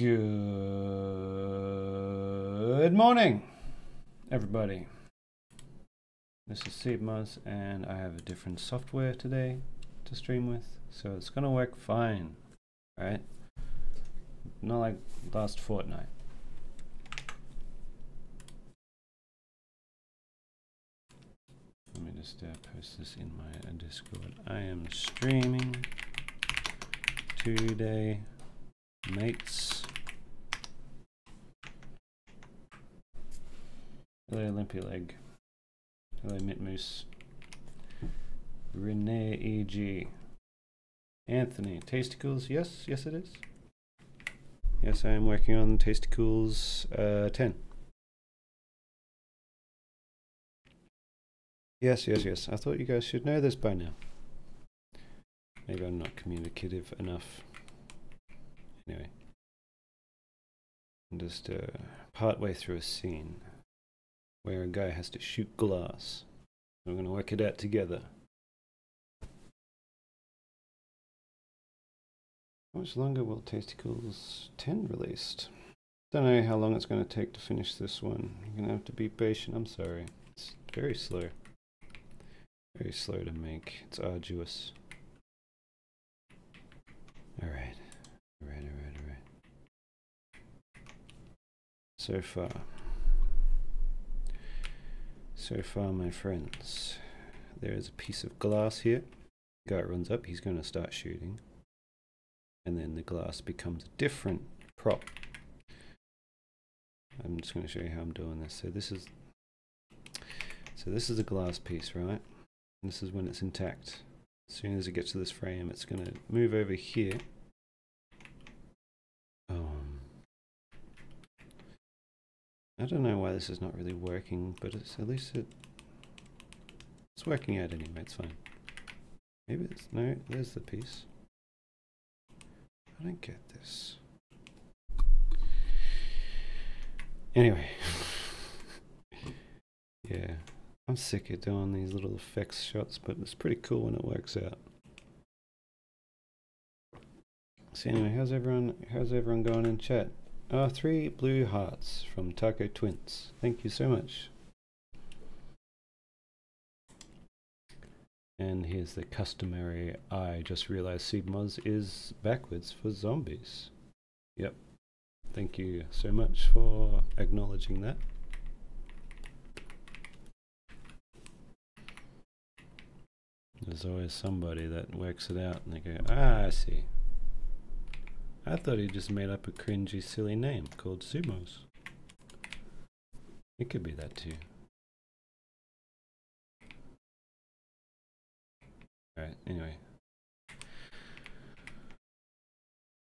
Good morning, everybody. This is seibmoz, and I have a different software today to stream with, so it's gonna work fine, right? Not like last fortnight. Let me just post this in my Discord. I am streaming today, mates. Hello, Limpy Leg. Hello, Mitmoose. Renee E.G. Anthony, Tasticles? Yes, yes it is. Yes, I am working on Tasticles 10. Yes, yes, yes. I thought you guys should know this by now. Maybe I'm not communicative enough. Anyway. I'm just partway through a scene where a guy has to shoot glass. We're going to work it out together. How much longer will Tasticles 10 released? Don't know how long it's going to take to finish this one. You're going to have to be patient. I'm sorry. It's very slow. Very slow to make. It's arduous. Alright. Alright. So far, my friends, there is a piece of glass here. The guy runs up, he's going to start shooting. And then the glass becomes a different prop. I'm just going to show you how I'm doing this. So this is a glass piece, right? And this is when it's intact. As soon as it gets to this frame, it's going to move over here. I don't know why this is not really working, but it's at least it's working out anyway. It's fine. Maybe it's no. There's the piece. I don't get this. Anyway, yeah, I'm sick of doing these little effects shots, but it's pretty cool when it works out. So anyway, how's everyone going in chat? 3 blue hearts from Taco Twins. Thank you so much. And here's the customary, I just realized seibmoz is backwards for zombies. Yep. Thank you so much for acknowledging that. There's always somebody that works it out and they go, ah, I see. I thought he just made up a cringy, silly name called seibmoz. It could be that too. Alright, anyway.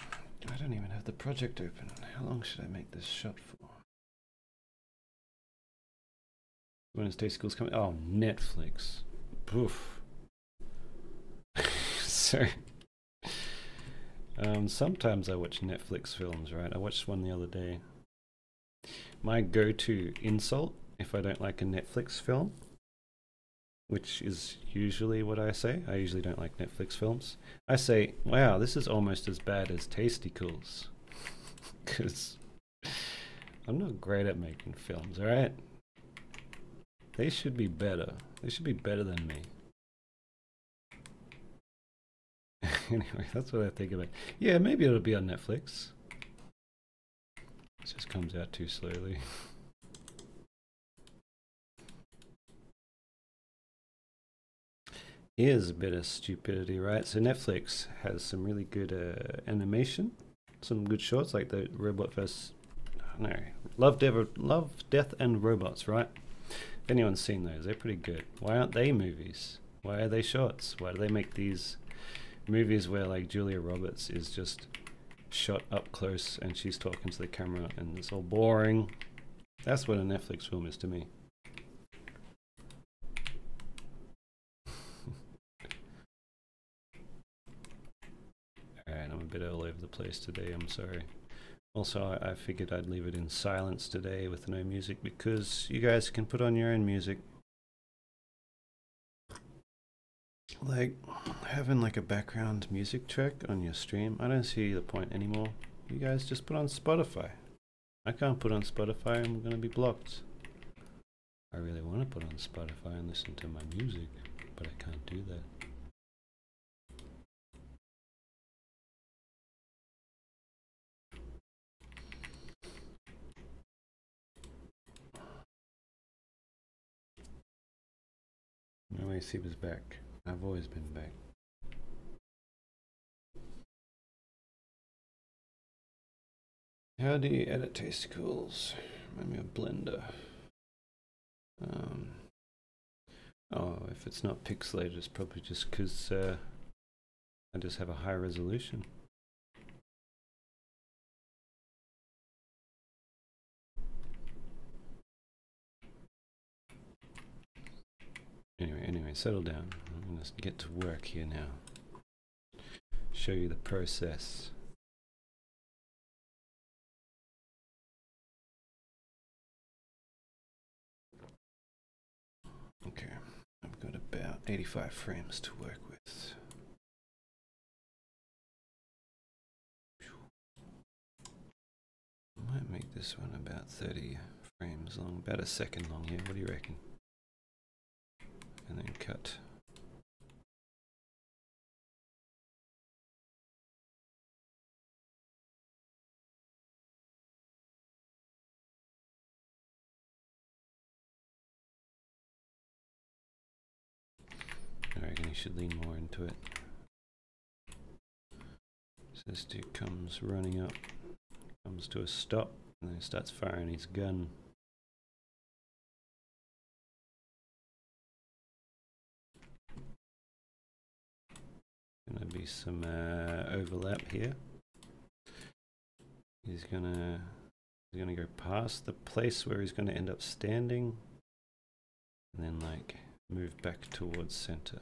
I don't even have the project open. How long should I make this shot for? When is Tasticles coming? Oh, Netflix. Poof. So... sometimes I watch Netflix films, right? I watched one the other day. My go-to insult, if I don't like a Netflix film, which is usually what I say, I usually don't like Netflix films, I say, wow, this is almost as bad as Tasticles. Because I'm not great at making films, alright? They should be better. They should be better than me. Anyway, that's what I think about. Yeah, maybe it'll be on Netflix. It just comes out too slowly. Here's a bit of stupidity, right? So Netflix has some really good animation, some good shorts like the Robot vs. No, Love, Death and Robots, right? If anyone's seen those, they're pretty good. Why aren't they movies? Why are they shorts? Why do they make these movies where like Julia Roberts is just shot up close and she's talking to the camera and it's all boring? That's what a Netflix film is to me. Alright, I'm a bit all over the place today, I'm sorry. Also, I figured I'd leave it in silence today with no music because you guys can put on your own music. Like having like a background music track on your stream, I don't see the point anymore. You guys just put on Spotify. I can't put on Spotify, I'm gonna be blocked. I really want to put on Spotify and listen to my music, but I can't do that. No way Seba's back. I've always been back. How do you edit tasticles? Remind me of Blender. Oh, if it's not pixelated, it's probably just because I just have a high resolution. Anyway, settle down. I'm going to get to work here now. Show you the process. Okay, I've got about 85 frames to work with. I might make this one about 30 frames long, about a second long here. What do you reckon? And then cut. I reckon you should lean more into it. So this dude comes running up, comes to a stop, and then he starts firing his gun. Gonna be some overlap here. He's gonna go past the place where he's gonna end up standing, and then like move back towards center.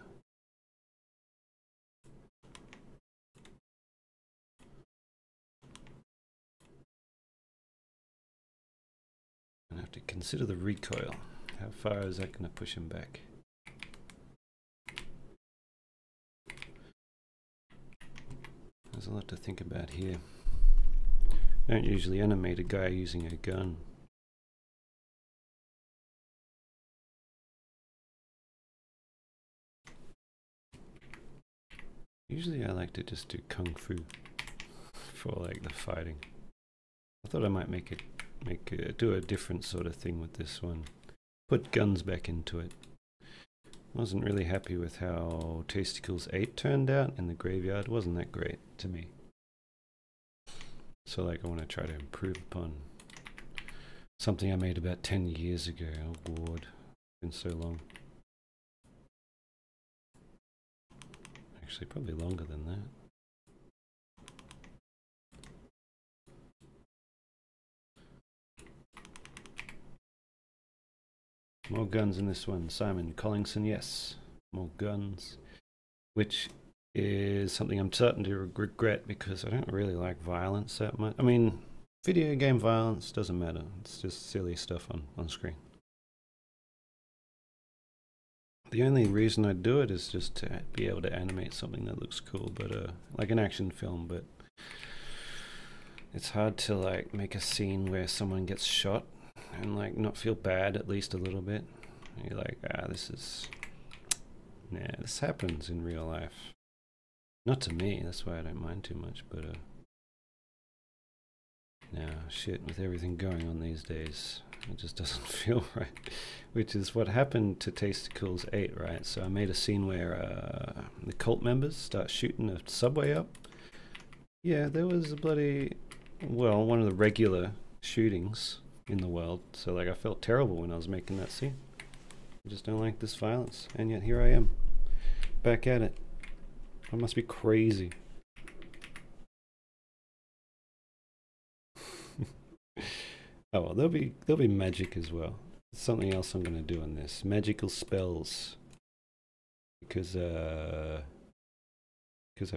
I have to consider the recoil. How far is that gonna push him back? There's a lot to think about here. I don't usually animate a guy using a gun. Usually I like to just do kung fu for like the fighting. I thought I might do a different sort of thing with this one. Put guns back into it. Wasn't really happy with how Tasticles 8 turned out in the graveyard. Wasn't that great to me. So like I want to try to improve upon something I made about 10 years ago. Oh Lord, been so long. Actually probably longer than that. More guns in this one. Simon Collingson, yes. More guns. Which is something I'm starting to regret because I don't really like violence that much. I mean, video game violence doesn't matter. It's just silly stuff on screen. The only reason I do it is just to be able to animate something that looks cool, but like an action film, but it's hard to like make a scene where someone gets shot and like not feel bad at least a little bit. You're like, this happens in real life. Not to me, that's why I don't mind too much, but now shit, with everything going on these days, it just doesn't feel right. Which is what happened to Tasticles 8, right? So I made a scene where the cult members start shooting a subway up. Yeah, there was a bloody, well, one of the regular shootings in the world. So like I felt terrible when I was making that scene. I just don't like this violence, and yet here I am, back at it. I must be crazy. Oh well, there'll be magic as well. There's something else I'm gonna do on this. Magical spells. Because I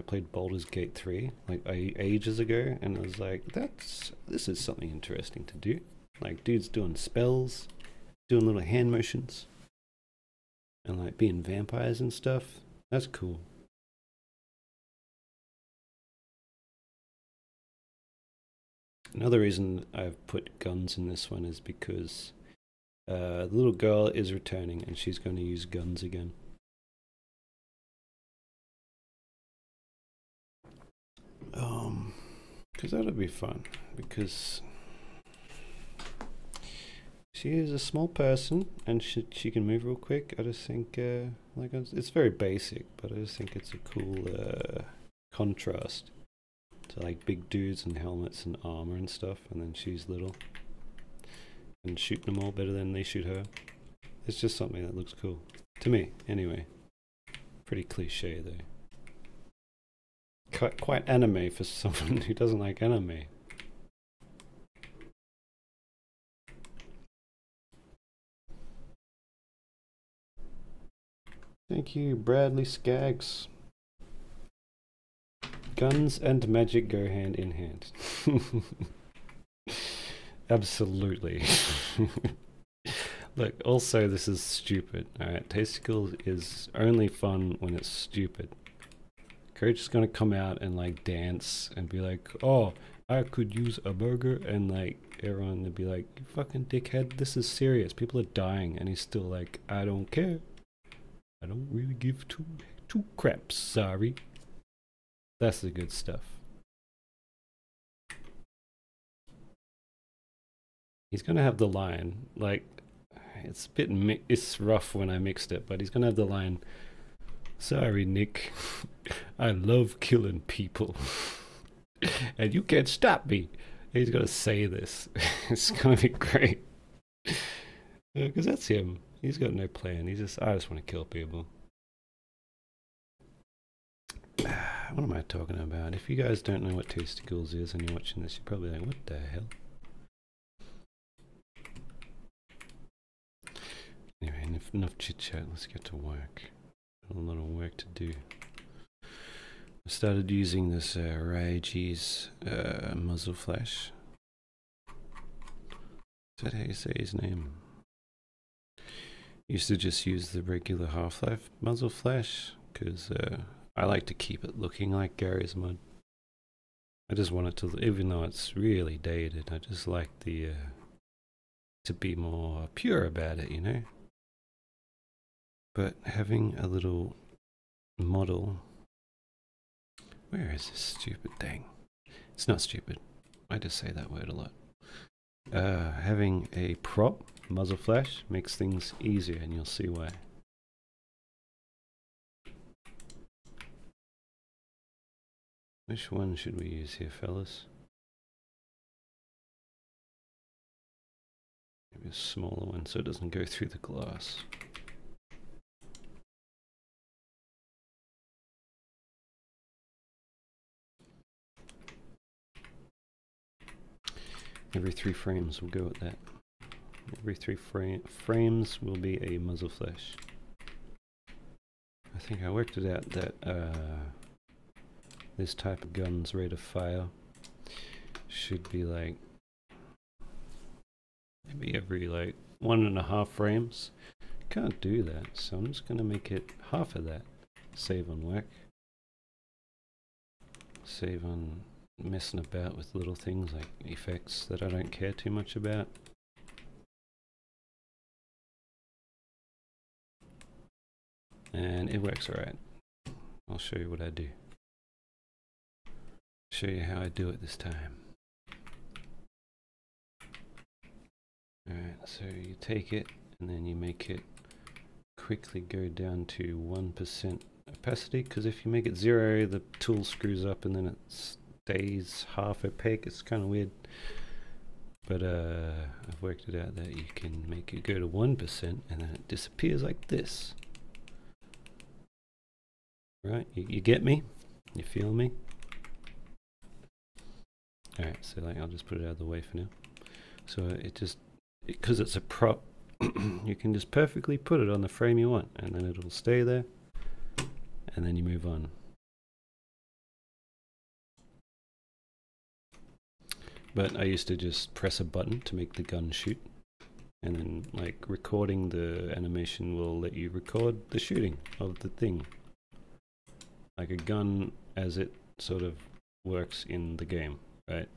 played Baldur's Gate 3 like ages ago, and I was like, this is something interesting to do. Like dudes doing spells, doing little hand motions, and like being vampires and stuff. That's cool. Another reason I've put guns in this one is because the little girl is returning and she's going to use guns again. Because that'll be fun, because she is a small person and she can move real quick. I just think like it's very basic, but I just think it's a cool contrast to like big dudes and helmets and armor and stuff, and then she's little and shooting them all better than they shoot her. It's just something that looks cool to me anyway. Pretty cliche though. Quite anime for someone who doesn't like anime. Thank you, Bradley Skaggs. Guns and magic go hand in hand. Absolutely. Look, also this is stupid. Alright, Tasticles is only fun when it's stupid. Coach is gonna come out and like dance and be like, oh, I could use a burger, and like everyone would be like, you fucking dickhead, this is serious, people are dying, and he's still like, I don't care. I don't really give two craps, sorry. That's the good stuff. He's gonna have the line, like, it's a bit it's rough when I mixed it, but he's gonna have the line, sorry Nick, I love killing people and you can't stop me. He's gonna say this. It's gonna be great. Because that's him. He's got no plan. I just want to kill people. What am I talking about? If you guys don't know what Tasticles is and you're watching this, you're probably like, what the hell? Anyway, enough chit chat, let's get to work. A lot of work to do. I started using this Raiji's muzzle flash. Is that how you say his name? Used to just use the regular Half-Life muzzle flash because I like to keep it looking like Gary's mod. I just want it to, even though it's really dated, I just like the to be more pure about it, you know. But having a little model, where is this stupid thing? It's not stupid. I just say that word a lot. Having a prop muzzle flash makes things easier, and you'll see why. Which one should we use here, fellas? Maybe a smaller one so it doesn't go through the glass. Every 3 frames we'll go with that. Every 3 frames will be a muzzle flash. I think I worked it out that this type of gun's rate of fire should be like maybe every like 1.5 frames. Can't do that, so I'm just gonna make it half of that. Save on work. Save on messing about with little things like effects that I don't care too much about. And it works alright. I'll show you what I do. Show you how I do it this time. Alright, so you take it and then you make it quickly go down to 1% opacity, because if you make it 0, the tool screws up and then it stays half opaque. It's kind of weird. But I've worked it out that you can make it go to 1% and then it disappears like this. Right, you get me? You feel me? Alright, so like I'll just put it out of the way for now. So it just, because it's a prop, you can just perfectly put it on the frame you want, and then it'll stay there, and then you move on. But I used to just press a button to make the gun shoot, and then like recording the animation will let you record the shooting of the thing. Like a gun as it sort of works in the game, right?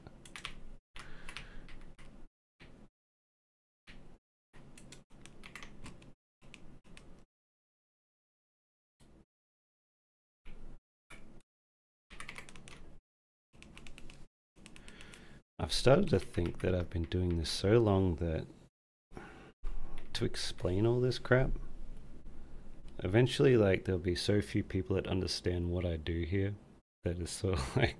I've started to think that I've been doing this so long that to explain all this crap, eventually, like, there'll be so few people that understand what I do here that it's sort of like,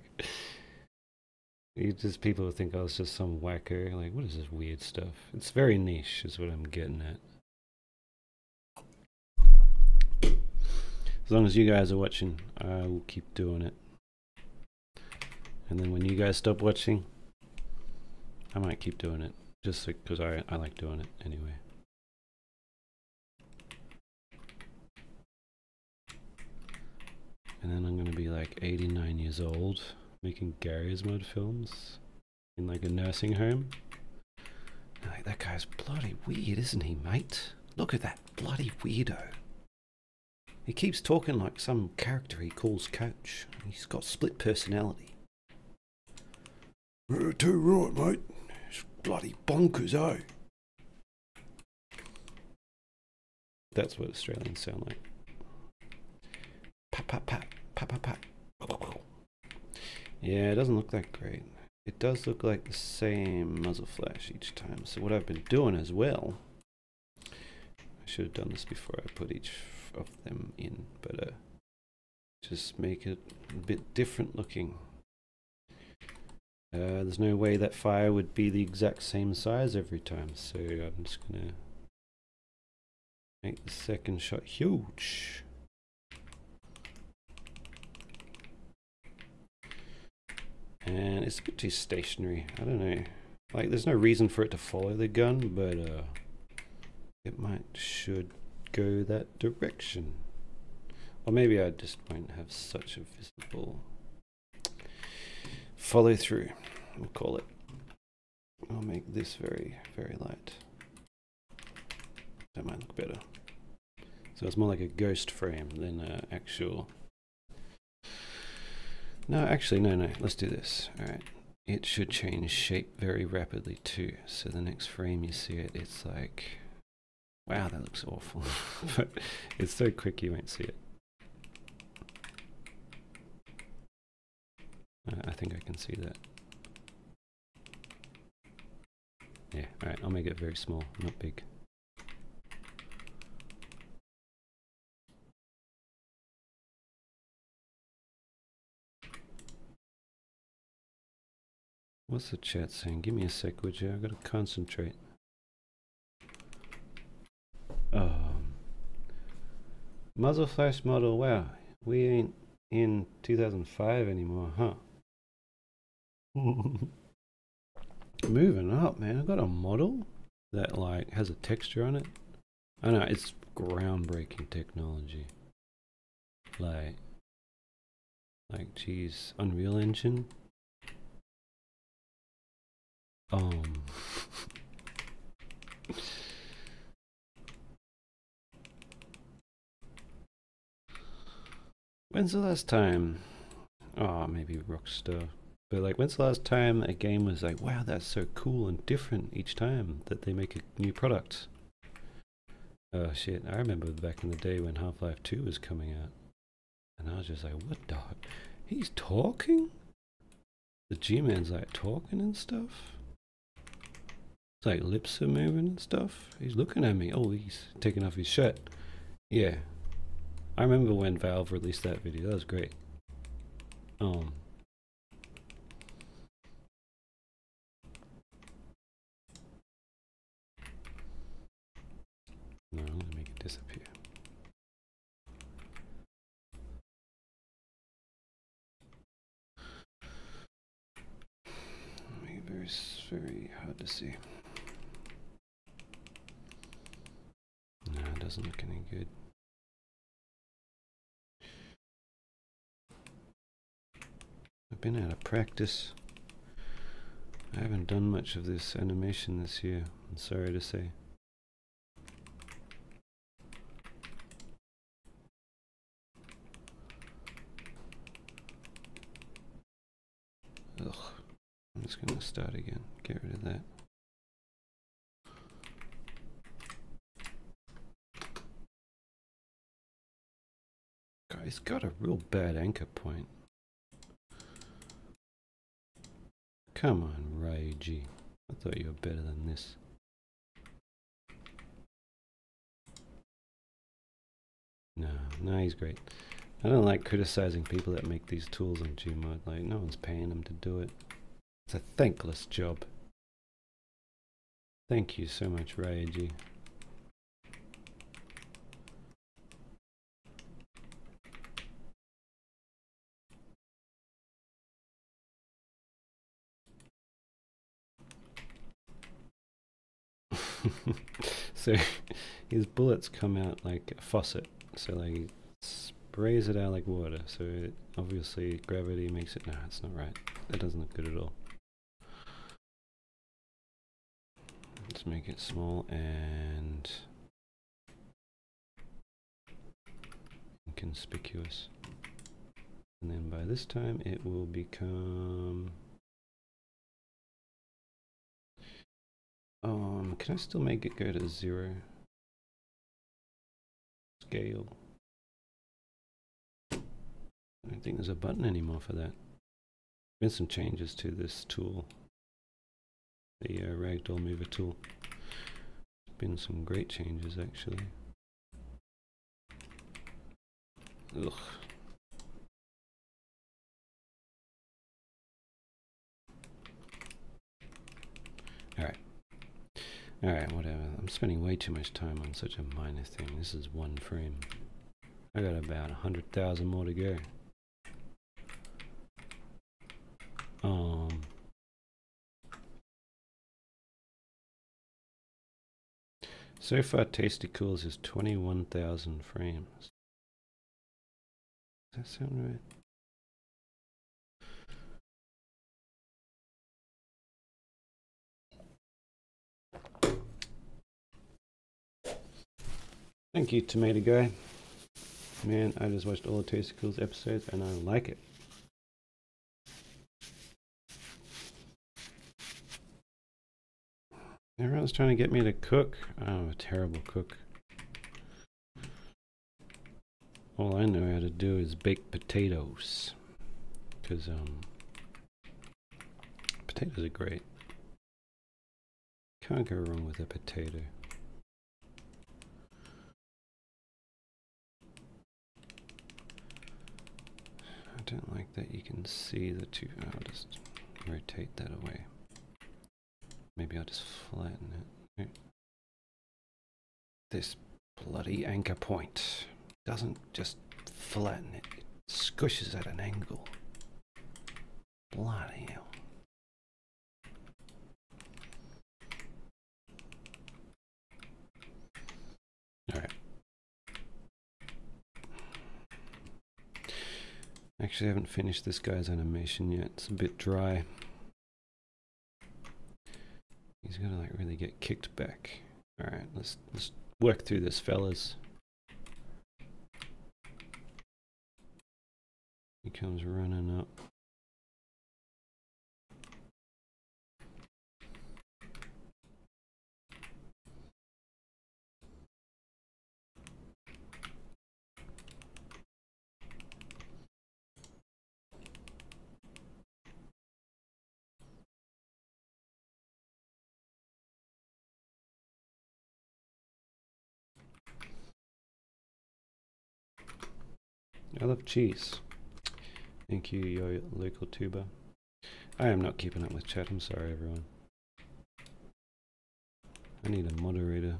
people will think I was just some wacko. Like, what is this weird stuff? It's very niche, is what I'm getting at. As long as you guys are watching, I will keep doing it. And then when you guys stop watching, I might keep doing it. Just because I like doing it anyway. And then I'm going to be like 89 years old, making Gary's Mod films in like a nursing home. And like, that guy's bloody weird, isn't he, mate? Look at that bloody weirdo. He keeps talking like some character he calls Coach. He's got split personality. Too right, mate. It's bloody bonkers, eh? That's what Australians sound like. Pat, pat, pat, pat, pat, pat. Yeah, it doesn't look that great. It does look like the same muzzle flash each time. So what I've been doing as well, I should have done this before I put each of them in, but just make it a bit different looking. There's no way that fire would be the exact same size every time, so I'm just gonna make the second shot huge. And it's a bit too stationary. I don't know. Like, there's no reason for it to follow the gun, but it should go that direction. Or maybe I just won't have such a visible follow through, we'll call it. I'll make this very, very light. That might look better. So it's more like a ghost frame than an actual... No, actually, no, let's do this. Alright, it should change shape very rapidly too. So the next frame you see it, it's like... Wow, that looks awful. But it's so quick you won't see it. I think I can see that. Yeah, alright, I'll make it very small, not big. What's the chat saying? Give me a sec, would you? I've got to concentrate. Muzzle flash model, wow. We ain't in 2005 anymore, huh? Moving up, man. I've got a model that like has a texture on it. I know, it's groundbreaking technology. Like geez, Unreal Engine. When's the last time? Oh, maybe Rockstar. But like, when's the last time a game was like, wow, that's so cool and different each time that they make a new product? Oh shit, I remember back in the day when Half-Life 2 was coming out. And I was just like, what the? He's talking? The G-Man's like talking and stuff? It's like lips are moving and stuff. He's looking at me. Oh, he's taking off his shirt. Yeah. I remember when Valve released that video. That was great. No, I'm gonna make it disappear. Make it very, very hard to see. No, it doesn't look any good. I've been out of practice. I haven't done much of this animation this year, I'm sorry to say. Ugh. I'm just gonna start again. Get rid of that. Guy's got a real bad anchor point. Come on, Raiji. I thought you were better than this. No, he's great. I don't like criticizing people that make these tools on Gmod. Like, no one's paying them to do it. It's a thankless job. Thank you so much, Raiji. So his bullets come out like a faucet. So like he sprays it out like water. So obviously gravity makes it. No, it's not right. That doesn't look good at all. Let's make it small and inconspicuous. And then by this time it will become... can I still make it go to 0? Scale. I don't think there's a button anymore for that. Been some changes to this tool. The ragdoll mover tool. Been some great changes actually. Ugh. Alright, whatever. I'm spending way too much time on such a minor thing. This is 1 frame. I got about 100,000 more to go. So far, Tasty Cools is 21,000 frames. Does that sound right? Thank you, Tomato Guy. Man, I just watched all the Tasty Cools episodes and I like it. Everyone's trying to get me to cook. I'm a terrible cook. All I know how to do is bake potatoes. Because, potatoes are great. Can't go wrong with a potato. I don't like that you can see the two. I'll just rotate that away. Maybe I'll just flatten it. This bloody anchor point doesn't just flatten it, it squishes at an angle. Bloody hell. Alright. Actually, I haven't finished this guy's animation yet. It's a bit dry. He's gonna like really get kicked back. Alright, let's work through this, fellas. He comes running up. I love cheese. Thank you, your local tuber. I am not keeping up with chat. I'm sorry, everyone. I need a moderator.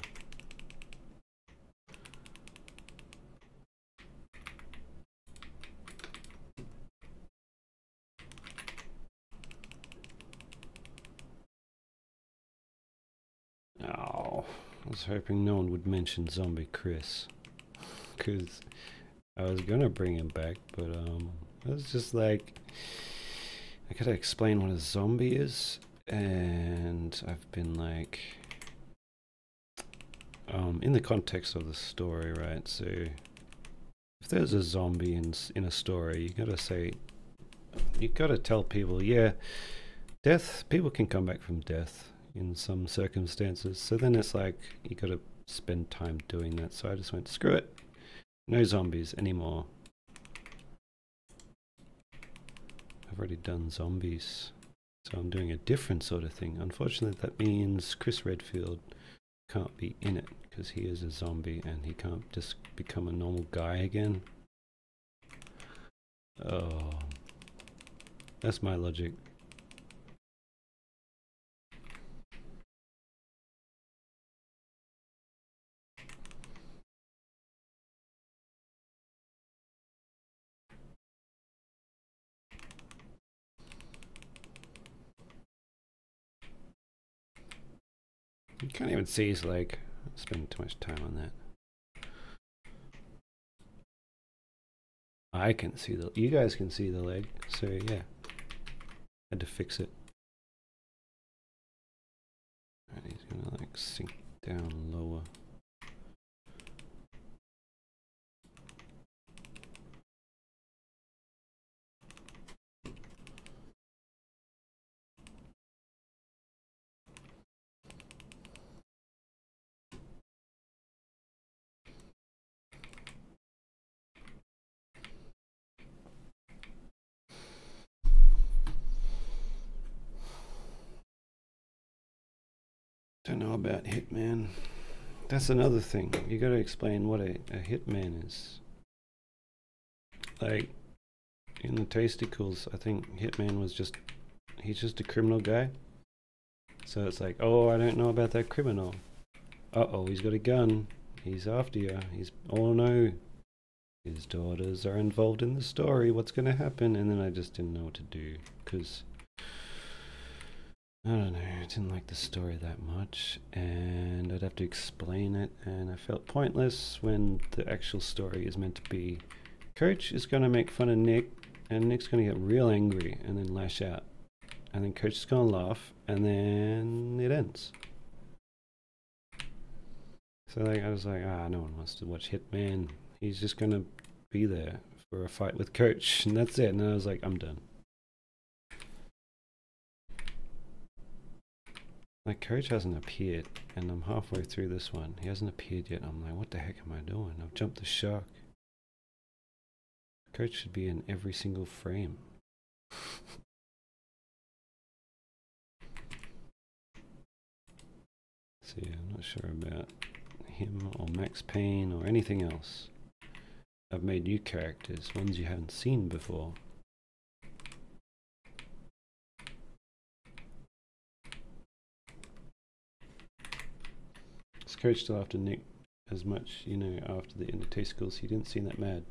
Oh, I was hoping no one would mention Zombie Chris. Because I was gonna bring him back, but I was just like, I gotta explain what a zombie is, and I've been like, in the context of the story, right? So if there's a zombie in a story, you gotta tell people, yeah, people can come back from death in some circumstances. So then it's like you gotta spend time doing that. So I just went, screw it. No zombies anymore. I've already done zombies. So I'm doing a different sort of thing. Unfortunately, that means Chris Redfield can't be in it because he is a zombie and he can't just become a normal guy again. Oh, that's my logic. You can't even see his leg. I spend too much time on that. I can see you guys can see the leg, so yeah. Had to fix it. And he's gonna like sink down lower. Don't know about Hitman. That's another thing. You gotta explain what a Hitman is. Like, in the Tasticals, I think Hitman was he's just a criminal guy. So it's like, oh, I don't know about that criminal. Uh-oh, he's got a gun. He's after you. Oh no. His daughters are involved in the story. What's gonna happen? And then I just didn't know what to do, because I don't know, I didn't like the story that much, and I'd have to explain it, and I felt pointless when the actual story is meant to be Coach is going to make fun of Nick, and Nick's going to get real angry and then lash out, and then Coach is going to laugh, and then it ends. So like, I was like, no one wants to watch Hitman. He's just going to be there for a fight with Coach, and that's it. And I was like, I'm done. Like, Coach hasn't appeared, and I'm halfway through this one. He hasn't appeared yet. I'm like, what the heck am I doing? I've jumped the shark. Coach should be in every single frame. So yeah, I'm not sure about him or Max Payne or anything else. I've made new characters, ones you haven't seen before. Is Coach still after Nick as much, you know, after the end of Tasticals? He didn't seem that mad.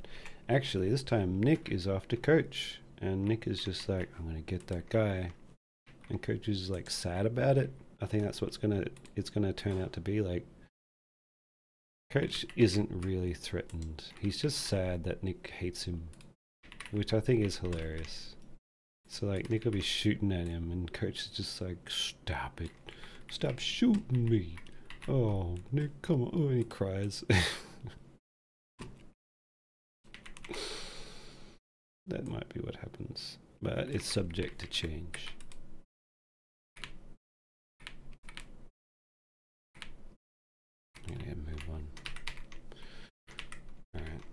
Actually, this time Nick is after Coach, and Nick is just like, I'm gonna get that guy, and Coach is like sad about it. I think that's what's it's gonna turn out to be. Like, Coach isn't really threatened. He's just sad that Nick hates him, which I think is hilarious. So like, Nick will be shooting at him, and Coach is just like, stop it, stop shooting me. Oh, Nick, come on. Oh, and he cries. That might be what happens, but it's subject to change. I'm gonna move on. Alright,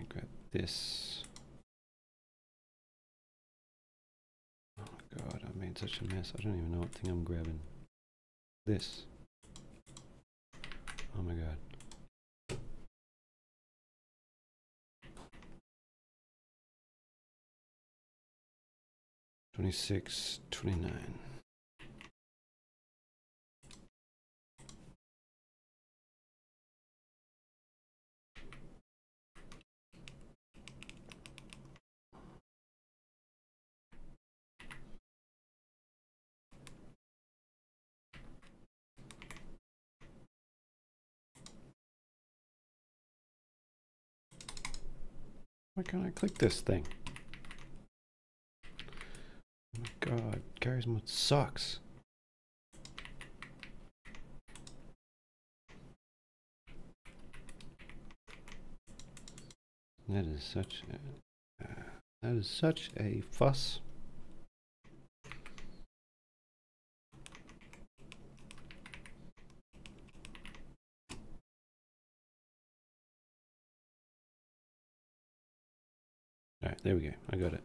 grab this. Oh god, I made such a mess. I don't even know what thing I'm grabbing. This. Oh my god. 26, 29. Why can't I click this thing? Oh my god, Gary's mod sucks. That is such a fuss. Alright, there we go. I got it.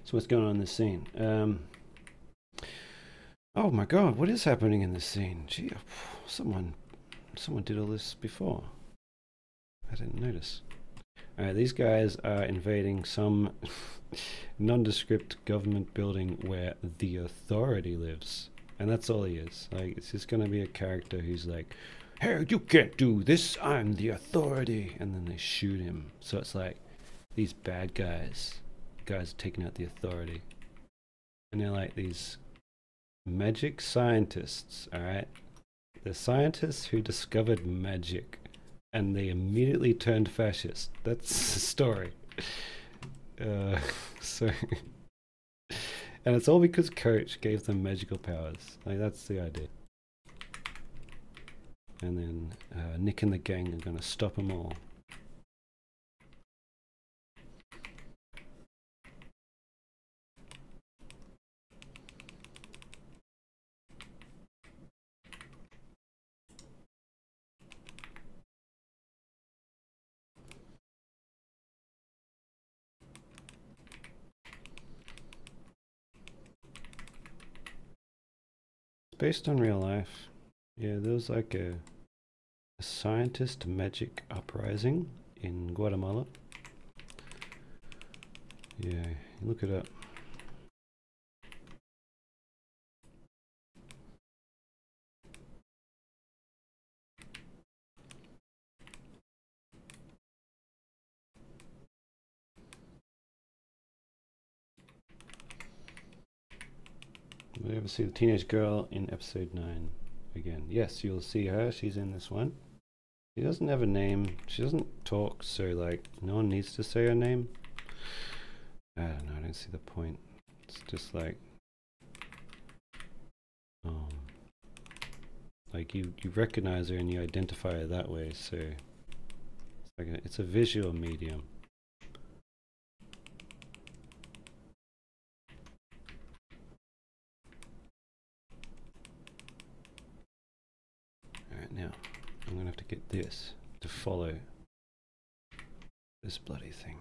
So what's going on in this scene? Oh my god, what is happening in this scene? Gee, someone did all this before. I didn't notice. Alright, these guys are invading some nondescript government building where the authority lives. And that's all he is. Like, it's just gonna be a character who's like, hey, you can't do this, I'm the authority. And then they shoot him. So it's like, these bad guys are taking out the authority. And they're like these magic scientists, alright? They're scientists who discovered magic. And they immediately turned fascist. That's the story. So... And it's all because Coach gave them magical powers. Like, that's the idea. And then Nick and the gang are going to stop them all. Based on real life. Yeah, there was like a scientist magic uprising in Guatemala. Yeah, look it up. Will you ever see the teenage girl in episode 9 again? Yes, you'll see her. She's in this one. She doesn't have a name. She doesn't talk, so like no one needs to say her name. I don't know. I don't see the point. It's just like, like you recognize her and you identify her that way. So it's like it's a visual medium. Now, I'm going to have to get this to follow this bloody thing.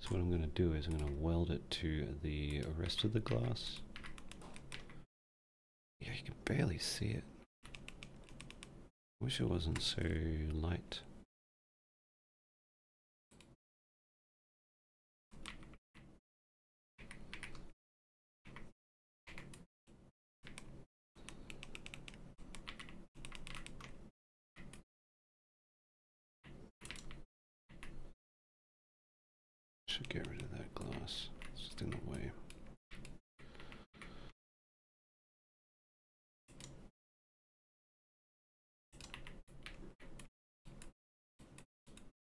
So what I'm going to do is I'm going to weld it to the rest of the glass. Yeah, you can barely see it. Wish it wasn't so light. Should get rid of that glass. It's just in the way.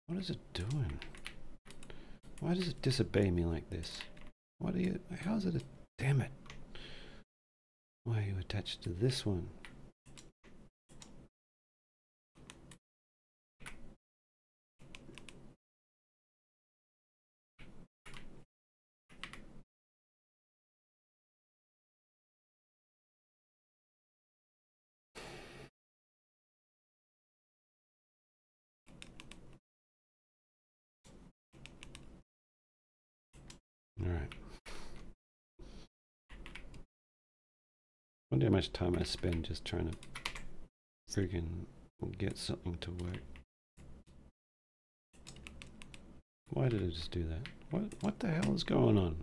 What is it doing? Why does it disobey me like this? What are you? How is it? Damn it! Why are you attached to this one? Alright. Wonder how much time I spend just trying to friggin' get something to work. Why did I just do that? What the hell is going on?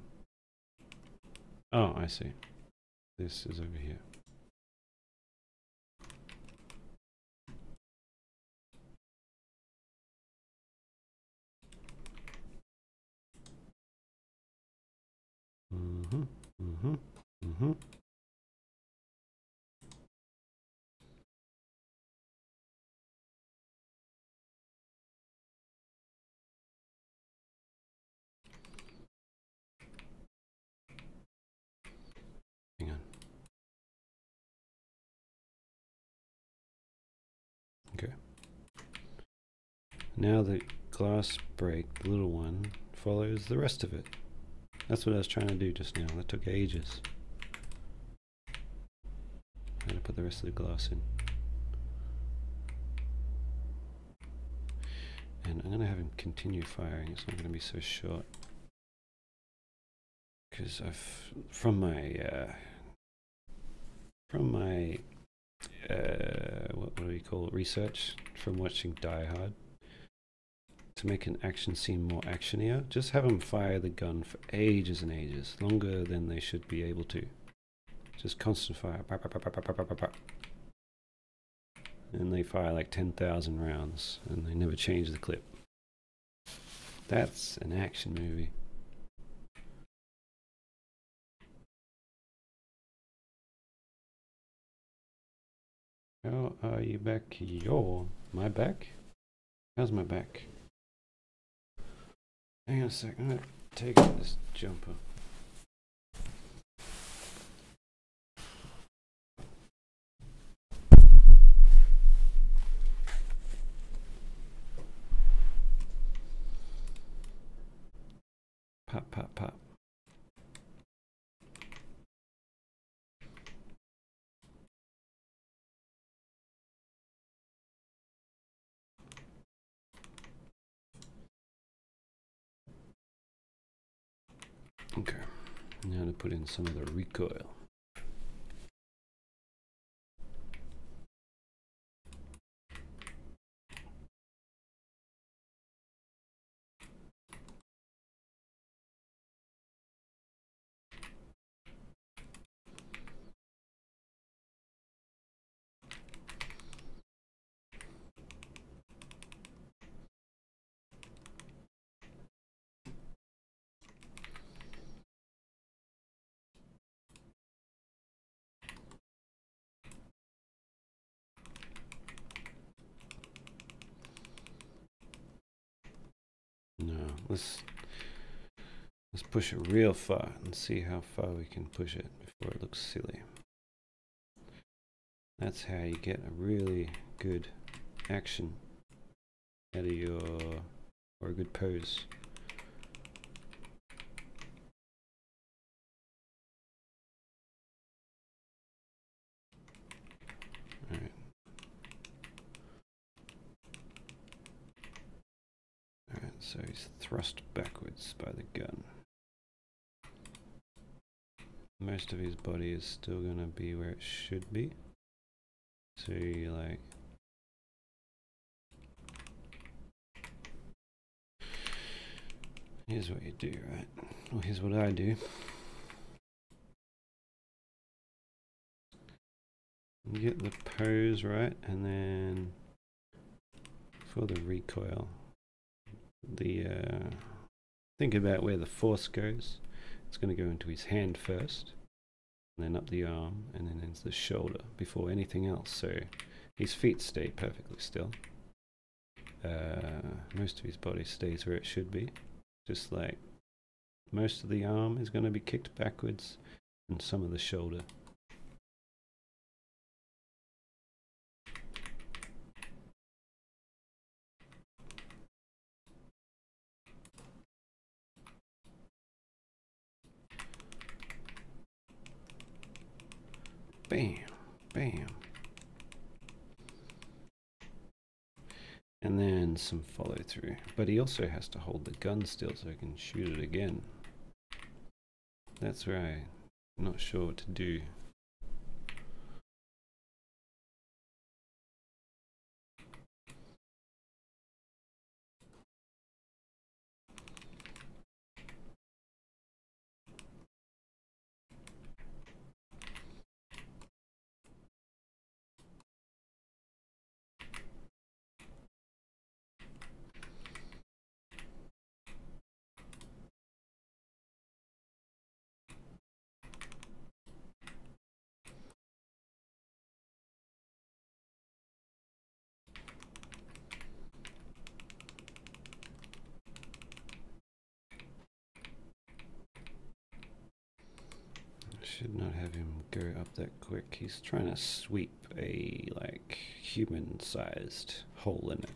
Oh, I see. This is over here. Hang on. Okay. Now the glass break, the little one, follows the rest of it. That's what I was trying to do just now. That took ages. I had to put the rest of the glass in. And I'm going to have him continue firing. It's not going to be so short. Because from my what do we call it, research from watching Die Hard, to make an action scene more actionier, just have them fire the gun for ages and ages, longer than they should be able to. Just constant fire. And they fire like 10,000 rounds and they never change the clip. That's an action movie. How are you back? My back? How's my back? Hang on a sec, I'm gonna take out this jumper. Pop, pop, pop. Okay, now to put in some of the recoil. No, let's push it real far and see how far we can push it before it looks silly. That's how you get a really good action out of your, or a good pose. Alright. Alright, so he's thrust backwards by the gun. Most of his body is still gonna be where it should be. So you like, here's what you do, right? Well, here's what I do. You get the pose right, and then for the recoil, think about where the force goes. It's going to go into his hand first, and then up the arm, and then into the shoulder before anything else. So his feet stay perfectly still. Most of his body stays where it should be. Just like most of the arm is going to be kicked backwards, and some of the shoulder. Bam, bam. And then some follow through. But he also has to hold the gun still so he can shoot it again. That's where I'm not sure what to do. Should not have him go up that quick. He's trying to sweep a like human-sized hole in it.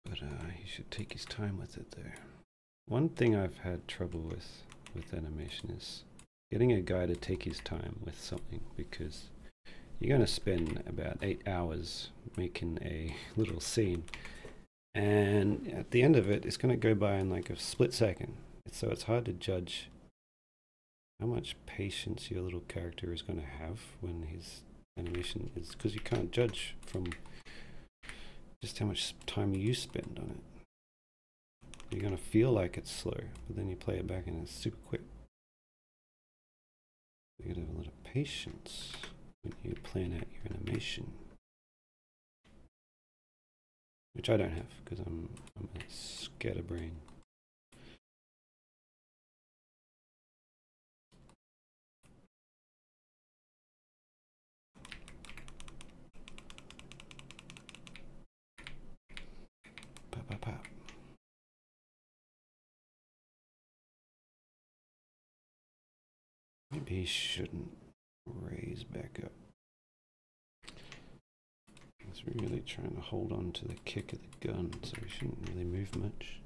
But he should take his time with it though. One thing I've had trouble with animation is getting a guy to take his time with something, because you're going to spend about 8 hours making a little scene, And at the end of it, it's going to go by in like a split second. So it's hard to judge how much patience your little character is going to have when his animation is, because you can't judge from just how much time you spend on it. You're going to feel like it's slow, but then you play it back and it's super quick. You got to have a lot of patience when you plan out your animation, which I don't have because I'm a scatterbrain. Pop, pop, pop. Maybe he shouldn't raise back up. He's really trying to hold on to the kick of the gun, so he shouldn't really move much.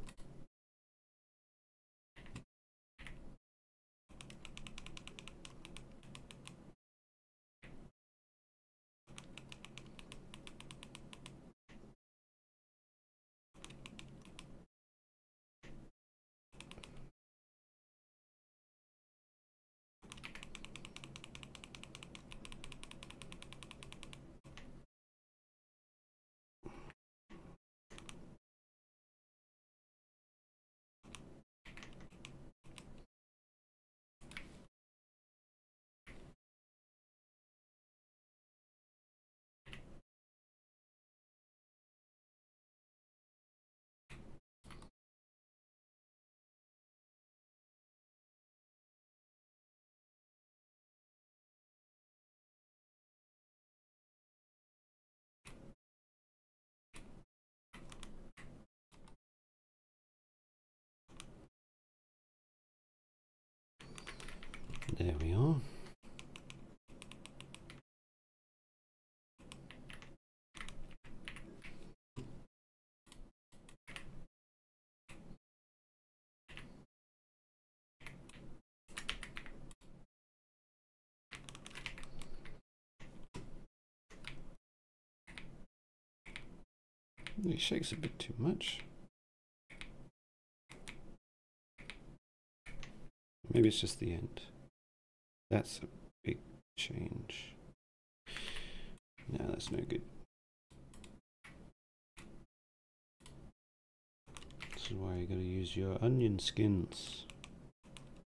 There we are. He shakes a bit too much. Maybe it's just the end. That's a big change. No, that's no good. This is why you gotta use your onion skins.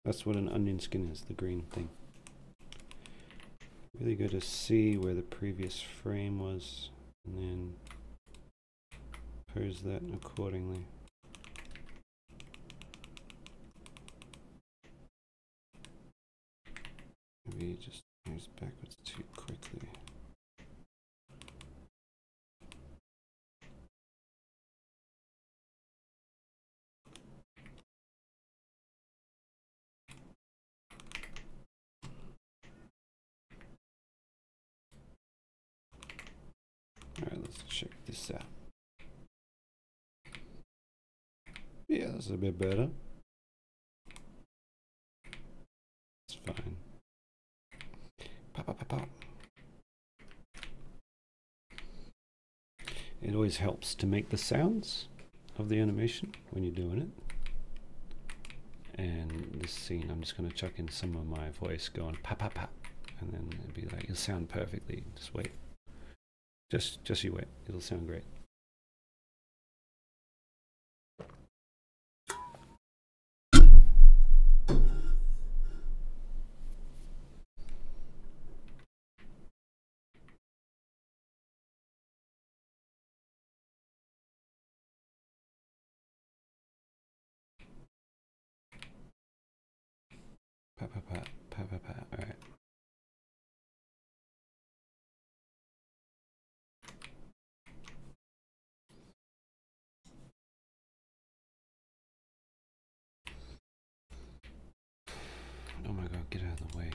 That's what an onion skin is, the green thing. Really got to see where the previous frame was and then pose that accordingly. Maybe he just moves backwards too quickly. Alright, let's check this out. Yeah, that's a bit better. It's fine. Pop, pop, pop, pop. It always helps to make the sounds of the animation when you're doing it. And this scene, I'm just going to chuck in some of my voice going pop, pop, pop. And then it'll be like, it'll sound perfectly. Just wait. Just you wait. It'll sound great. Pop, pop, pop, pop, pop, pop. All right. Oh my God, get out of the way.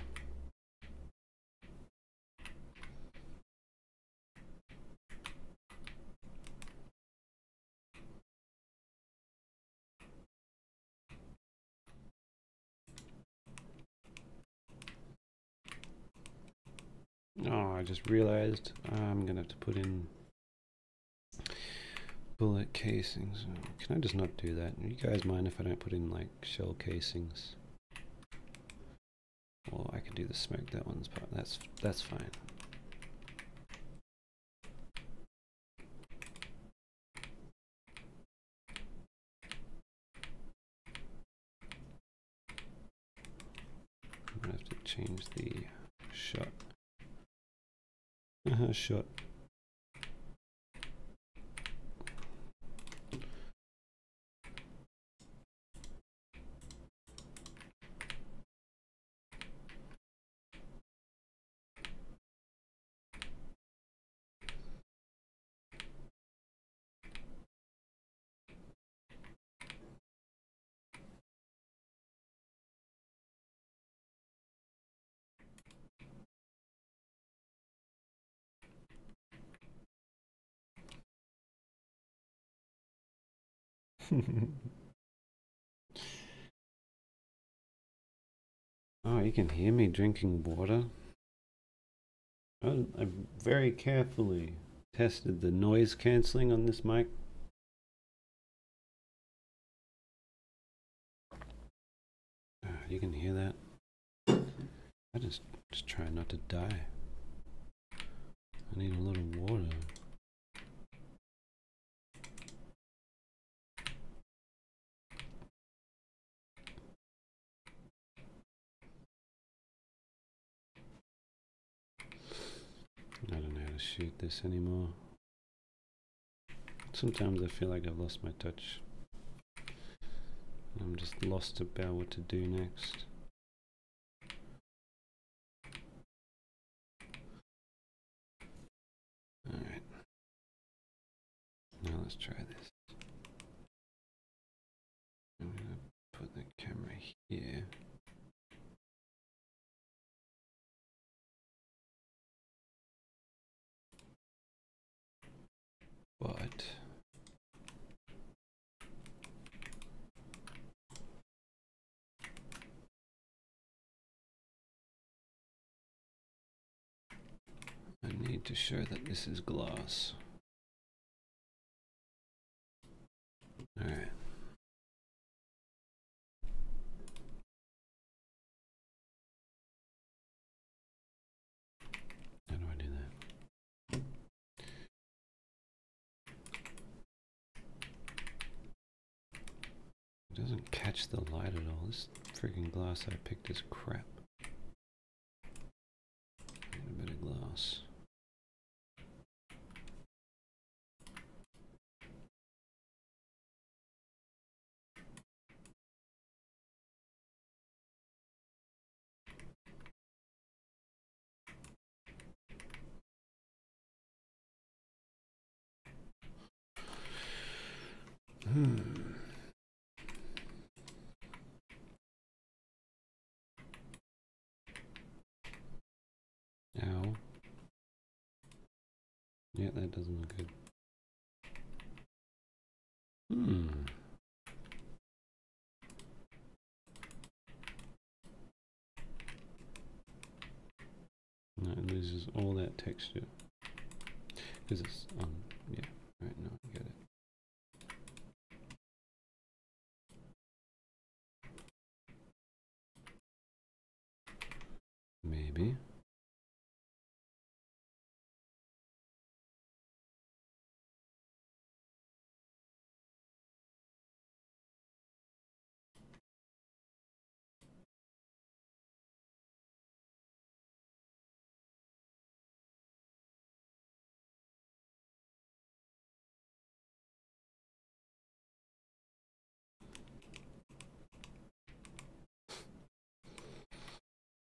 Oh, I just realized I'm gonna have to put in Bullet casings. Can I just not do that? You guys mind if I don't put in like shell casings? Or I can do the smoke, that one's part. That's fine. I'm gonna have to change the shot. Shot. Oh, you can hear me drinking water? I very carefully tested the noise cancelling on this mic. You can hear that? I just try not to die. I need a little water. I don't know how to shoot this anymore. Sometimes I feel like I've lost my touch. I'm just lost about what to do next. Alright. Now let's try this. I'm gonna put the camera here. But I need to show that this is glass. Alright. How do I do that? It doesn't catch the light at all. This freaking glass I picked is crap. Need a bit of glass. Ow. Yeah, that doesn't look good. No, it loses all that texture. Because it's yeah, right now I get it. Maybe.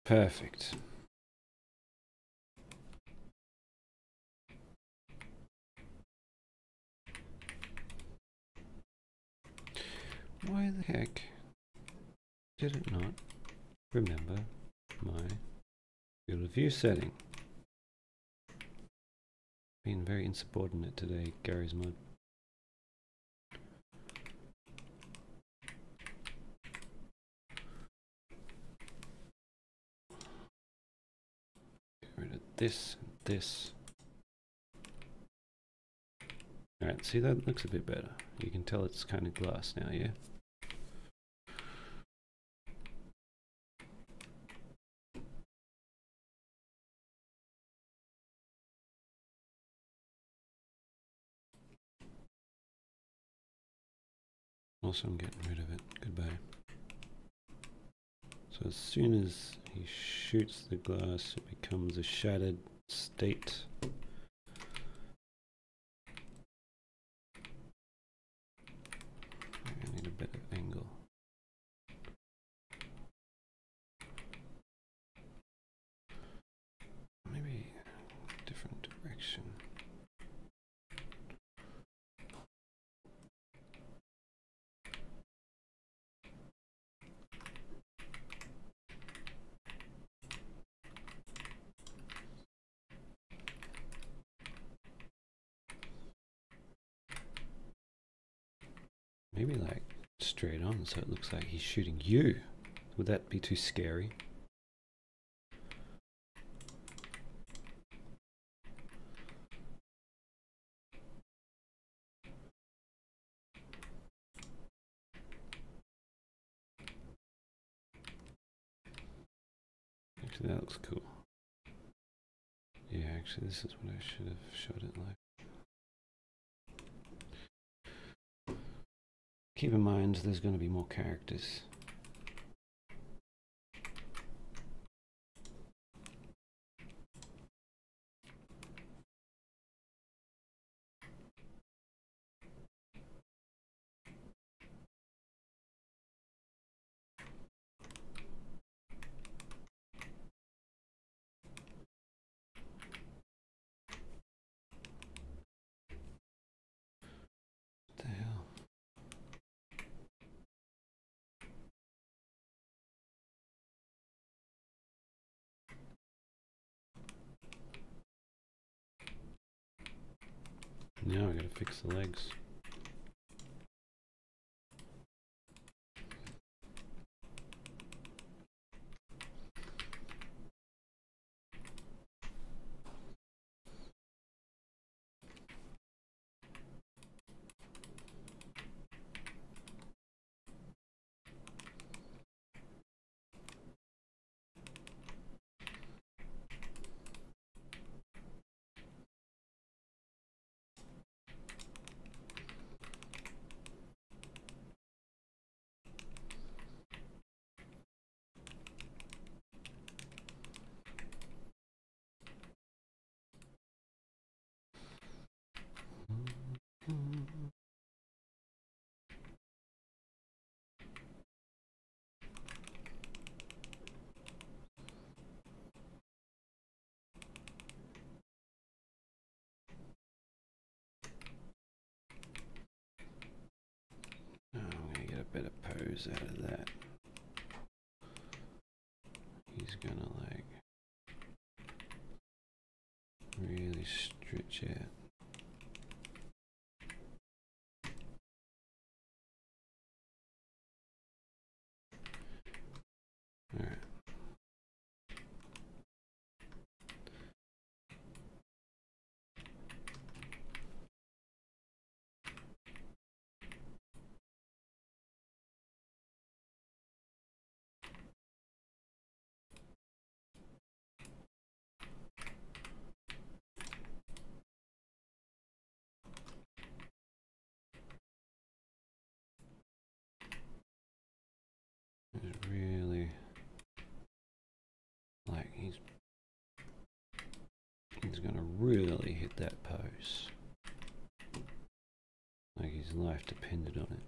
Perfect. Why the heck did it not remember my field of view setting? Being very insubordinate today, Gary's mod. Get rid of this and this. Alright, see, that looks a bit better. You can tell it's kind of glass now, yeah? Also, I'm getting rid of it. Goodbye. So as soon as he shoots the glass, it becomes a shattered state. I need a better angle. Maybe a different direction. Maybe like straight on, so it looks like he's shooting you. Would that be too scary? Actually, that looks cool. Yeah, actually, this is what I should have shot it like. Keep in mind, there's going to be more characters. What the hell? Now I gotta fix the legs. Now I'm gonna get a better pose out of that. He's gonna like really stretch out. Alright. It's really like he's gonna really hit that pose. Like his life depended on it.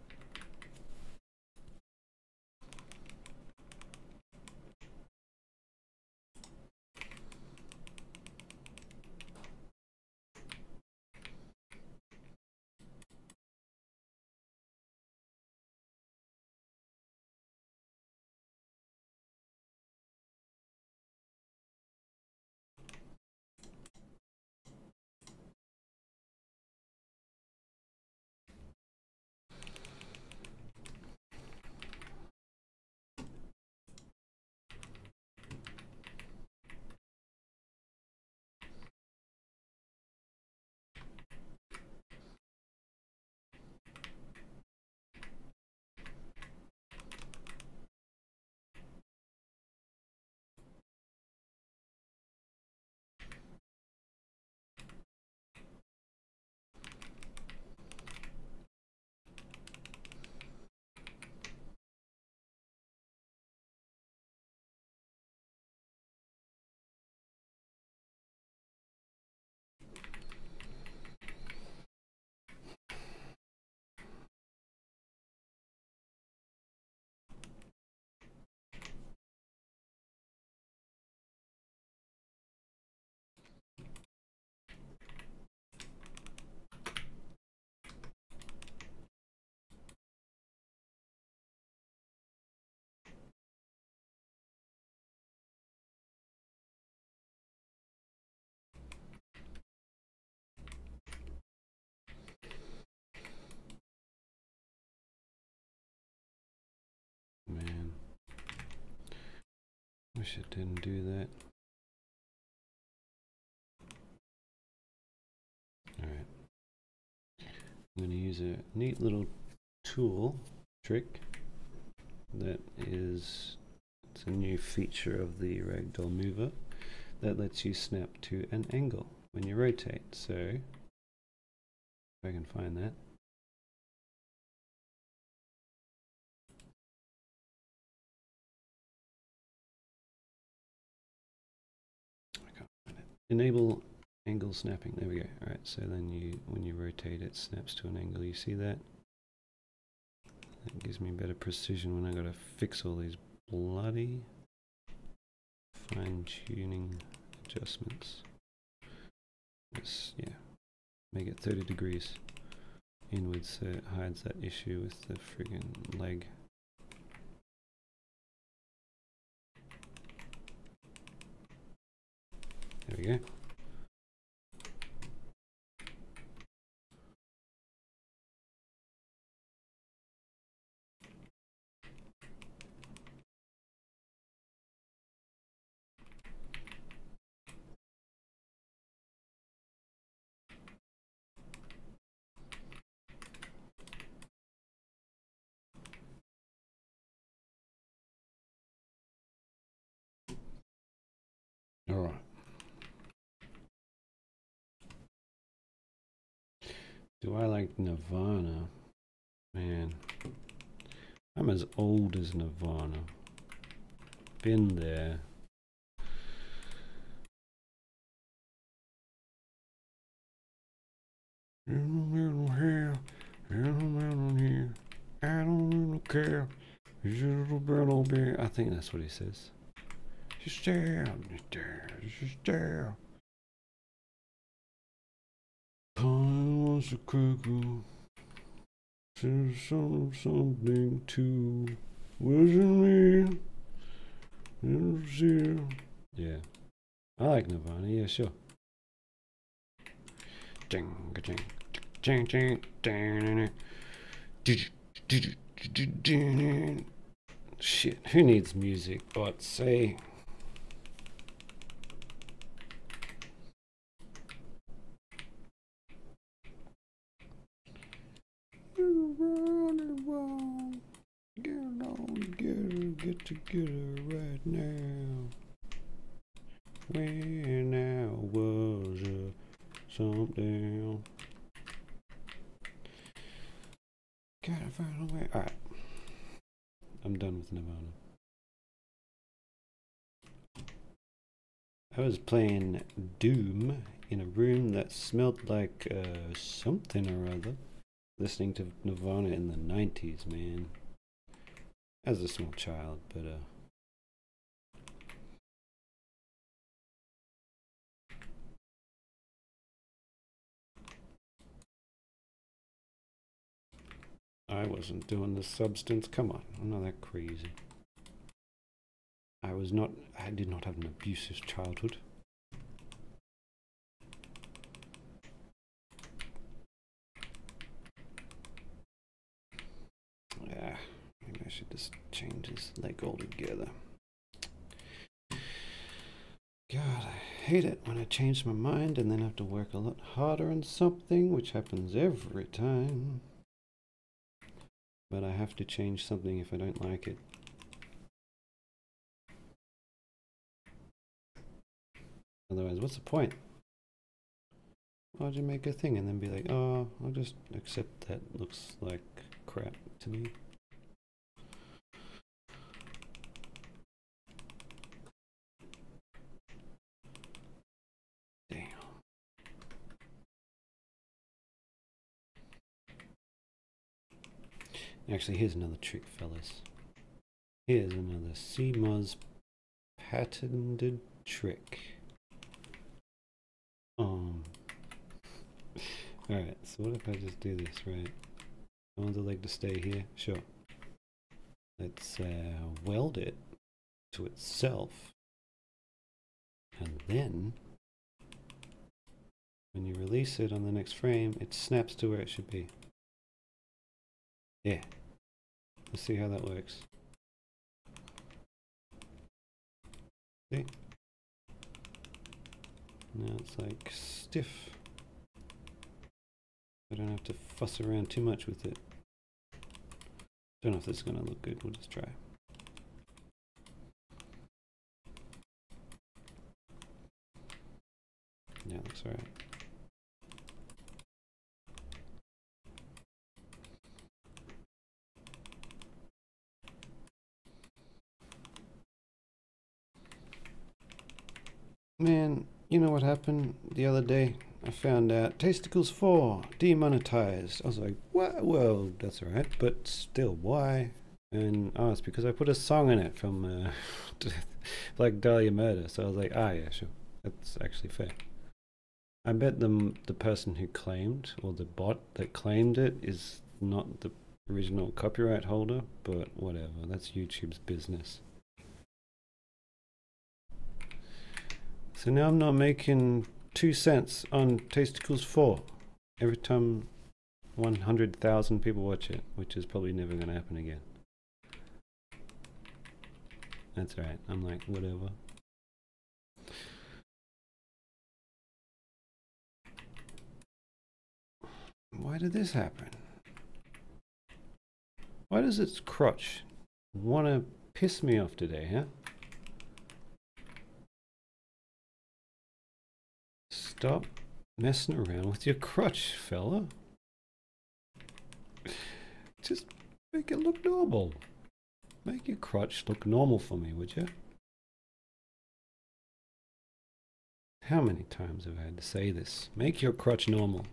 Wish it didn't do that. Alright. I'm going to use a neat little tool trick that is, it's a new feature of the ragdoll mover that lets you snap to an angle when you rotate. So if I can find that. I can't find it. Enable angle snapping. There we go. Alright, so then when you rotate it snaps to an angle. You see that? That gives me better precision when I gotta fix all these bloody fine-tuning adjustments. Just, yeah, make it 30 degrees inwards so it hides that issue with the friggin' leg. There we go. Alright. Do I like Nirvana? Man, I'm as old as Nirvana. Been there. I don't care. I think that's what he says. Just there, just there. Something to wasn't me. Yeah, I like Nirvana. Yeah, sure. Shit, who needs music but say? Get together right now. When I was something. Gotta find a way. Alright. I'm done with Nirvana. I was playing Doom in a room that smelled like something or other. Listening to Nirvana in the 90s, man. As a small child, but I wasn't doing the substance. Come on, I'm not that crazy. I did not have an abusive childhood. Yeah, maybe I should just change this leg altogether. God, I hate it when I change my mind and then have to work a lot harder on something, which happens every time. But I have to change something if I don't like it. Otherwise, what's the point? Why'd you make a thing and then be like, oh, I'll just accept that looks like crap to me. Damn. Actually, here's another trick, fellas. Here's another seibmoz patented trick. Alright, so what if I just do this, right? I want the leg to stay here, sure. Let's weld it to itself. And then, when you release it on the next frame, it snaps to where it should be. Yeah. Let's see how that works. See? Now it's like stiff. I don't have to fuss around too much with it. Don't know if this is going to look good. We'll just try. Yeah, looks alright. Man, you know what happened the other day? I found out Tasticles 4 demonetized. I was like, what? Well, that's alright, but still, why? And it's because I put a song in it from like Dahlia Murder. So I was like, yeah, sure, that's actually fair. I bet the person who claimed, or the bot that claimed it, is not the original copyright holder, but whatever, that's YouTube's business. So now I'm not making 2 cents on Tasticles 4 every time 100,000 people watch it, which is probably never going to happen again. That's right, I'm like, whatever. Why did this happen? Why does its crotch want to piss me off today, huh? Stop messing around with your crotch, fella. Just make it look normal. Make your crotch look normal for me, would you? How many times have I had to say this? Make your crotch normal.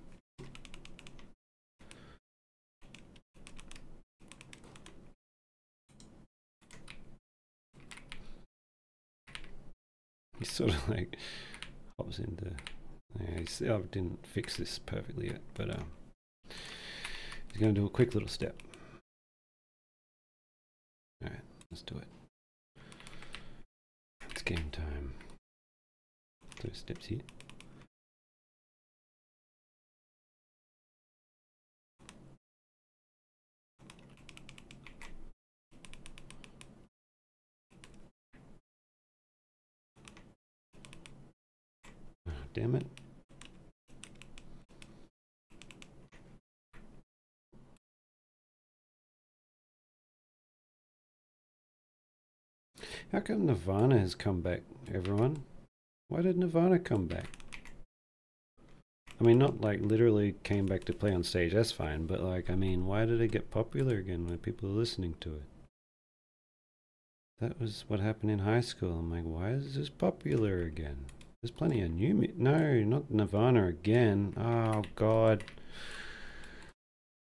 He sort of like hops into. Yeah, I didn't fix this perfectly yet, but he's going to do a quick little step. All right, let's do it. It's game time. So steps here. Oh, damn it. How come Nirvana has come back, everyone? Why did Nirvana come back? I mean, not like literally came back to play on stage, that's fine, but like, I mean, why did it get popular again when people are listening to it? That was what happened in high school. I'm like, why is this popular again? There's plenty of new no, not Nirvana again. Oh, God.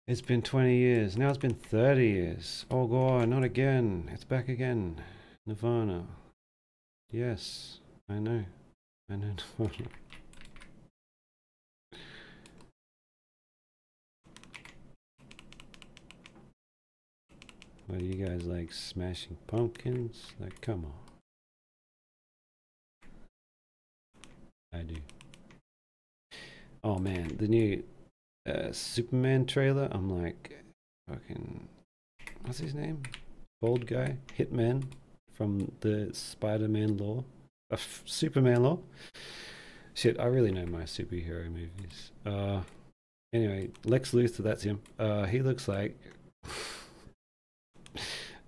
It's been 20 years. Now it's been 30 years. Oh, God, not again. It's back again. Nirvana. Yes, I know. I know Nirvana. What, you guys like Smashing Pumpkins? Like, come on. I do. Oh man, the new Superman trailer. I'm like, fucking, what's his name? Bald guy, Hitman from the Spider-Man lore, Superman lore. Shit, I really know my superhero movies. Anyway, Lex Luthor, that's him. He looks like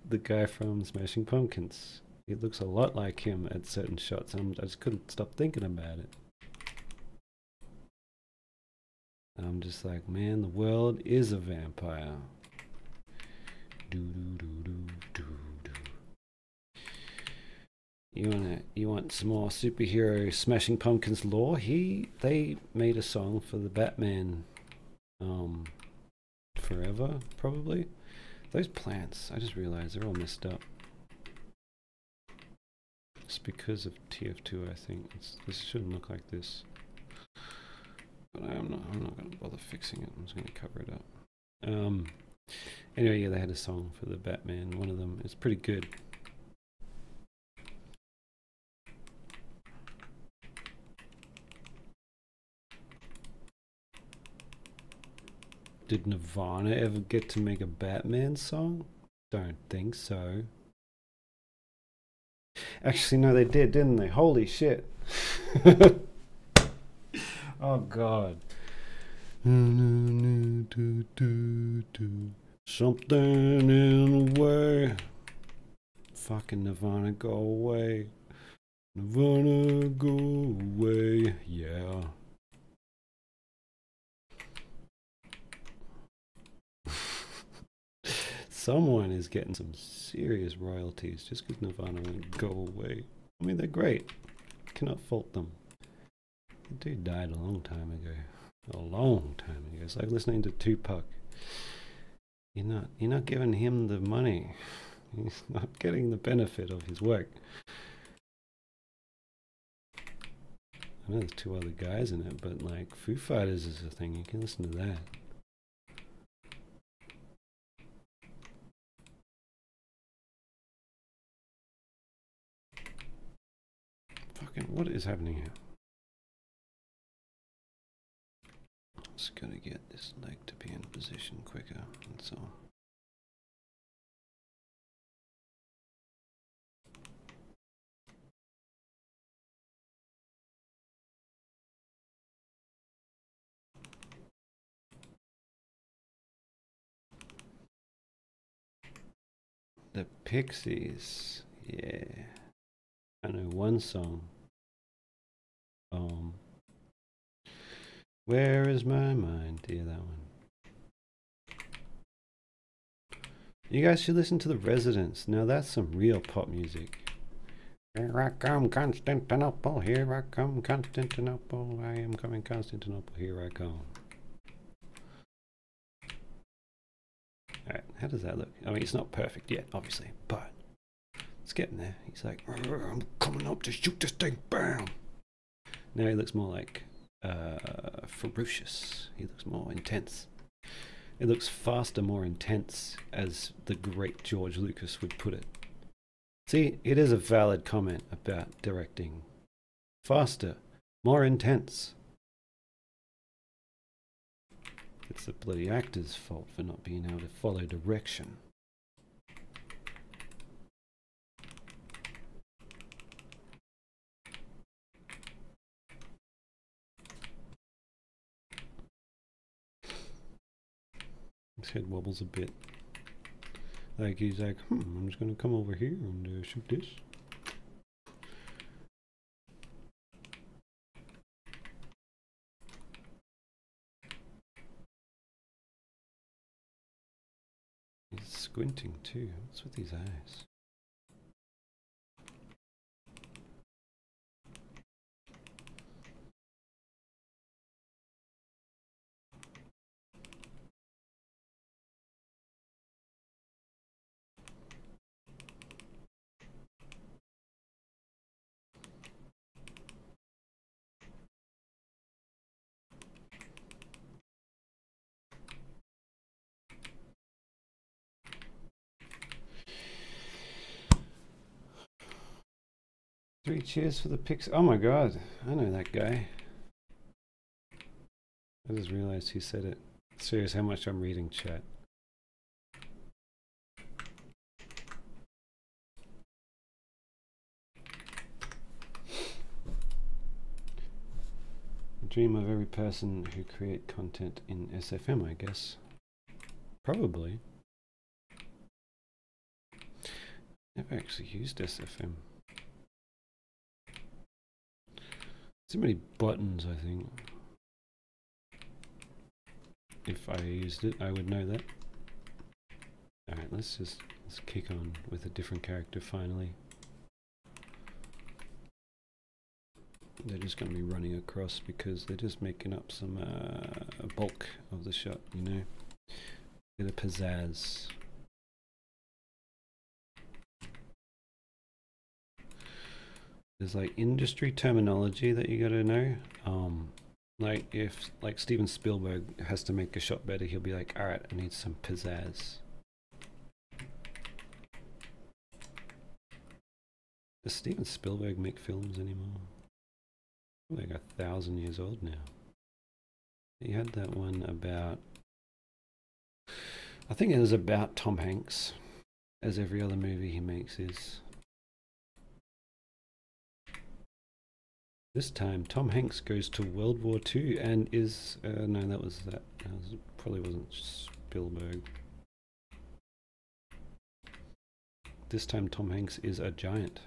the guy from Smashing Pumpkins. He looks a lot like him at certain shots. I just couldn't stop thinking about it. I'm just like, man, the world is a vampire. Do do do do do do. You want some more superhero Smashing Pumpkins lore? They made a song for the Batman, Forever probably. Those plants, I just realized they're all messed up. It's because of TF2, I think. This shouldn't look like this. But I'm not going to bother fixing it. I'm just going to cover it up. Anyway, yeah, they had a song for the Batman. One of them is pretty good. Did Nirvana ever get to make a Batman song? Don't think so. Actually, no, they did, didn't they? Holy shit. Oh, God. Something in the way. Fucking Nirvana, go away. Nirvana, go away. Yeah. Someone is getting some serious royalties just because Nirvana won't go away. I mean, they're great. Cannot fault them. The dude died a long time ago. A long time ago. It's like listening to Tupac. You're not giving him the money. He's not getting the benefit of his work. I know there's 2 other guys in it, but like Foo Fighters is a thing. You can listen to that. Fucking, what is happening here? Just gotta get this leg to be in position quicker, that's all. The Pixies, yeah. I know one song. Where is my mind? Yeah, that one. You guys should listen to The Residents. Now that's some real pop music. Here I come, Constantinople. Here I come, Constantinople. I am coming, Constantinople. Here I come. Alright, how does that look? I mean, it's not perfect yet, obviously, but it's getting there. He's like, I'm coming up to shoot this thing, bam! Now he looks more like ferocious. He looks more intense. It looks faster, more intense, as the great George Lucas would put it. See, it is a valid comment about directing. Faster, more intense. It's the bloody actor's fault for not being able to follow direction. His head wobbles a bit. Like he's like, I'm just gonna come over here and shoot this. He's squinting too. What's with these eyes? Three cheers for the pics. Oh my god, I know that guy. I just realized he said it. Serious how much I'm reading chat. The dream of every person who create content in SFM, I guess. Probably. Never actually used SFM. Too many buttons, I think. If I used it, I would know that. Alright, let's kick on with a different character finally. They're just going to be running across because they're just making up some bulk of the shot, you know? Bit of pizzazz. There's like industry terminology that you gotta know. Like if Steven Spielberg has to make a shot better, he'll be like, alright, I need some pizzazz. Does Steven Spielberg make films anymore? Like 1,000 years old now. He had that one about, I think it was about Tom Hanks, as every other movie he makes is. This time, Tom Hanks goes to World War II and is no, that was probably wasn't Spielberg. This time, Tom Hanks is a giant.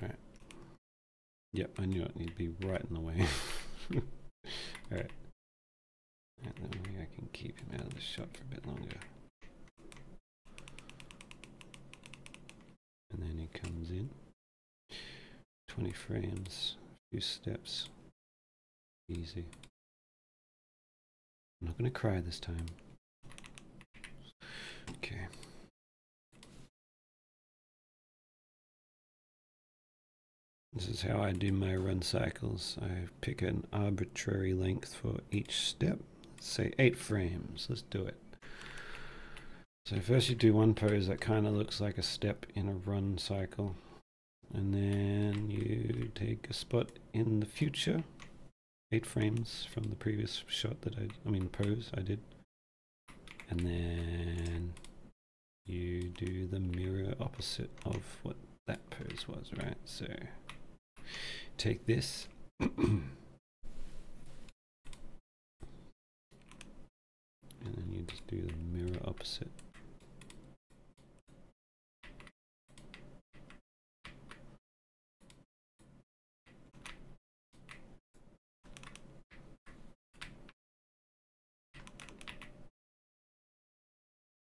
Alright. Yep, I knew it. He'd be right in the way. Alright. And then maybe I can keep him out of the shot for a bit longer. And then he comes in. 20 frames, a few steps. Easy. I'm not going to cry this time. Okay. This is how I do my run cycles. I pick an arbitrary length for each step. Say 8 frames. Let's do it. So first you do one pose that kind of looks like a step in a run cycle. And then you take a spot in the future. 8 frames from the previous shot that pose I did. And then you do the mirror opposite of what that pose was, right? So take this. And then you just do the mirror opposite.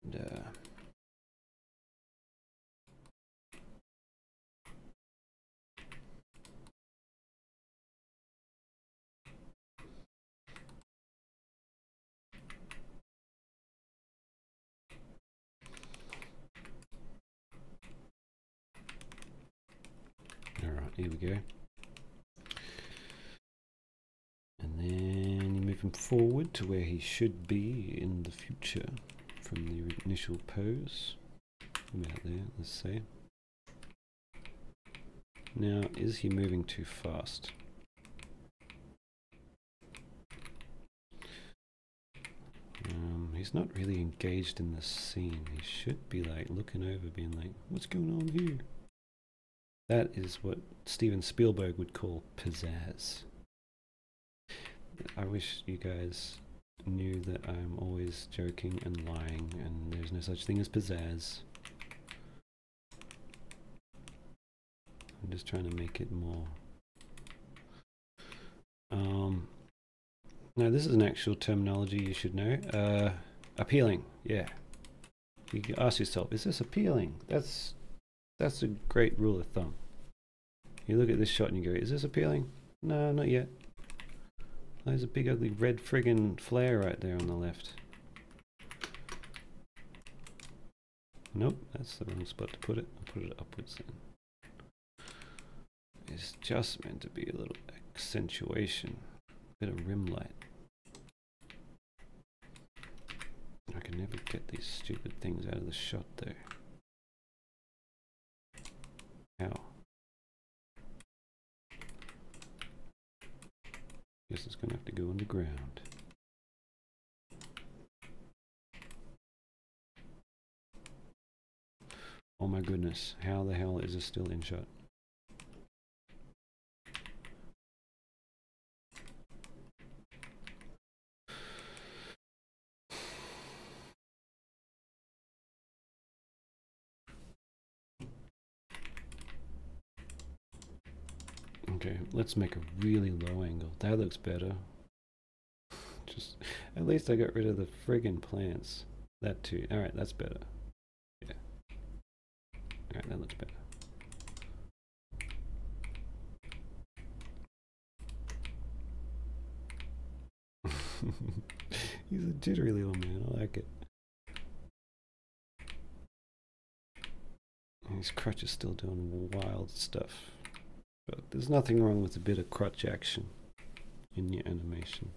And, Alright, here we go. And then you move him forward to where he should be in the future from the initial pose. About there, let's say. Now, is he moving too fast? He's not really engaged in the scene. He should be like looking over, being like, what's going on here? That is what Steven Spielberg would call pizzazz. I wish you guys knew that I'm always joking and lying, and there's no such thing as pizzazz. I'm just trying to make it more. Now this is an actual terminology you should know. Appealing, yeah. You can ask yourself, is this appealing? That's a great rule of thumb. You look at this shot and you go, is this appealing? No, not yet. There's a big ugly red friggin' flare right there on the left. Nope, that's the wrong spot to put it. I'll put it upwards then. It's just meant to be a little accentuation. Bit of rim light. I can never get these stupid things out of the shot though. How? Guess it's gonna have to go underground. Oh my goodness, how the hell is this still in shot? Okay, let's make a really low angle. That looks better. Just, at least I got rid of the friggin' plants. That too. Alright, that's better. Yeah. Alright, that looks better. He's a jittery little man, I like it. His crutch is still doing wild stuff. But there's nothing wrong with a bit of crutch action in your animation.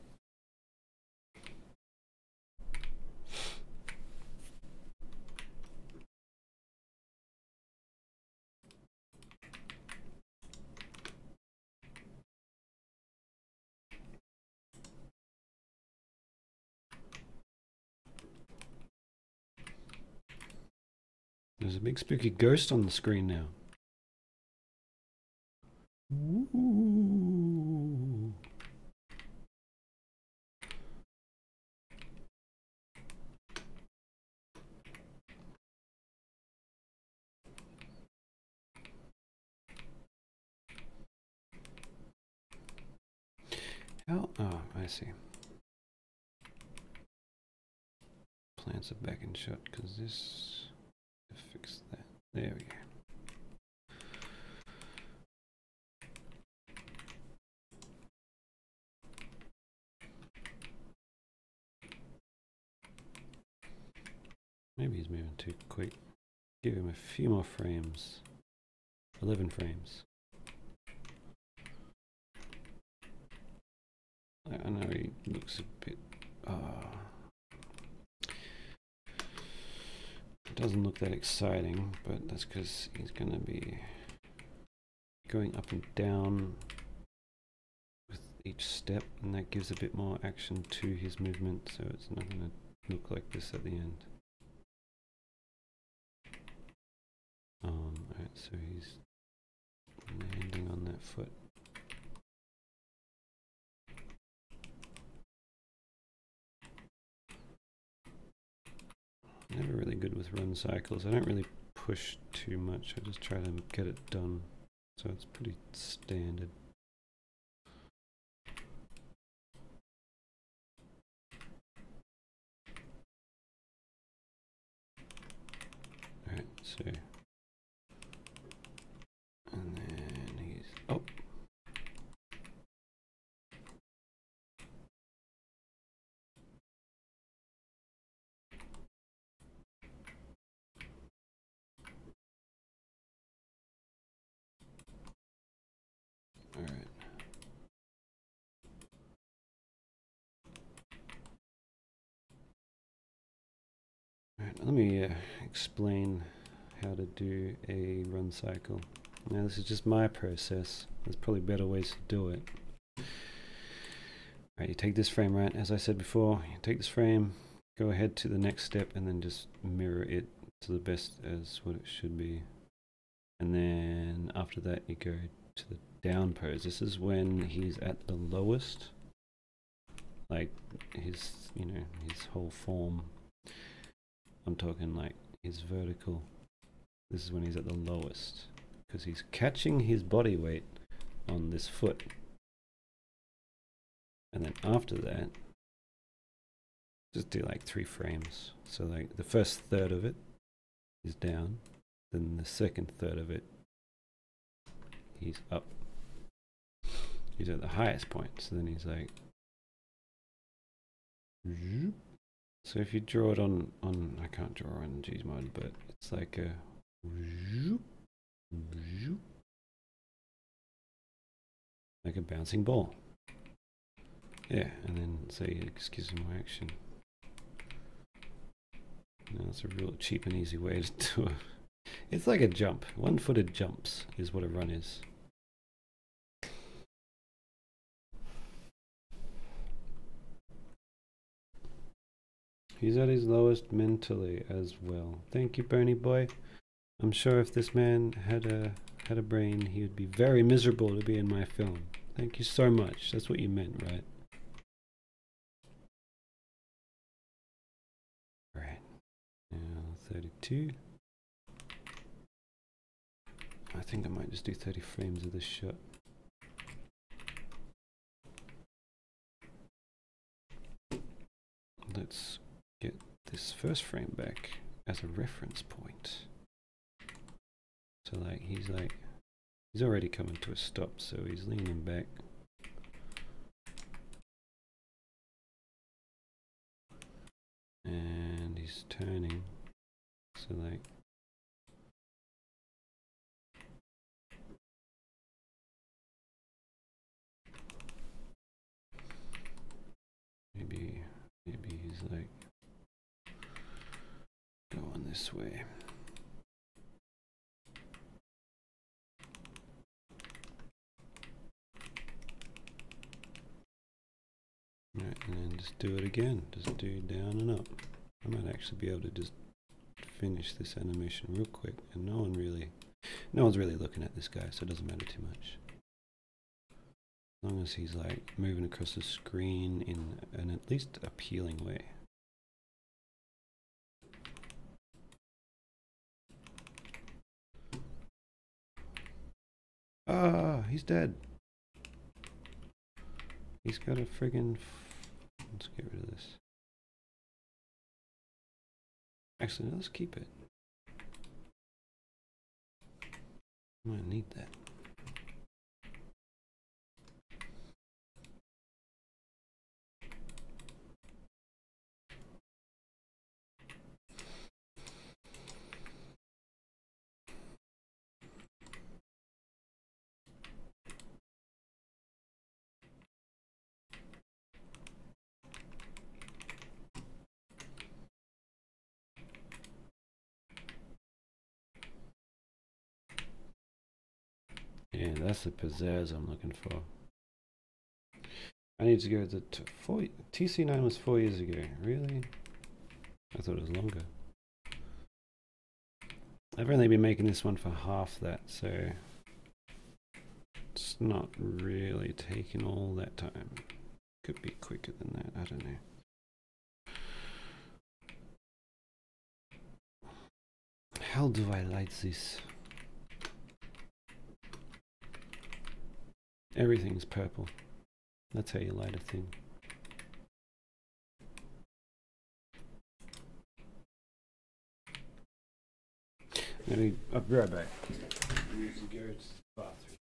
There's a big spooky ghost on the screen now. Ooh. How? Oh, I see. Plants are back in shot because this. Fix that. There we go. Maybe he's moving too quick. Give him a few more frames. 11 frames. I know he looks a bit... it doesn't look that exciting, but that's because he's going to be going up and down with each step, and that gives a bit more action to his movement, so it's not going to look like this at the end. Alright, so he's landing on that foot. Never really good with run cycles. I don't really push too much. I just try to get it done. So it's pretty standard. Alright, so... and then he's... oh! Alright. Alright, let me explain how to do a run cycle. Now this is just my process. There's probably better ways to do it. Alright, you take this frame, right? As I said before, you take this frame, go ahead to the next step, and then just mirror it to the best as what it should be. And then after that you go to the down pose. This is when he's at the lowest, like his, you know, his whole form. I'm talking like his vertical. This is when he's at the lowest, because he's catching his body weight on this foot. And then after that, just do like 3 frames. So like the first third of it is down, then the second third of it, he's up. He's at the highest point, so then he's like... so if you draw it on I can't draw on Gmod, but it's like a... like a bouncing ball. Yeah, and then say it gives him more action. Now that's a real cheap and easy way to do it. It's like a jump. One-footed jumps is what a run is. He's at his lowest mentally as well. Thank you, Bernie boy. I'm sure if this man had a brain, he would be very miserable to be in my film. Thank you so much. That's what you meant, right? Right. Now 32. I think I might just do 30 frames of this shot. Let's get this first frame back as a reference point. So like he's already coming to a stop, so he's leaning back. And he's turning. So like maybe he's like going this way. Right, and then just do it again. Just do down and up. I might actually be able to just finish this animation real quick, and no one's really looking at this guy, so it doesn't matter too much. As long as he's like moving across the screen in an at least appealing way. Ah, he's dead. He's got a friggin'. Let's get rid of this. Actually, no, let's keep it. I might need that. Yeah, that's the pizzazz I'm looking for. I need to go to TC9 was 4 years ago. Really? I thought it was longer. I've only been making this one for half that, so it's not really taking all that time. Could be quicker than that, I don't know. How do I light this? Everything's purple. That's how you light a thing. I'll be right back. I need to go to the bathroom.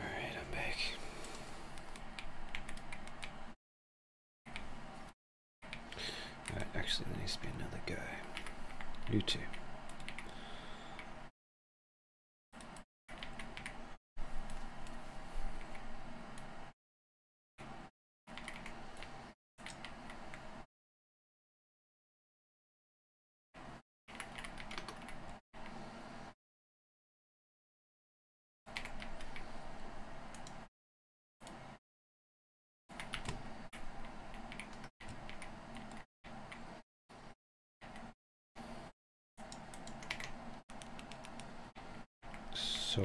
Alright, I'm back. Alright, actually there needs to be another guy. You two. So,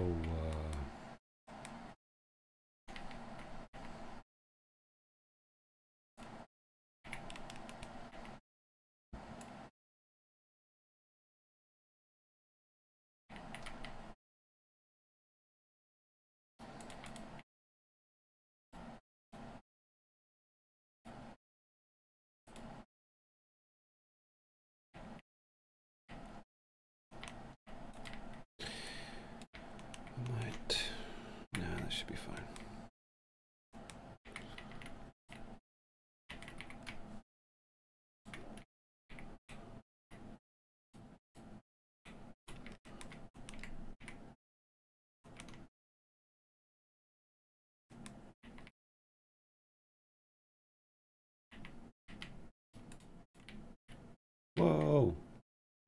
Whoa!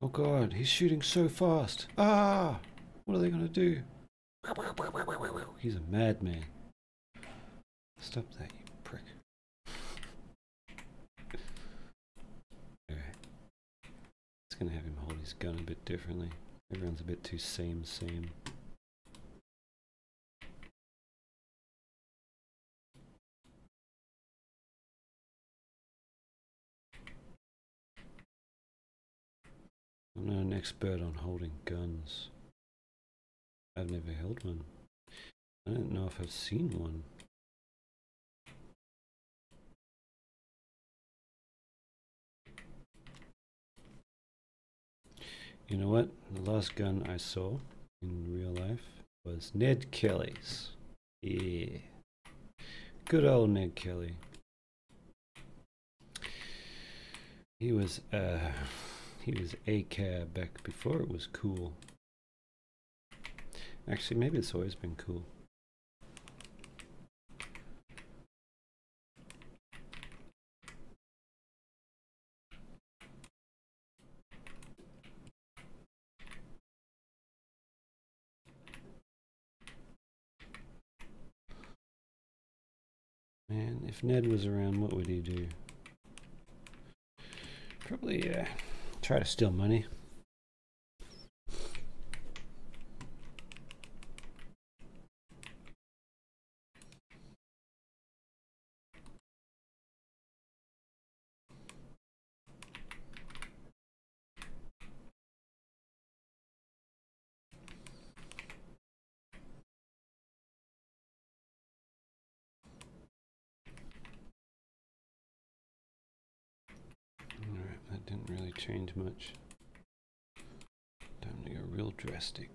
Oh god, he's shooting so fast. Ah! What are they gonna do? He's a madman. Stop that, you prick. Alright. It's gonna have him hold his gun a bit differently. Everyone's a bit too same. I'm not an expert on holding guns. I've never held one. I don't know if I've seen one. You know what? The last gun I saw in real life was Ned Kelly's. Yeah. Good old Ned Kelly. He was a cab back before it was cool. Actually, maybe it's always been cool. Man, if Ned was around, what would he do? Probably try to steal money. Alright, that didn't really change much. Time to go real drastic.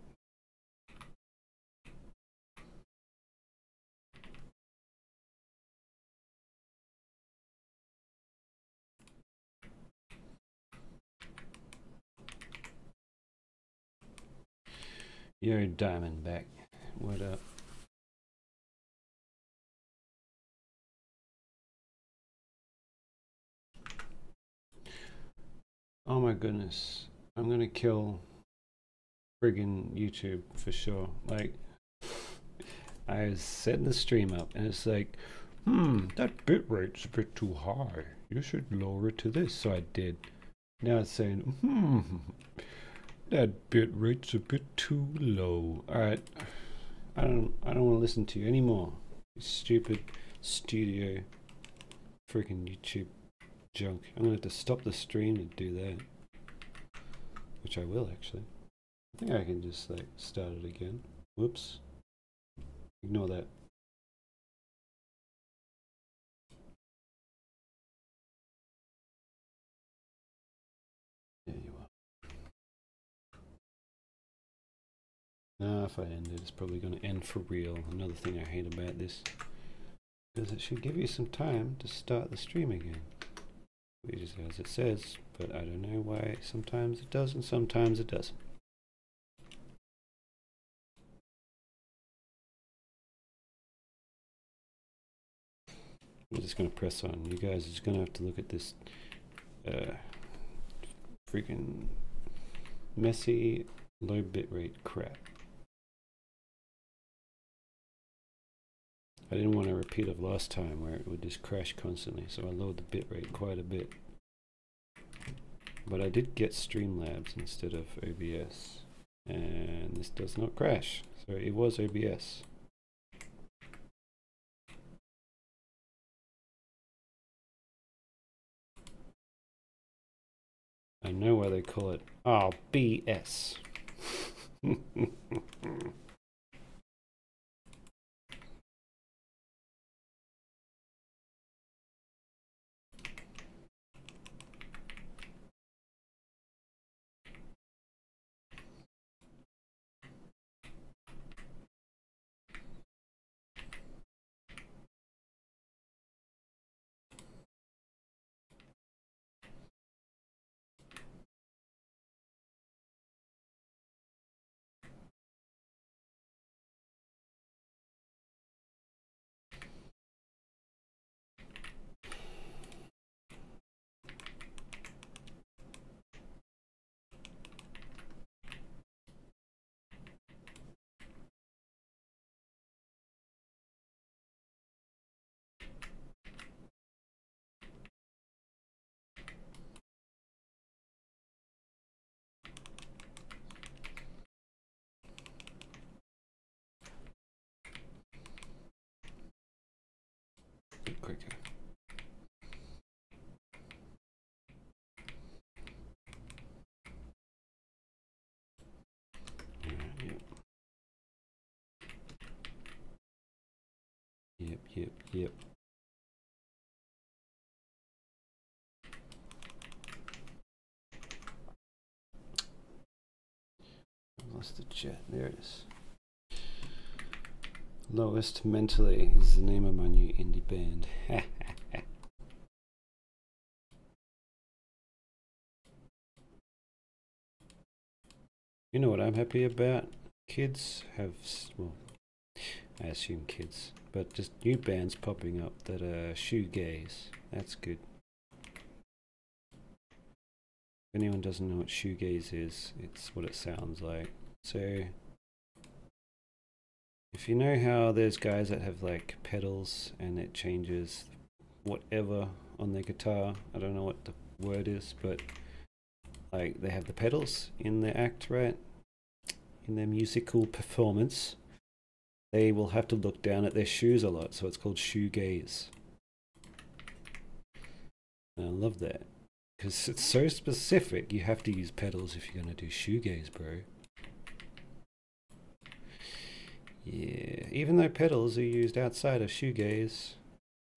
Yo, Diamondback, what up? Oh my goodness, I'm gonna kill friggin' YouTube for sure. Like, I was setting the stream up and it's like, that bitrate's a bit too high. You should lower it to this. So I did. Now it's saying, that bitrate's a bit too low. Alright. I don't want to listen to you anymore. You stupid studio freaking YouTube junk. I'm gonna have to stop the stream to do that. Which I will actually. I think I can just like start it again. Whoops. Ignore that. There you are. Nah, if I end it, it's probably going to end for real. Another thing I hate about this is it should give you some time to start the stream again. Which is as it says, but I don't know why sometimes it does and sometimes it doesn't. I'm just going to press on. You guys are just going to have to look at this freaking messy low bitrate crap. I didn't want a repeat of last time where it would just crash constantly, so I lowered the bitrate quite a bit. But I did get Streamlabs instead of OBS, and this does not crash, so it was OBS. I know why they call it RBS. quicker. Yep. I lost the chat. There it is. Lowest Mentally is the name of my new indie band. You know what I'm happy about? Kids have, well, I assume kids, but just new bands popping up that are shoegaze. That's good. If anyone doesn't know what shoegaze is, it's what it sounds like. So, if you know how there's guys that have like pedals and it changes whatever on their guitar, I don't know what the word is, but like they have the pedals in their act, right? In their musical performance, they will have to look down at their shoes a lot, so it's called shoegaze. And I love that, because it's so specific. You have to use pedals if you're going to do shoegaze, bro. Yeah, even though pedals are used outside of shoegaze,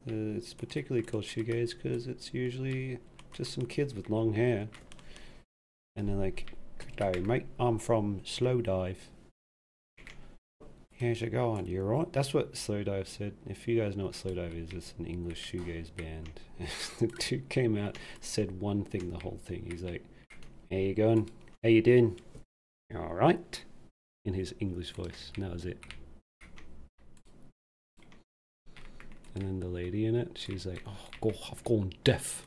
it's particularly called shoegaze because it's usually just some kids with long hair. And they're like, "G'day mate, I'm from Slow Dive. How's it going? You alright?" That's what Slow Dive said. If you guys know what Slow Dive is, it's an English shoegaze band. The dude came out, said one thing the whole thing. He's like, "How you going? How you doing? You alright?" In his English voice. And that was it. And then the lady in it, she's like, "Oh, I've gone deaf."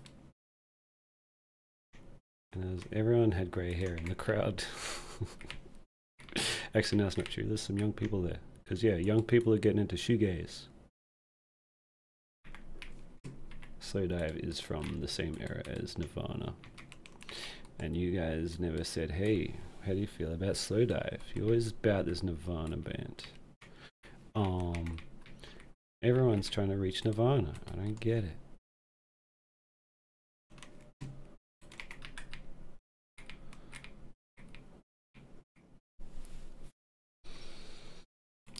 And everyone had grey hair in the crowd. Actually, no, that's not true. There's some young people there. Because, yeah, young people are getting into shoegaze. Slow Dive is from the same era as Nirvana. And you guys never said, "Hey, how do you feel about Slow Dive?" You always about this Nirvana band. Everyone's trying to reach Nirvana. I don't get it.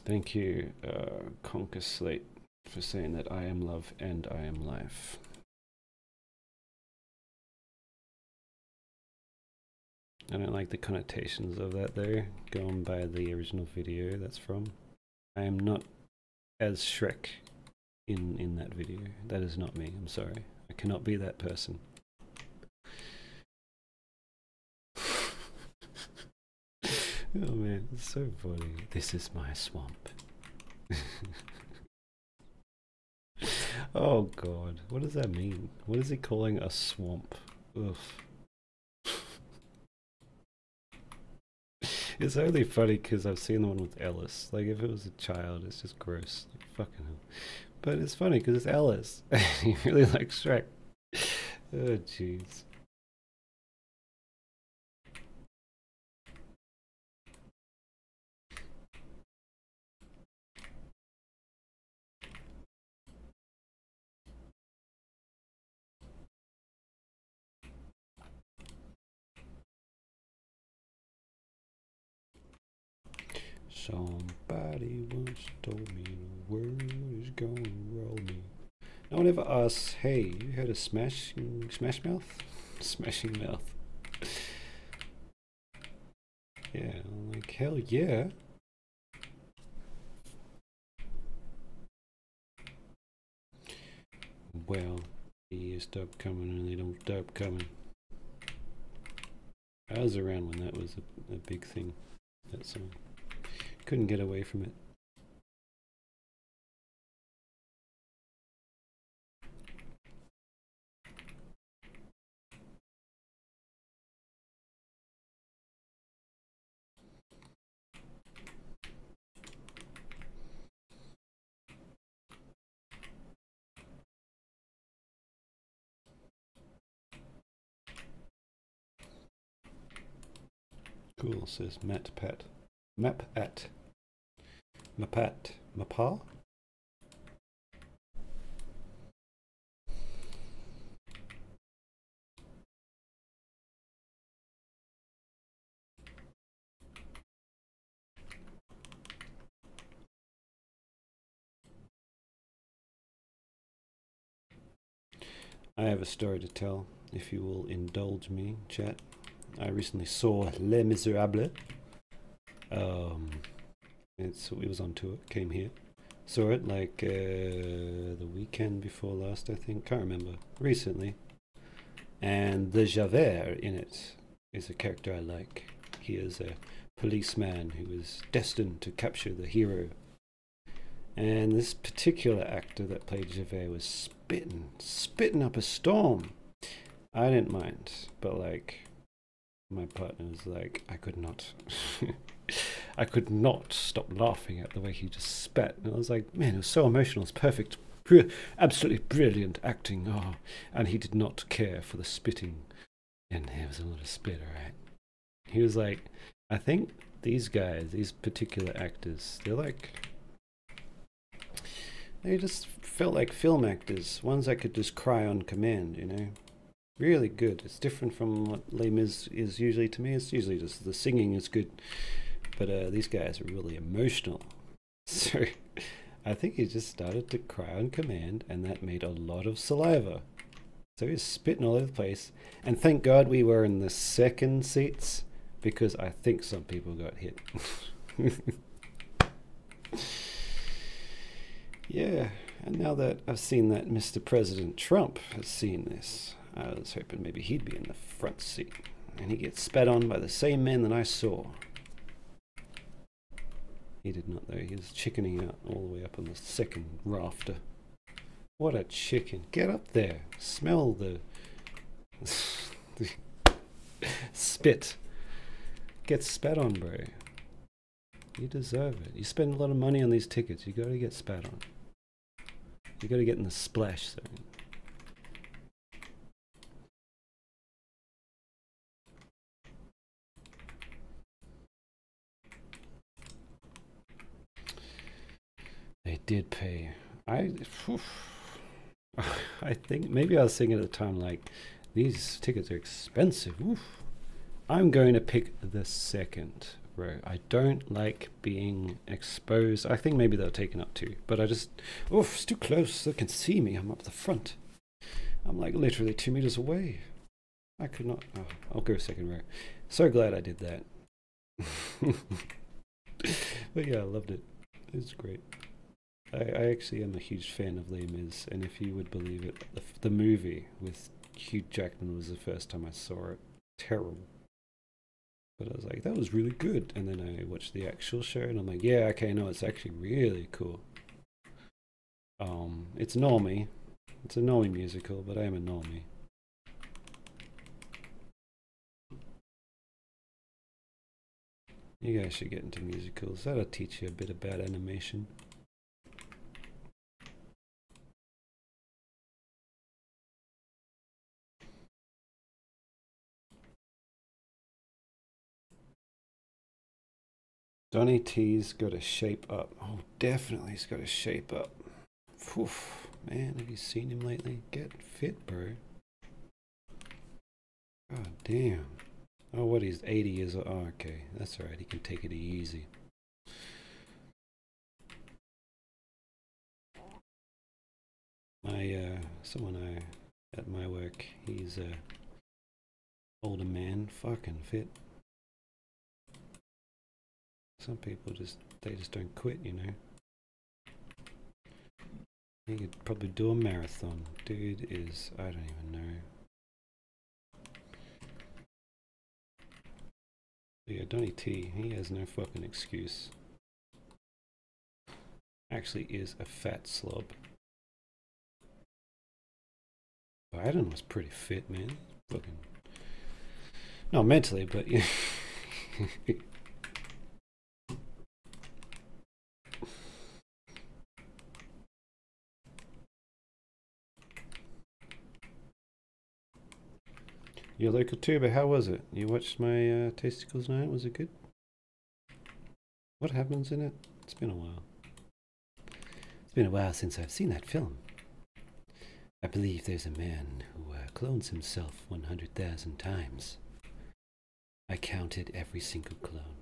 Thank you, Conquer Slate, for saying that I am love and I am life. I don't like the connotations of that though, going by the original video that's from. I am not as Shrek in that video. That is not me, I'm sorry. I cannot be that person. Oh man, it's so funny. This is my swamp. Oh god, what does that mean? What is he calling a swamp? Ugh. It's only funny because I've seen the one with Ellis. Like if it was a child, it's just gross. Like, fucking hell. But it's funny because it's Ellis. He really likes Shrek. Oh jeez. Somebody once told me the world is gonna roll me. No one ever asks, "Hey, you heard of Smash Mouth?" Smashing Mouth. Yeah, I'm like, hell yeah. Well, you stop coming and they don't stop coming. I was around when that was a big thing, that song. Couldn't get away from it. Cool, says Matt Pat. Map at. Mapat. Mapa? I have a story to tell, if you will indulge me, chat. I recently saw Les Miserables. It was on tour, came here. Saw it like the weekend before last, I think. Can't remember. Recently. And the Javert in it is a character I like. He is a policeman who is destined to capture the hero. And this particular actor that played Javert was spitting up a storm. I didn't mind, but like my partner was like, I could not I could not stop laughing at the way he just spat. And I was like, man, it was so emotional. It's perfect. Absolutely brilliant acting. Oh, and he did not care for the spitting. And there was a lot of spit, alright. He was like, I think these guys, these particular actors, they just felt like film actors, ones that could just cry on command, you know. Really good. It's different from what Les Mis is usually to me. It's usually just the singing is good, but these guys are really emotional. So I think he just started to cry on command, and that made a lot of saliva. So he was spitting all over the place. And thank God we were in the second seats, because I think some people got hit. Yeah, and now that I've seen that Mr. President Trump has seen this, I was hoping maybe he'd be in the front seat. And he gets spat on by the same man that I saw. He did not, though. He was chickening out all the way up on the second rafter. What a chicken. Get up there. Smell the spit. Get spat on, bro. You deserve it. You spend a lot of money on these tickets. You gotta get spat on. You gotta get in the splash zone. They did pay. I think maybe I was thinking at the time, like, these tickets are expensive. Oof. I'm going to pick the second row. I don't like being exposed. I think maybe they're taken up too, but I just, oof, it's too close. They can see me. I'm up the front. I'm like literally 2 meters away. I could not. Oh, I'll go second row. So glad I did that. But yeah, I loved it. It was great. I actually am a huge fan of Les Mis, and if you would believe it, the movie with Hugh Jackman was the first time I saw it. Terrible. But I was like, that was really good. And then I watched the actual show, and I'm like, yeah, okay, no, it's actually really cool. It's normie. It's a normie musical, but I am a normie. You guys should get into musicals. That'll teach you a bit about animation. Donny T's got to shape up. Oh, definitely he's got to shape up. Oof, man, have you seen him lately? Get fit, bro. God damn. Oh, what, he's 80 years old. Oh, okay, that's alright. He can take it easy. Someone at my work, he's a older man, fucking fit. Some people they just don't quit, you know. He could probably do a marathon. Dude is, I don't even know. But yeah, Donny T, he has no fucking excuse. Actually is a fat slob. Biden was pretty fit, man. Fucking, not mentally, but yeah. Your local tuber, how was it? You watched my Tasticles night? Was it good? What happens in it? It's been a while. It's been a while since I've seen that film. I believe there's a man who clones himself 100,000 times. I counted every single clone.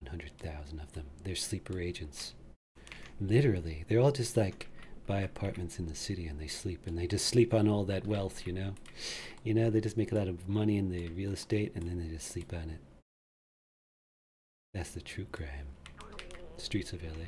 100,000 of them. They're sleeper agents. Literally, they're all just like buy apartments in the city and they sleep, and they just sleep on all that wealth, you know? You know, they just make a lot of money in the real estate and then they just sleep on it. That's the true crime. Streets of LA.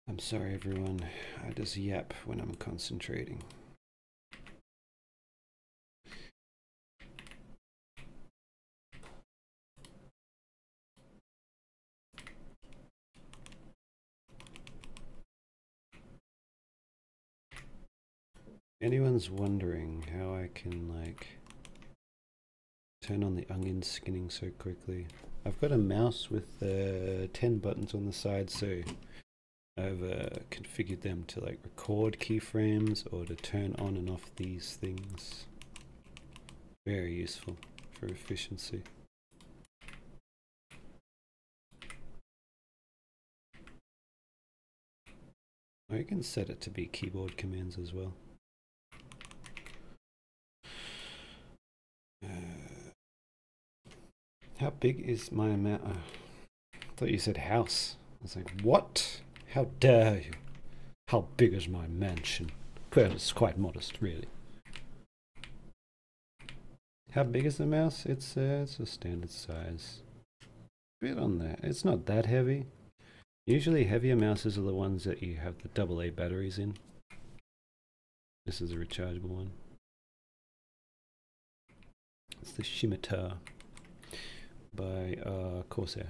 I'm sorry everyone, I just yap when I'm concentrating. Anyone's wondering how I can like turn on the onion skinning so quickly? I've got a mouse with 10 buttons on the side, so I've configured them to like record keyframes or to turn on and off these things. Very useful for efficiency. Or you can set it to be keyboard commands as well. How big is my amount? I thought you said house. I was like, what? How dare you? How big is my mansion? Well, it's quite modest, really. How big is the mouse? It's a standard size. Bit on that. It's not that heavy. Usually heavier mouses are the ones that you have the AA batteries in. This is a rechargeable one. It's the Scimitar by Corsair.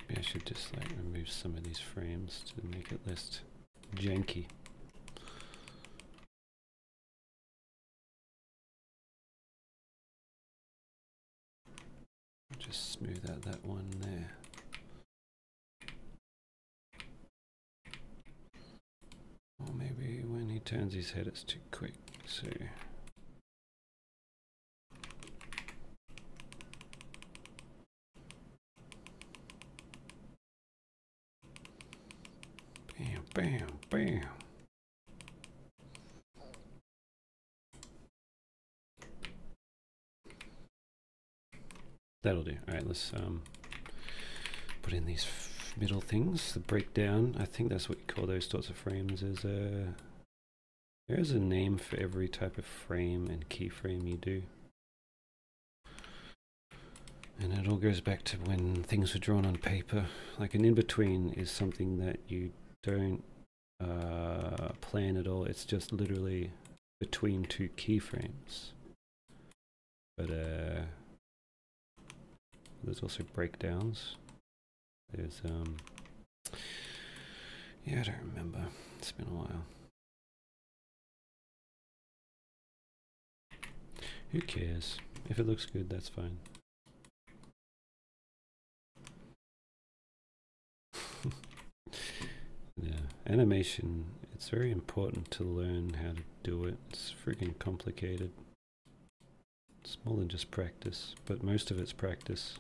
Maybe I should just like remove some of these frames to make it less janky. Just smooth out that one there. Or maybe when he turns his head it's too quick, so bam, bam, bam. That'll do. Alright, let's put in these middle things, the breakdown. I think that's what you call those sorts of frames. There's a name for every type of frame and keyframe you do. And it all goes back to when things were drawn on paper. Like an in-between is something that you don't plan at all. It's just literally between two keyframes. But there's also breakdowns. There's yeah, I don't remember. It's been a while. Who cares? If it looks good, that's fine. Yeah, animation, it's very important to learn how to do it. It's freaking complicated. It's more than just practice, but most of it's practice.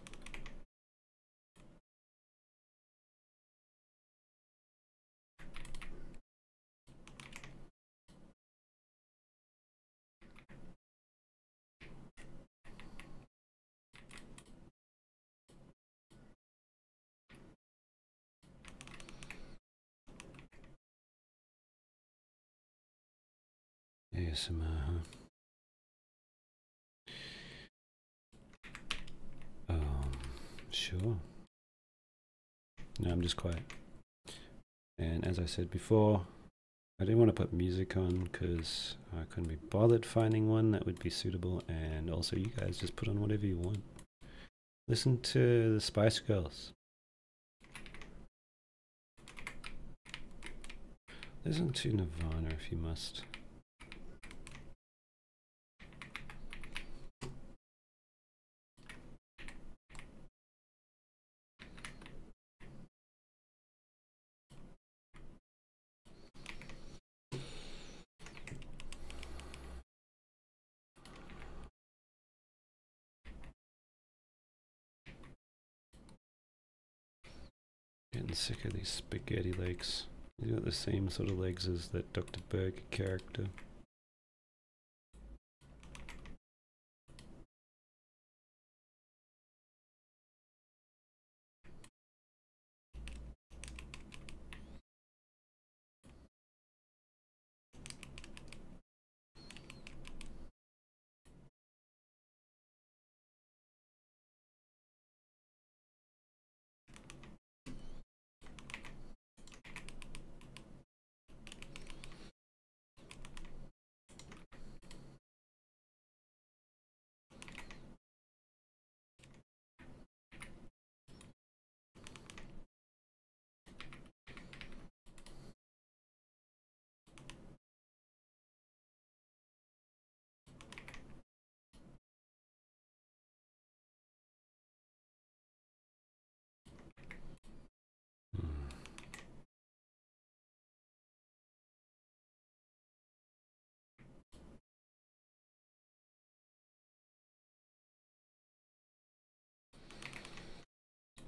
ASMR, huh? Sure. No, I'm just quiet. And as I said before, I didn't want to put music on because I couldn't be bothered finding one that would be suitable, and also you guys just put on whatever you want. Listen to the Spice Girls. Listen to Nirvana if you must. Getting sick of these spaghetti legs. He's got the same sort of legs as that Dr. Berg character.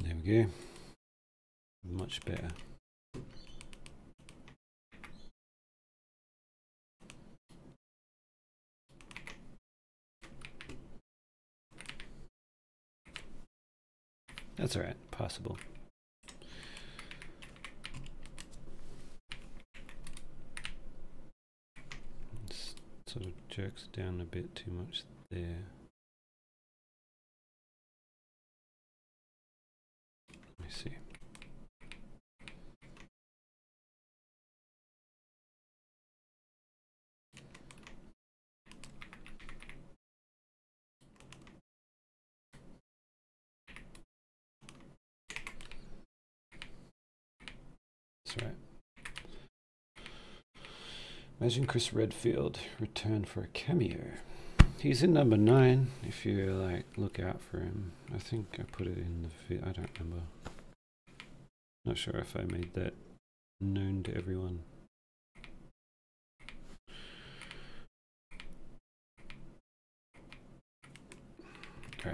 There we go. Much better. That's alright, possible. It sort of jerks down a bit too much there. Let me see. That's right. Imagine Chris Redfield return for a cameo. He's in number 9 if you like look out for him. I think I put it in the vid. I don't remember. Not sure if I made that known to everyone. Okay.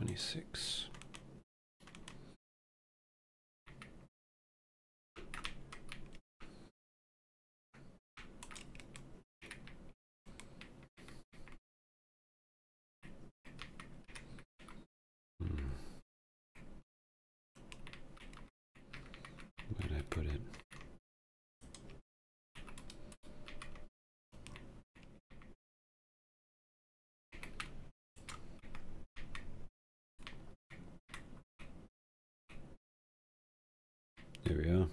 $26. Where did I put it? There we are.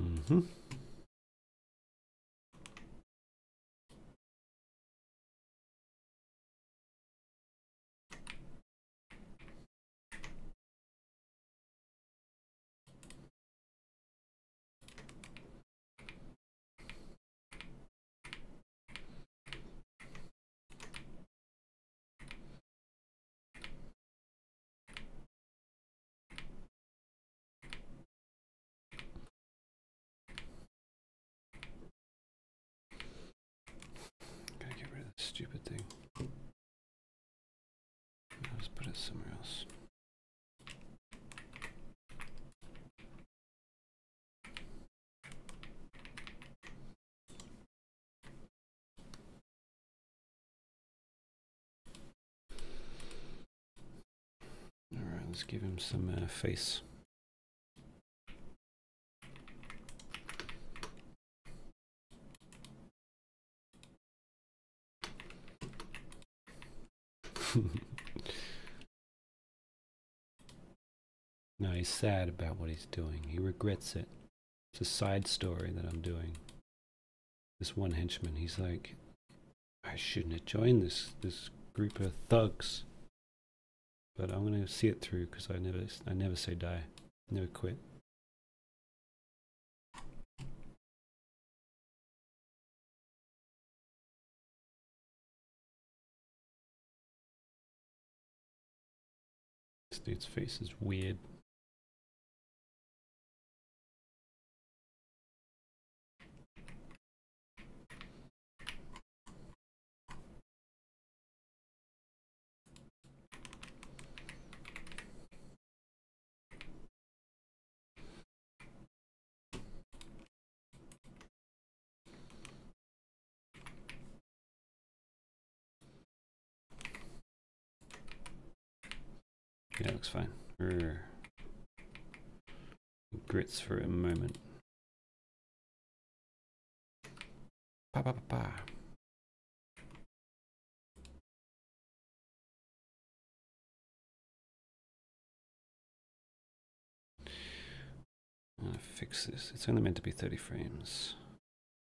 Mm-hmm. Let's put it somewhere else. Alright, let's give him some face. No, he's sad about what he's doing. He regrets it. It's a side story that I'm doing. This one henchman, he's like, I shouldn't have joined this group of thugs. But I'm gonna see it through because I never say die. Never quit. This dude's face is weird. Yeah, looks fine. Grits for a moment. Pa pa pa pa. I'm gonna fix this. It's only meant to be 30 frames.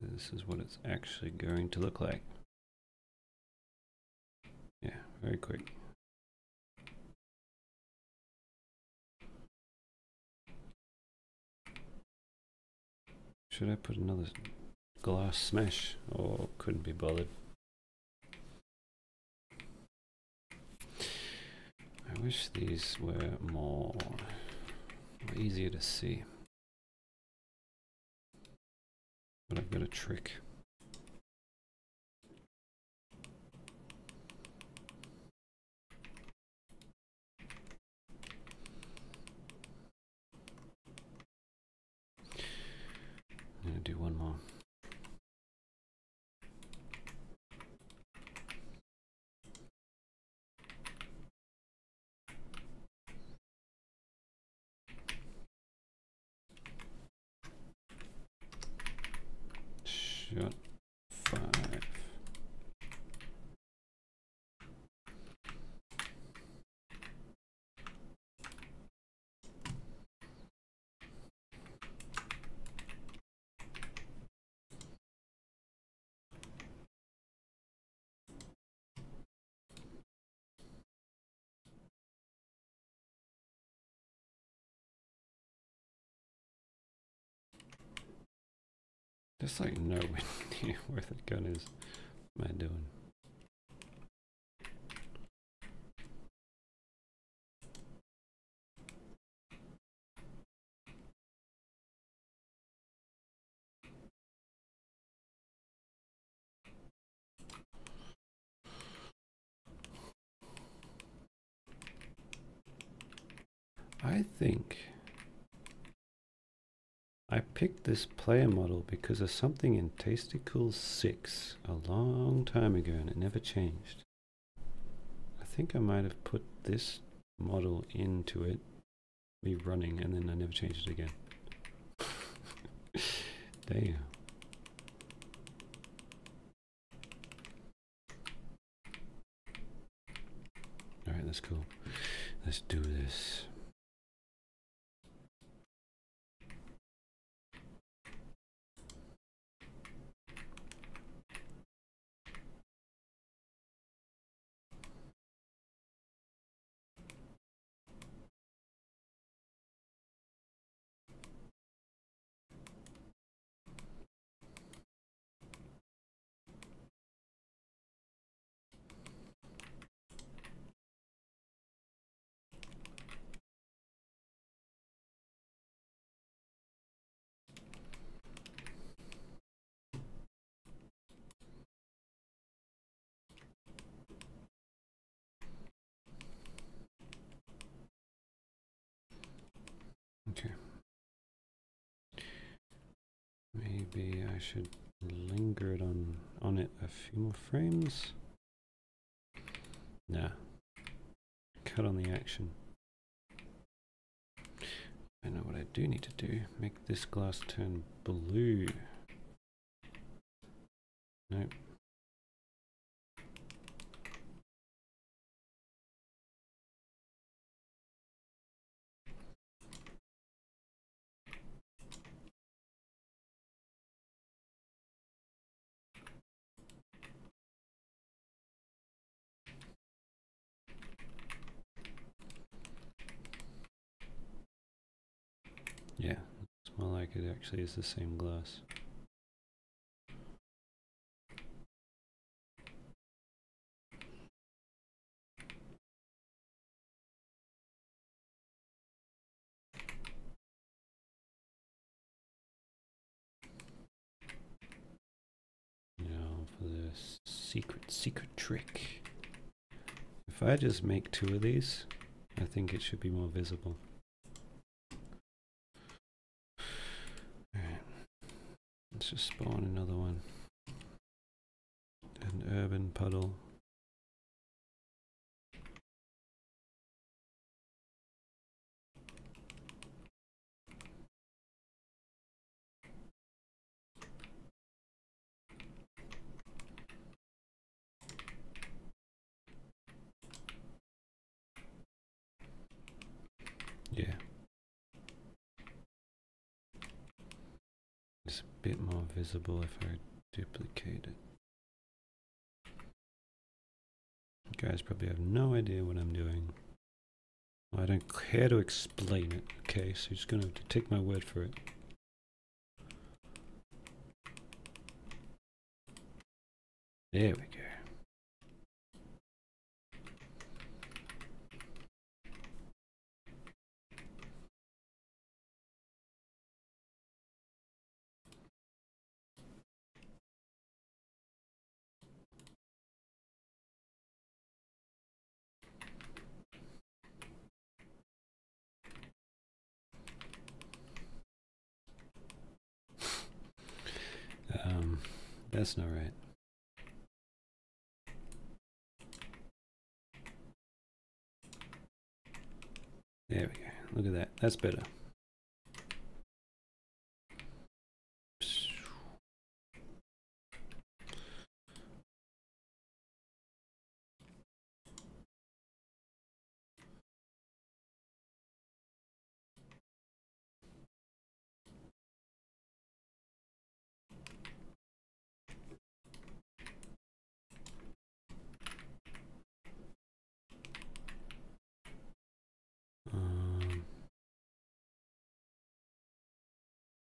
This is what it's actually going to look like. Yeah, very quick. Should I put another glass smash? Or couldn't be bothered. I wish these were more easier to see. But I've got a trick. I'm gonna do one more. Shot 5. There's like nowhere near where the gun is. What am I doing? I think I picked this player model because of something in Tastycool 6 a long time ago and it never changed. I think I might have put this model into it, me running, and then I never changed it again. Damn. Alright, that's cool. Let's do this. Okay. Maybe I should linger it on it a few more frames. Nah. Cut on the action. I know what I do need to do. Make this glass turn blue. Nope. Yeah, it's more like it actually is the same glass. Now for the secret trick. If I just make 2 of these, I think it should be more visible. Alright, let's just spawn another one. An urban puddle. Yeah. It's a bit more visible if I duplicate it. You guys probably have no idea what I'm doing. Well, I don't care to explain it, okay? So you're just gonna have to take my word for it. There we go. That's not right. There we go. Look at that. That's better.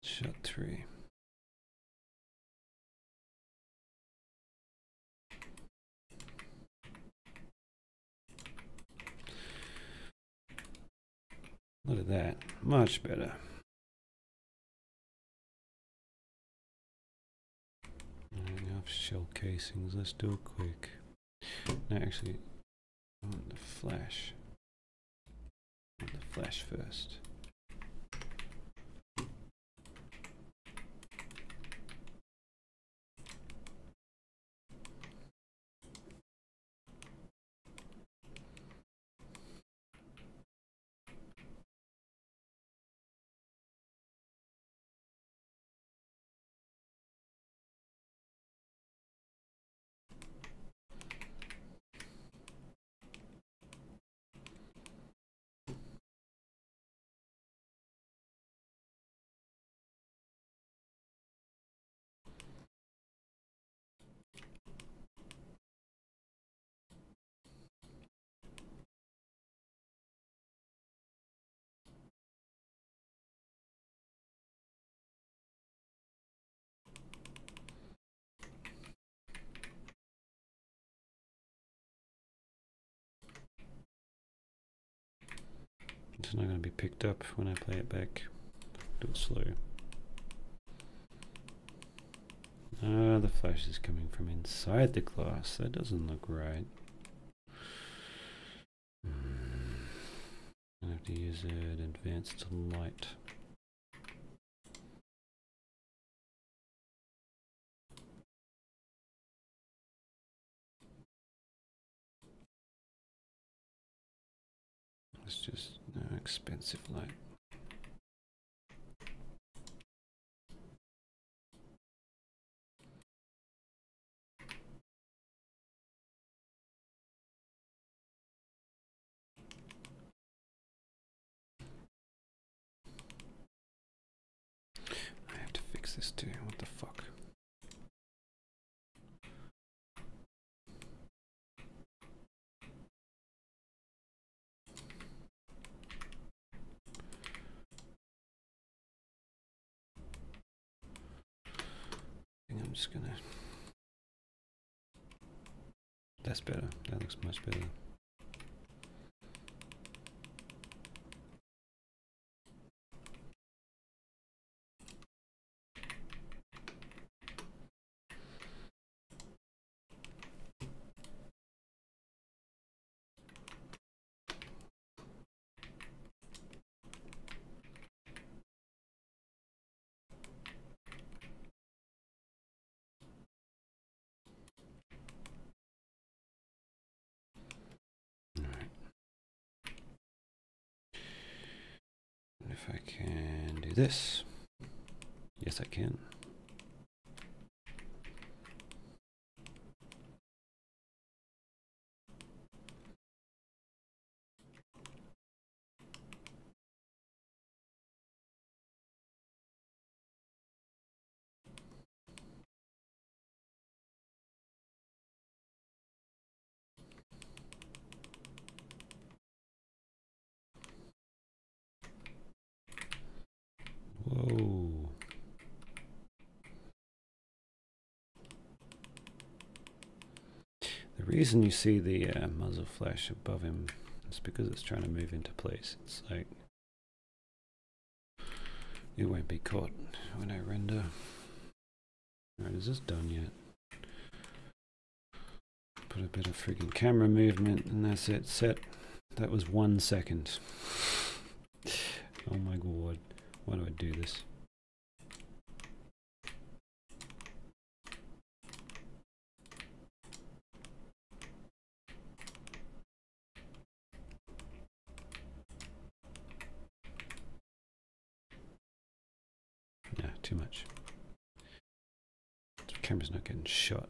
Shot 3. Look at that. Much better. Enough shell casings. Let's do it quick. No, actually, I want the flash. I want the flash first. It's not going to be picked up when I play it back. Do it slow. Ah, the flash is coming from inside the glass. That doesn't look right. I have to use an advanced light. It's just no expensive light. I have to fix this too. What the fuck? I'm just gonna. That's better. That looks much better. If I can do this. Yes, I can. Whoa. The reason you see the muzzle flash above him is because it's trying to move into place. It's like it won't be caught when I render. Alright, is this done yet? Put a bit of friggin' camera movement and that's it, set. That was 1 second. Oh my god, why do I do this? Yeah, too much. The camera's not getting shot.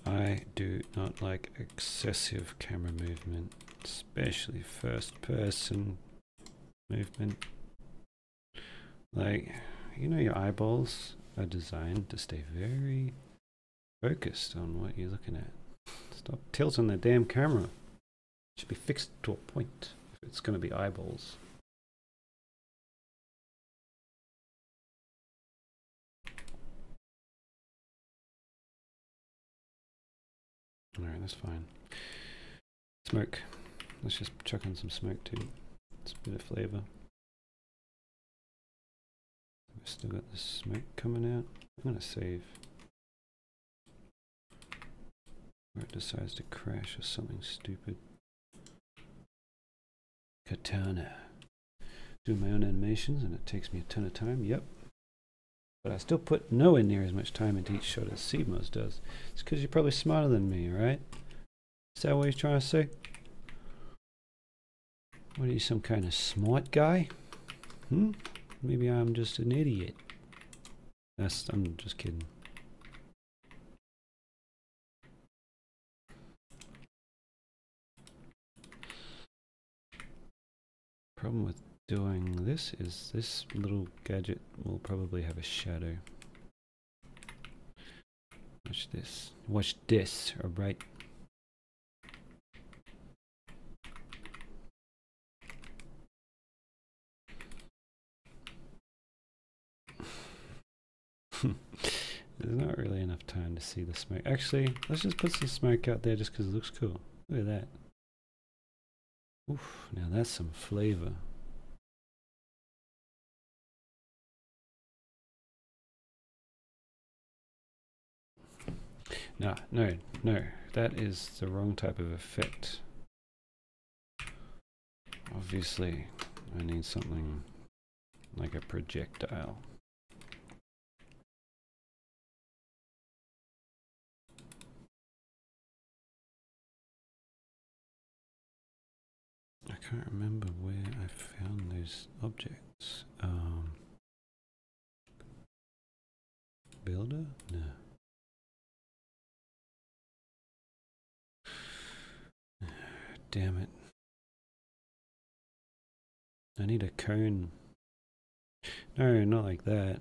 I do not like excessive camera movement, especially first person movement. Like, you know, your eyeballs are designed to stay very focused on what you're looking at. Stop tilting the damn camera. It should be fixed to a point if it's going to be eyeballs. Alright, that's fine. Smoke. Let's just chuck in some smoke too. It's a bit of flavor. We've still got the smoke coming out. I'm going to save. Or it decides to crash or something stupid. Katana. Do my own animations and it takes me a ton of time. Yep. But I still put nowhere near as much time into each shot as seibmoz does. It's because you're probably smarter than me, alright? Is that what you're trying to say? What are you, some kind of smart guy? Hmm? Maybe I'm just an idiot. I'm just kidding. Problem with doing this is this little gadget will probably have a shadow. Watch this. Watch this, alright? There's not really enough time to see the smoke. Actually, let's just put some smoke out there just because it looks cool. Look at that. Oof, now that's some flavor. No, no, no. That is the wrong type of effect. Obviously, I need something like a projectile. I can't remember where I found those objects. Builder? No. Damn it. I need a cone. No, not like that.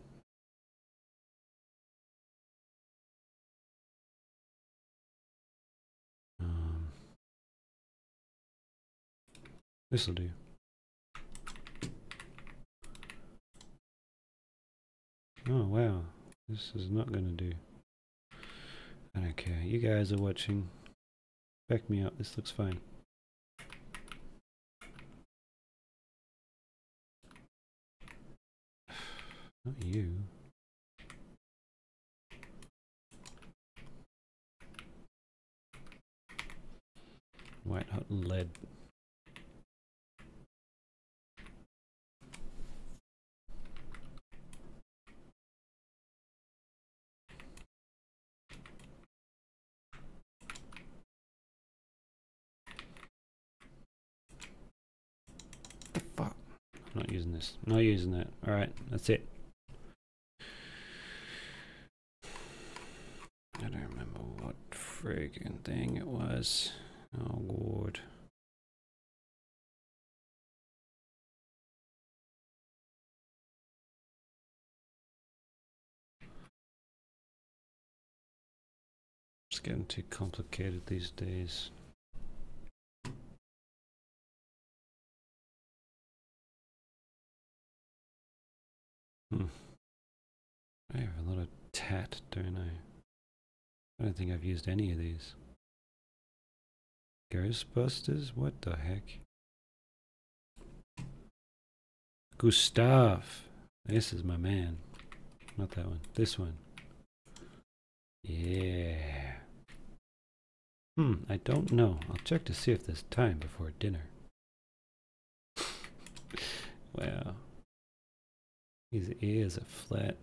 This'll do. Oh wow, this is not gonna do. I don't care. You guys are watching. Back me up. This looks fine. Not you. White hot lead. The fuck? I'm not using this. Not using that. Alright, that's it. I don't remember what friggin' thing it was. Oh lord. It's getting too complicated these days. I have a lot of tat, don't I? I don't think I've used any of these. Ghostbusters? What the heck? Gustav! This is my man. Not that one. This one. Yeah. I don't know. I'll check to see if there's time before dinner. Wow. His ears are flat.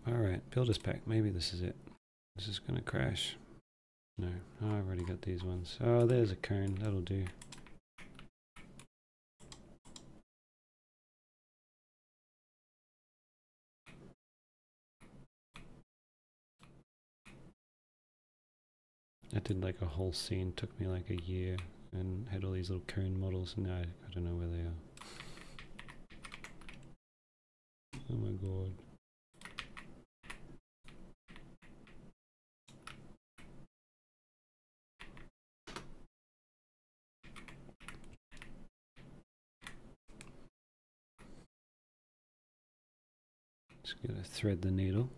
Alright. Builder's pack. Maybe this is it. This is gonna crash. No. Oh, I've already got these ones. Oh, there's a cone. That'll do. I did like a whole scene. Took me like a year. And had all these little cone models. Now I don't know where they are. Oh my god. Just gotta thread the needle.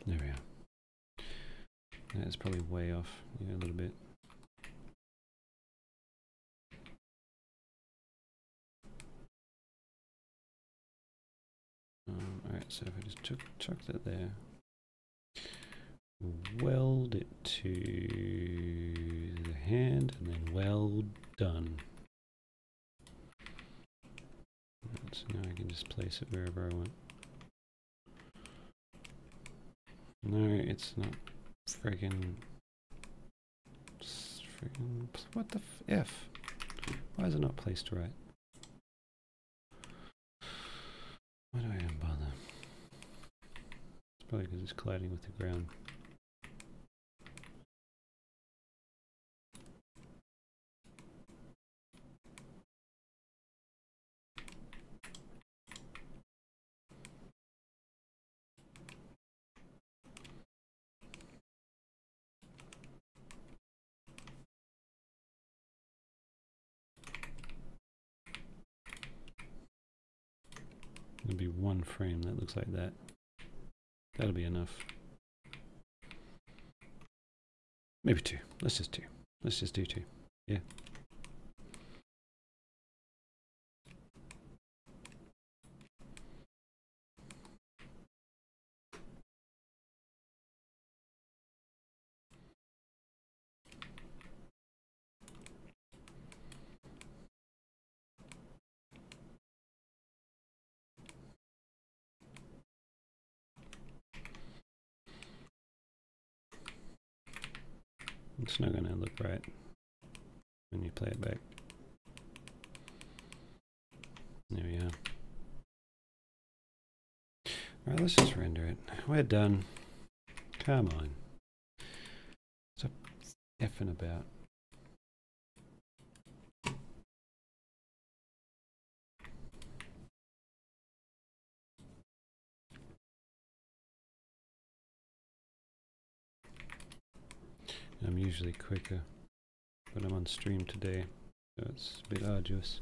There we are. That's probably way off. Yeah, a little bit. Alright, so if I just chuck that there. Weld it to the hand and then weld done. So now I can just place it wherever I want. No, it's not friggin'. What the F? Why is it not placed right? Why do I even bother? It's probably because it's colliding with the ground. There'll be one frame that looks like that. That'll be enough. Maybe two. Let's just two. Let's just do two. Yeah. It's not going to look right when you play it back. There we are. Alright, let's just render it. We're done. Come on. Stop effing about. I'm usually quicker, but I'm on stream today, so it's a bit arduous.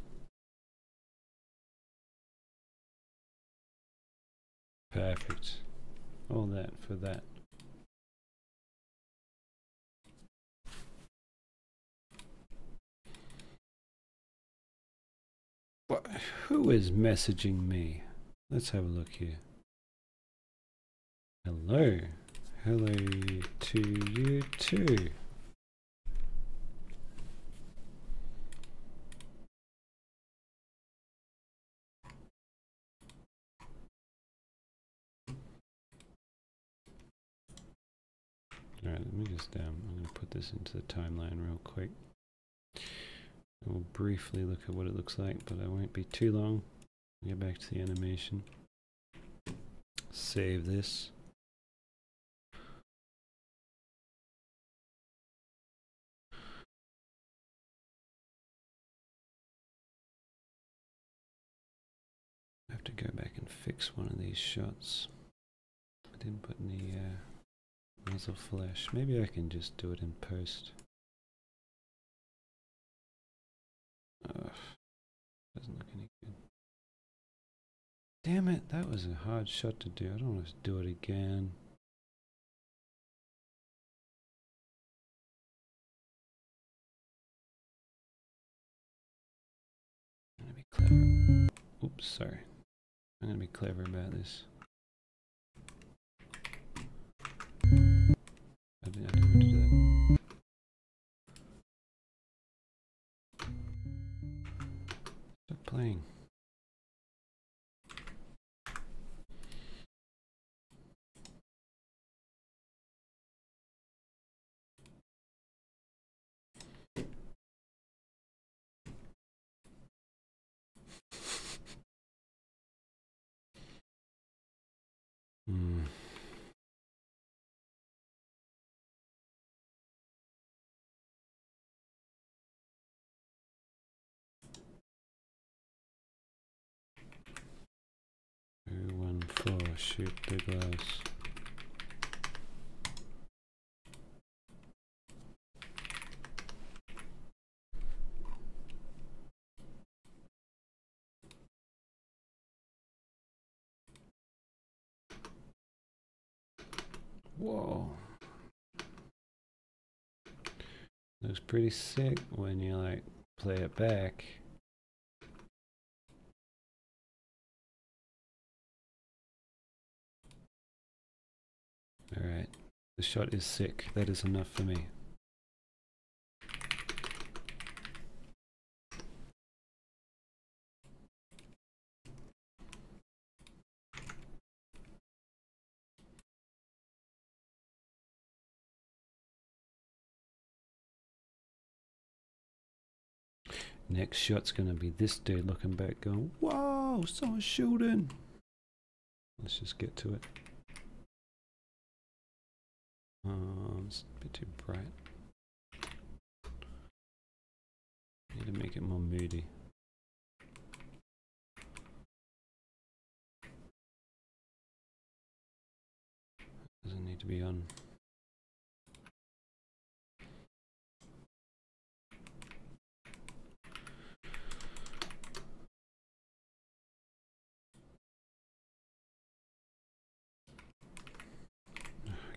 Perfect. All that for that. What? Who is messaging me? Let's have a look here. Hello. Hello to you too. Alright, let me just, I'm going to put this into the timeline real quick. We'll briefly look at what it looks like, but I won't be too long. Get back to the animation. Save this. I have to go back and fix one of these shots. I didn't put any muzzle flash. Maybe I can just do it in post. Doesn't look any good. Damn it, that was a hard shot to do. I don't want to do it again. I'm gonna be clever. Oops, sorry. I'm gonna be clever about this. I didn't mean to do that. Stop playing. Hmm. One four, shoot the glass. Whoa. Looks pretty sick when you like play it back. Alright, the shot is sick. That is enough for me. Next shot's gonna be this dude looking back going, whoa, someone's shooting. Let's just get to it. It's a bit too bright. Need to make it more moody. Doesn't need to be on.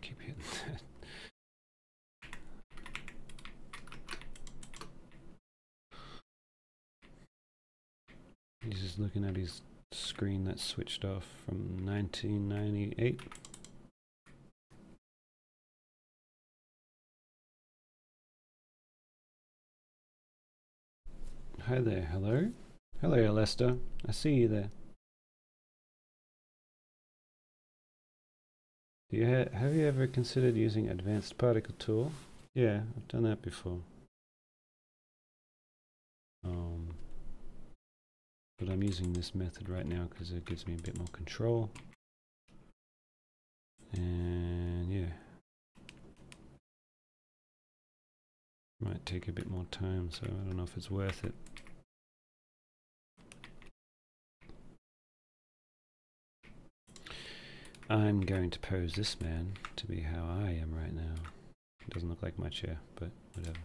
keep hitting that. He's just looking at his screen that's switched off from 1998. Hi there, hello? Hello, Lester. I see you there. Do you have you ever considered using advanced particle tool? Yeah, I've done that before. But I'm using this method right now because it gives me a bit more control. And yeah. Might take a bit more time, so I don't know if it's worth it. I'm going to pose this man to be how I am right now. It doesn't look like much here, but whatever.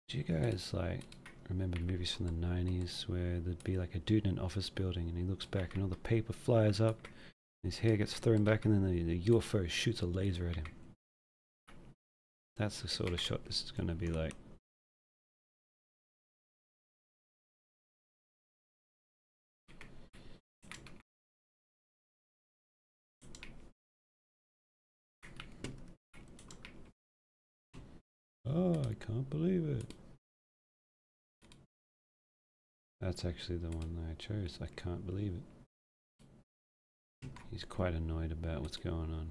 Do you guys like remember movies from the 90s where there'd be like a dude in an office building and he looks back and all the paper flies up, his hair gets thrown back, and then the UFO shoots a laser at him? That's the sort of shot this is going to be like. Oh, I can't believe it. That's actually the one that I chose. I can't believe it. He's quite annoyed about what's going on.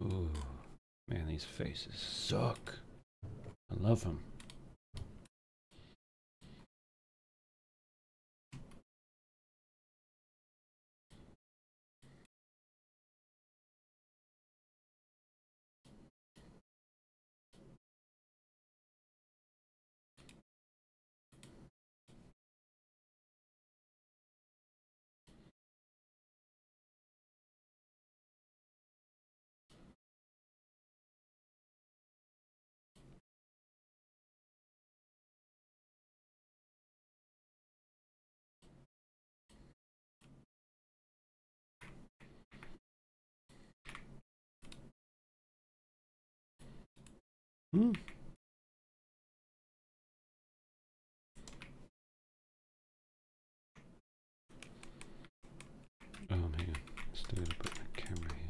Ooh, man, these faces suck. I love them. Hmm. Oh, hang on. Still gotta put my camera here.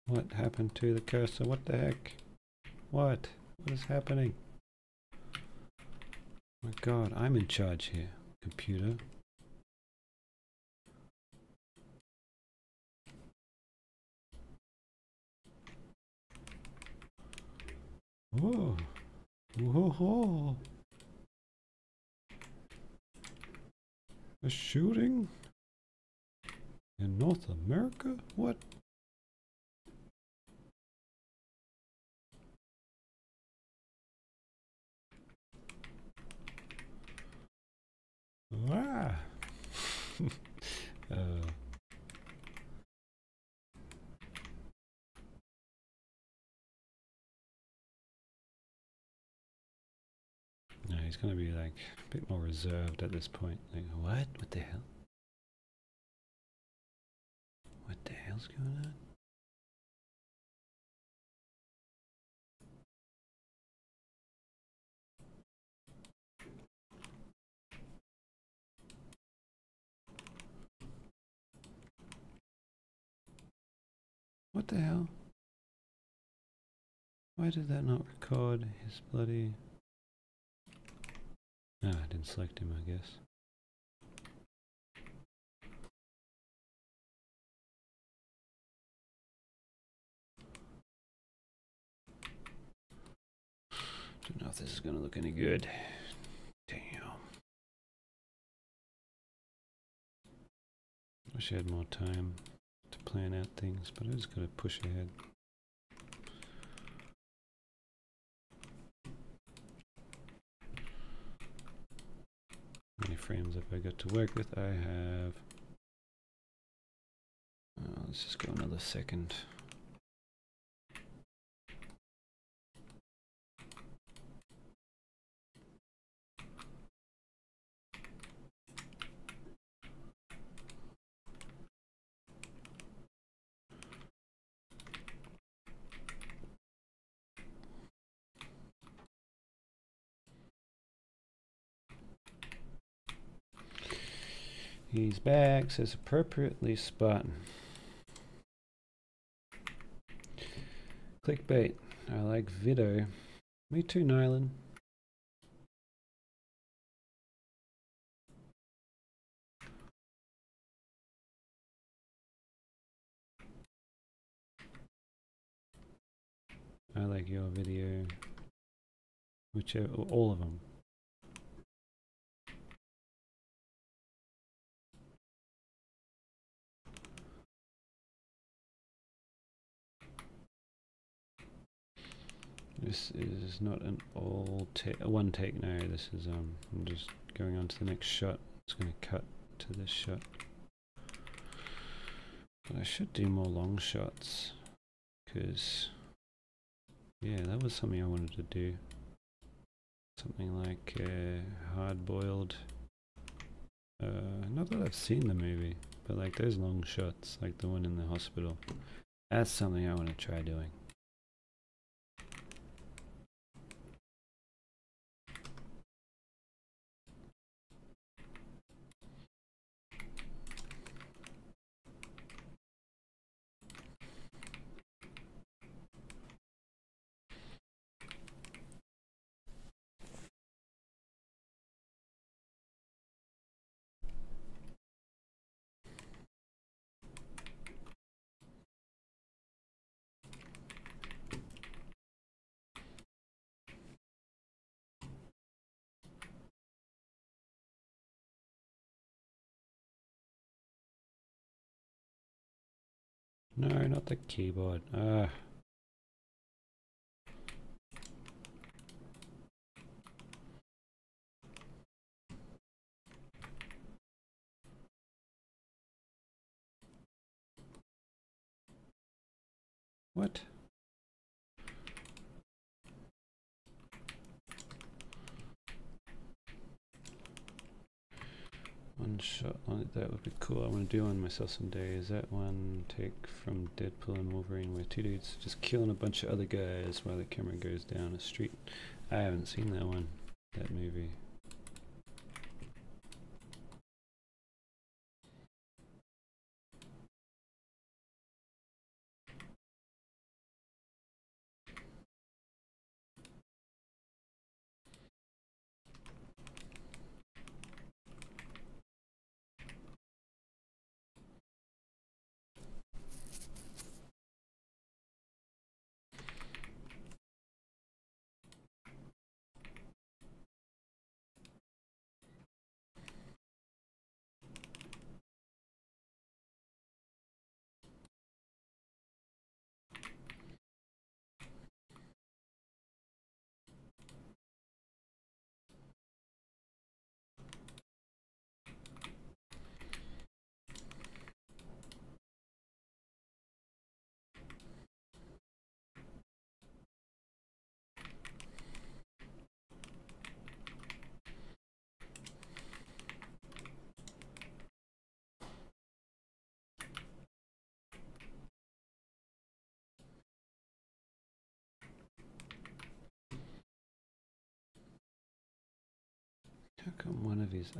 What happened to the cursor? What the heck? What? What is happening? My god, I'm in charge here, computer. Whoa. Whoa. A shooting? In North America? What? Ah. No, he's gonna be like a bit more reserved at this point. Like, what? What the hell? What the hell's going on? What the hell? Why did that not record his bloody... No, I didn't select him, I guess. Don't know if this is going to look any good. Damn. Wish I had more time to plan out things, but I just got to push ahead. How many frames have I got to work with? I have... let's just go another second. He's back, says appropriately Spartan. Clickbait. I like Vido. Me too, Nylan. I like your video. Whichever, all of them. This is not an all take, one take. No, this is I'm just going on to the next shot. It's going to cut to this shot. But I should do more long shots because yeah, that was something I wanted to do. Something like hard boiled. Not that I've seen the movie, but like those long shots, like the one in the hospital. That's something I want to try doing. No, not the keyboard. What? One shot on it, that would be cool. I want to do one myself someday. Is that one take from Deadpool and Wolverine where two dudes just killing a bunch of other guys while the camera goes down a street? I haven't seen that one, that movie. How come one of his...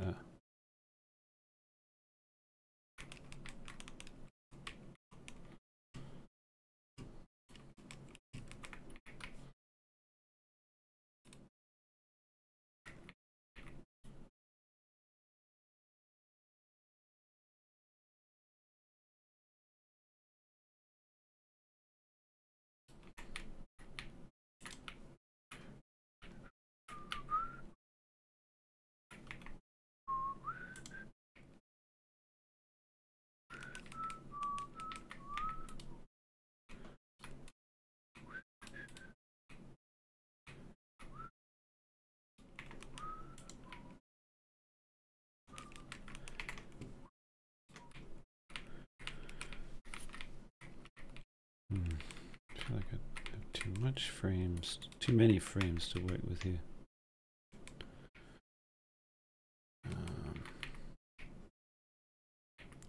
much frames, too many frames to work with here.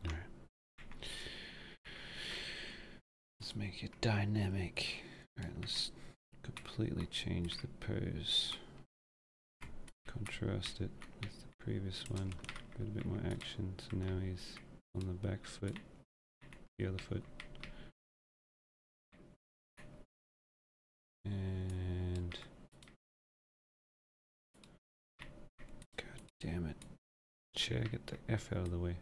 Alright. Let's make it dynamic. Alright, let's completely change the pose. Contrast it with the previous one. Got a bit more action, so now he's on the back foot, the other foot. And god damn it. Chair, get the F out of the way.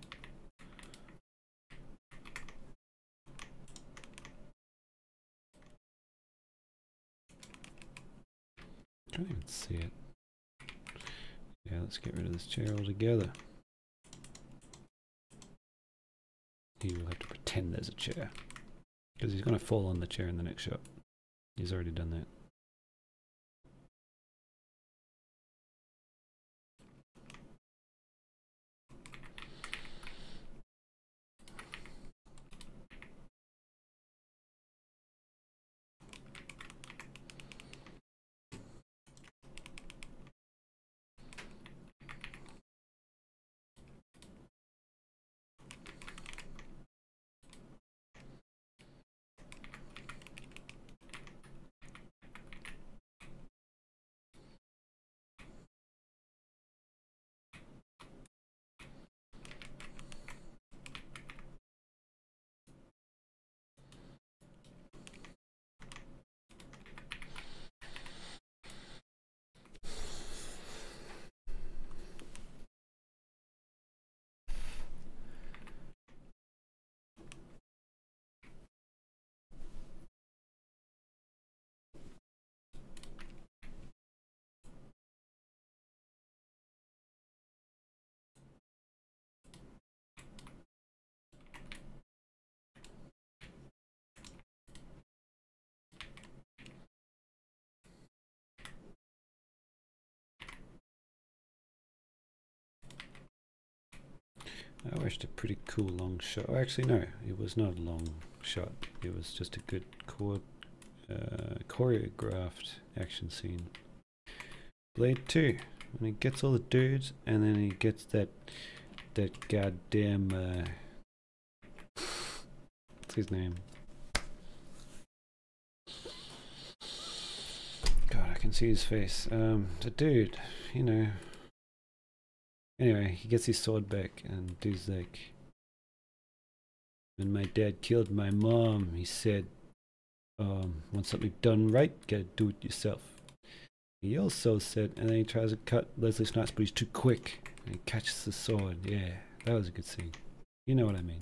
Can't even see it. Yeah, let's get rid of this chair altogether. He will have to pretend there's a chair. Because he's going to fall on the chair in the next shot. He's already done that. I wished a pretty cool long shot. Oh, actually, no, it was not a long shot. It was just a good choreographed action scene. Blade 2, when he gets all the dudes, and then he gets that goddamn what's his name? God, I can see his face. The dude, you know. Anyway, he gets his sword back, and dude's like, when my dad killed my mom, he said, want something done right, gotta do it yourself. He also said, and then he tries to cut Leslie Snipes, but he's too quick, and he catches the sword. Yeah, that was a good scene. You know what I mean.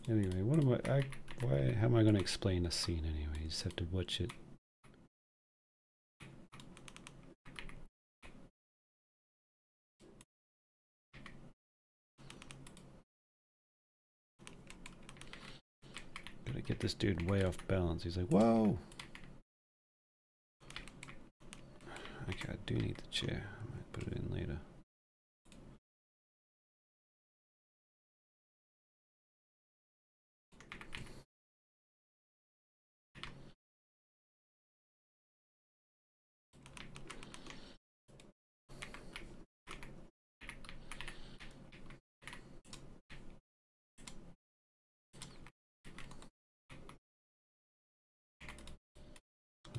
Anyway, what am how am I going to explain a scene anyway? You just have to watch it. Gotta get this dude way off balance. He's like, whoa! Okay, I do need the chair. I might put it in later.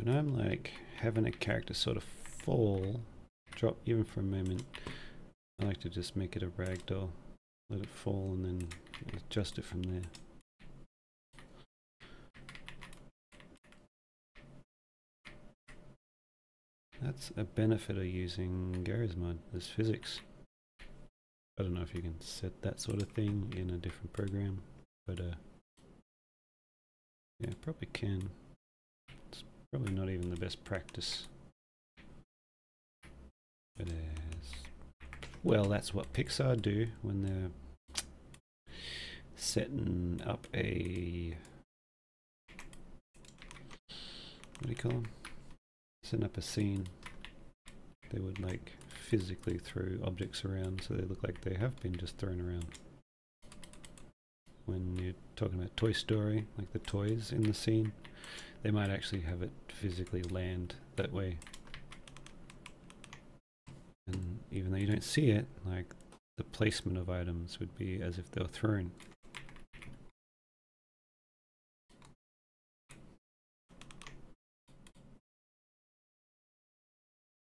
When I'm like having a character sort of fall, drop even for a moment, I like to just make it a ragdoll, let it fall and then adjust it from there. That's a benefit of using Gary's mod, there's physics. I don't know if you can set that sort of thing in a different program, but yeah, probably can. It's probably not even the best practice. But well, that's what Pixar do when they're setting up a, what do you call them? Setting up a scene. They would like physically throw objects around so they look like they have been just thrown around. when you're talking about Toy Story, like the toys in the scene, they might actually have it physically land that way. And even though you don't see it, like the placement of items would be as if they were thrown.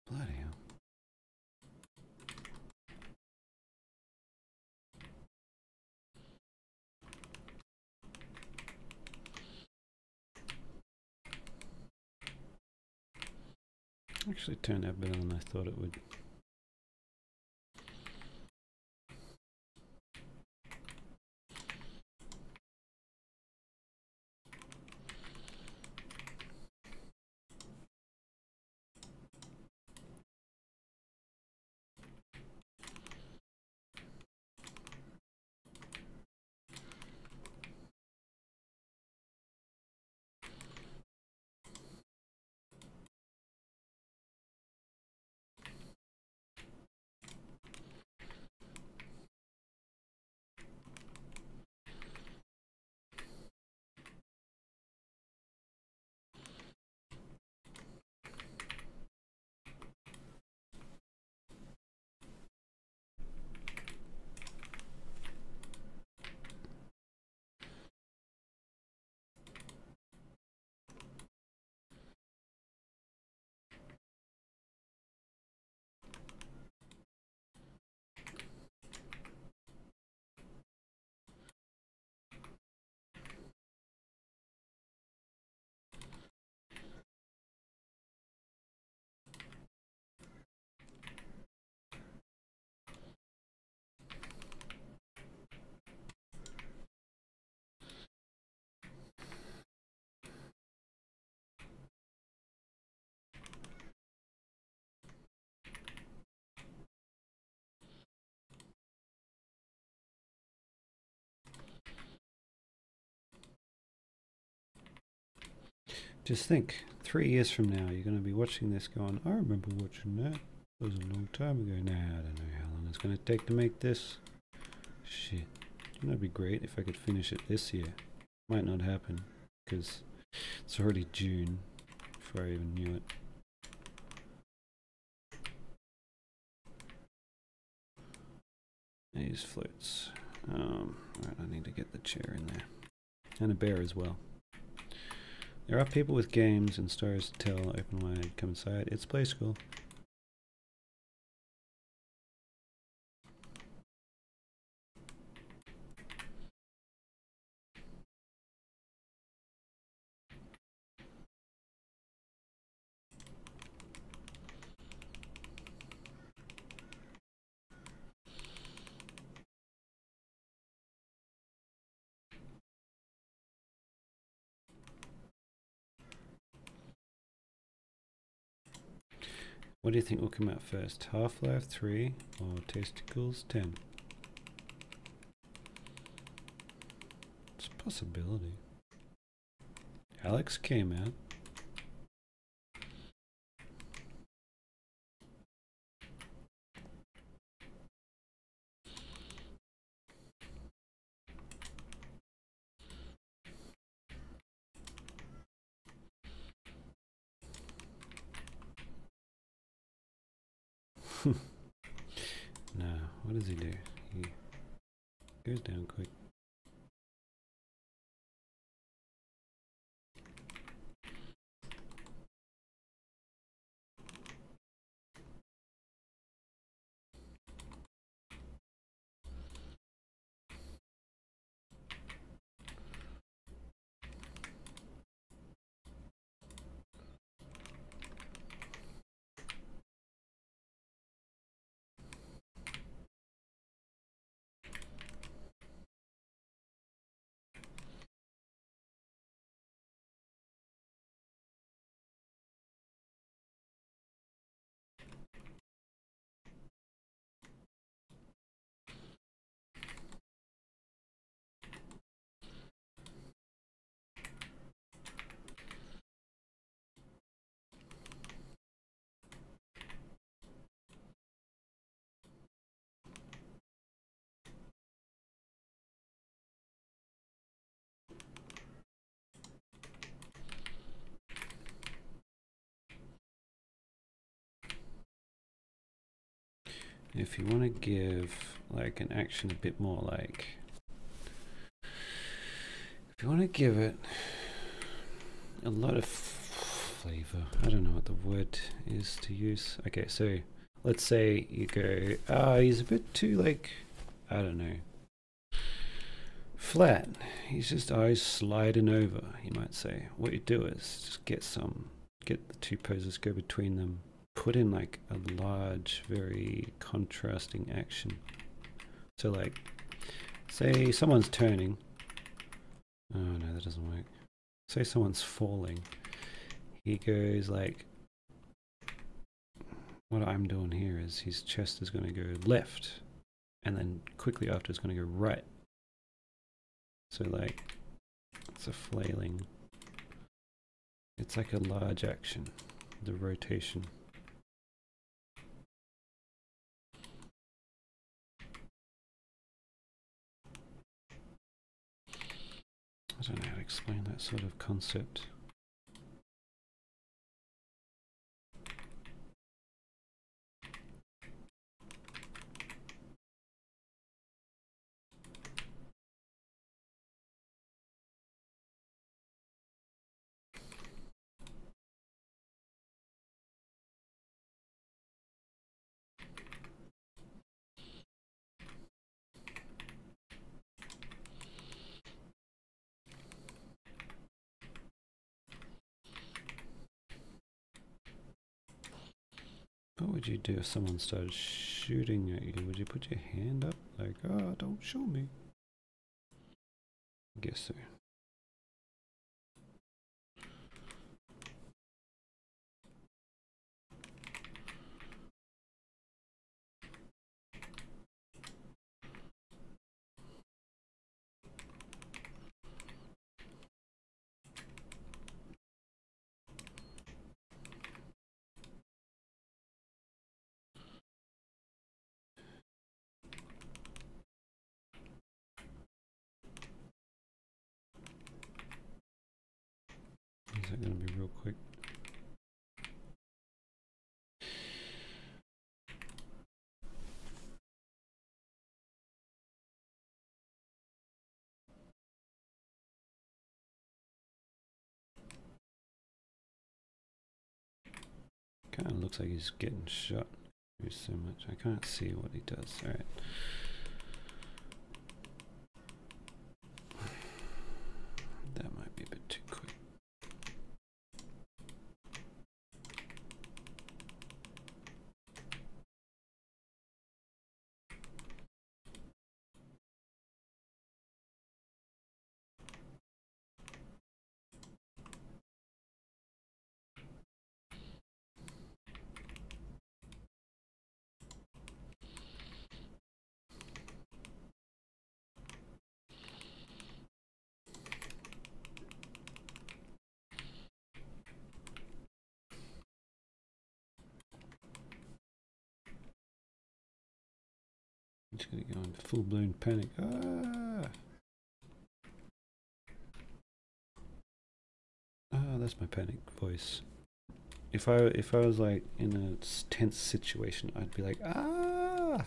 Bloody hell. Actually turned out better than I thought it would. Just think, 3 years from now, you're going to be watching this going, I remember watching that. That was a long time ago. Nah, I don't know how long it's going to take to make this. Shit. Wouldn't that be great if I could finish it this year? Might not happen, because it's already June before I even knew it. These floats. Right, I need to get the chair in there. And a bear as well. There are people with games and stories to tell. Open wide, come inside. It's play school. What do you think will come out first? Half-Life 3 or Testicles 10? It's a possibility. Alex came out. No, what does he do? He goes down quick. if you want to give like an action a bit more like, if you want to give it a lot of flavor, I don't know what the word is to use. Okay, so let's say you go, he's a bit too like, I don't know, flat. He's just always sliding over, you might say. What you do is just get the two poses, go between them, put in like a large, very contrasting action. So like, say someone's turning. Oh no, that doesn't work. Say someone's falling. He goes like, what I'm doing here is his chest is going to go left, and then quickly after it's going to go right. So like, it's a flailing. It's like a large action, the rotation. I don't know how to explain that sort of concept. What would you do if someone started shooting at you? Would you put your hand up? Like, oh, don't show me. I guess so. Is that going to be real quick? Kind of looks like he's getting shot. There's so much. I can't see what he does. All right. That might be a bit too quick. I'm just gonna go into full-blown panic. That's my panic voice. If I was like in a tense situation, I'd be like, ah.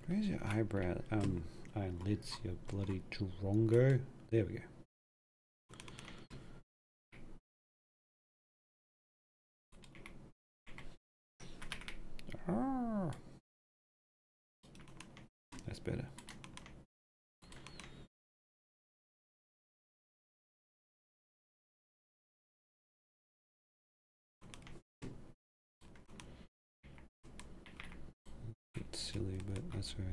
Where's your eyebrow? Eyelids, you bloody drongo. There we go. Ah. That's better. It's silly, but that's right.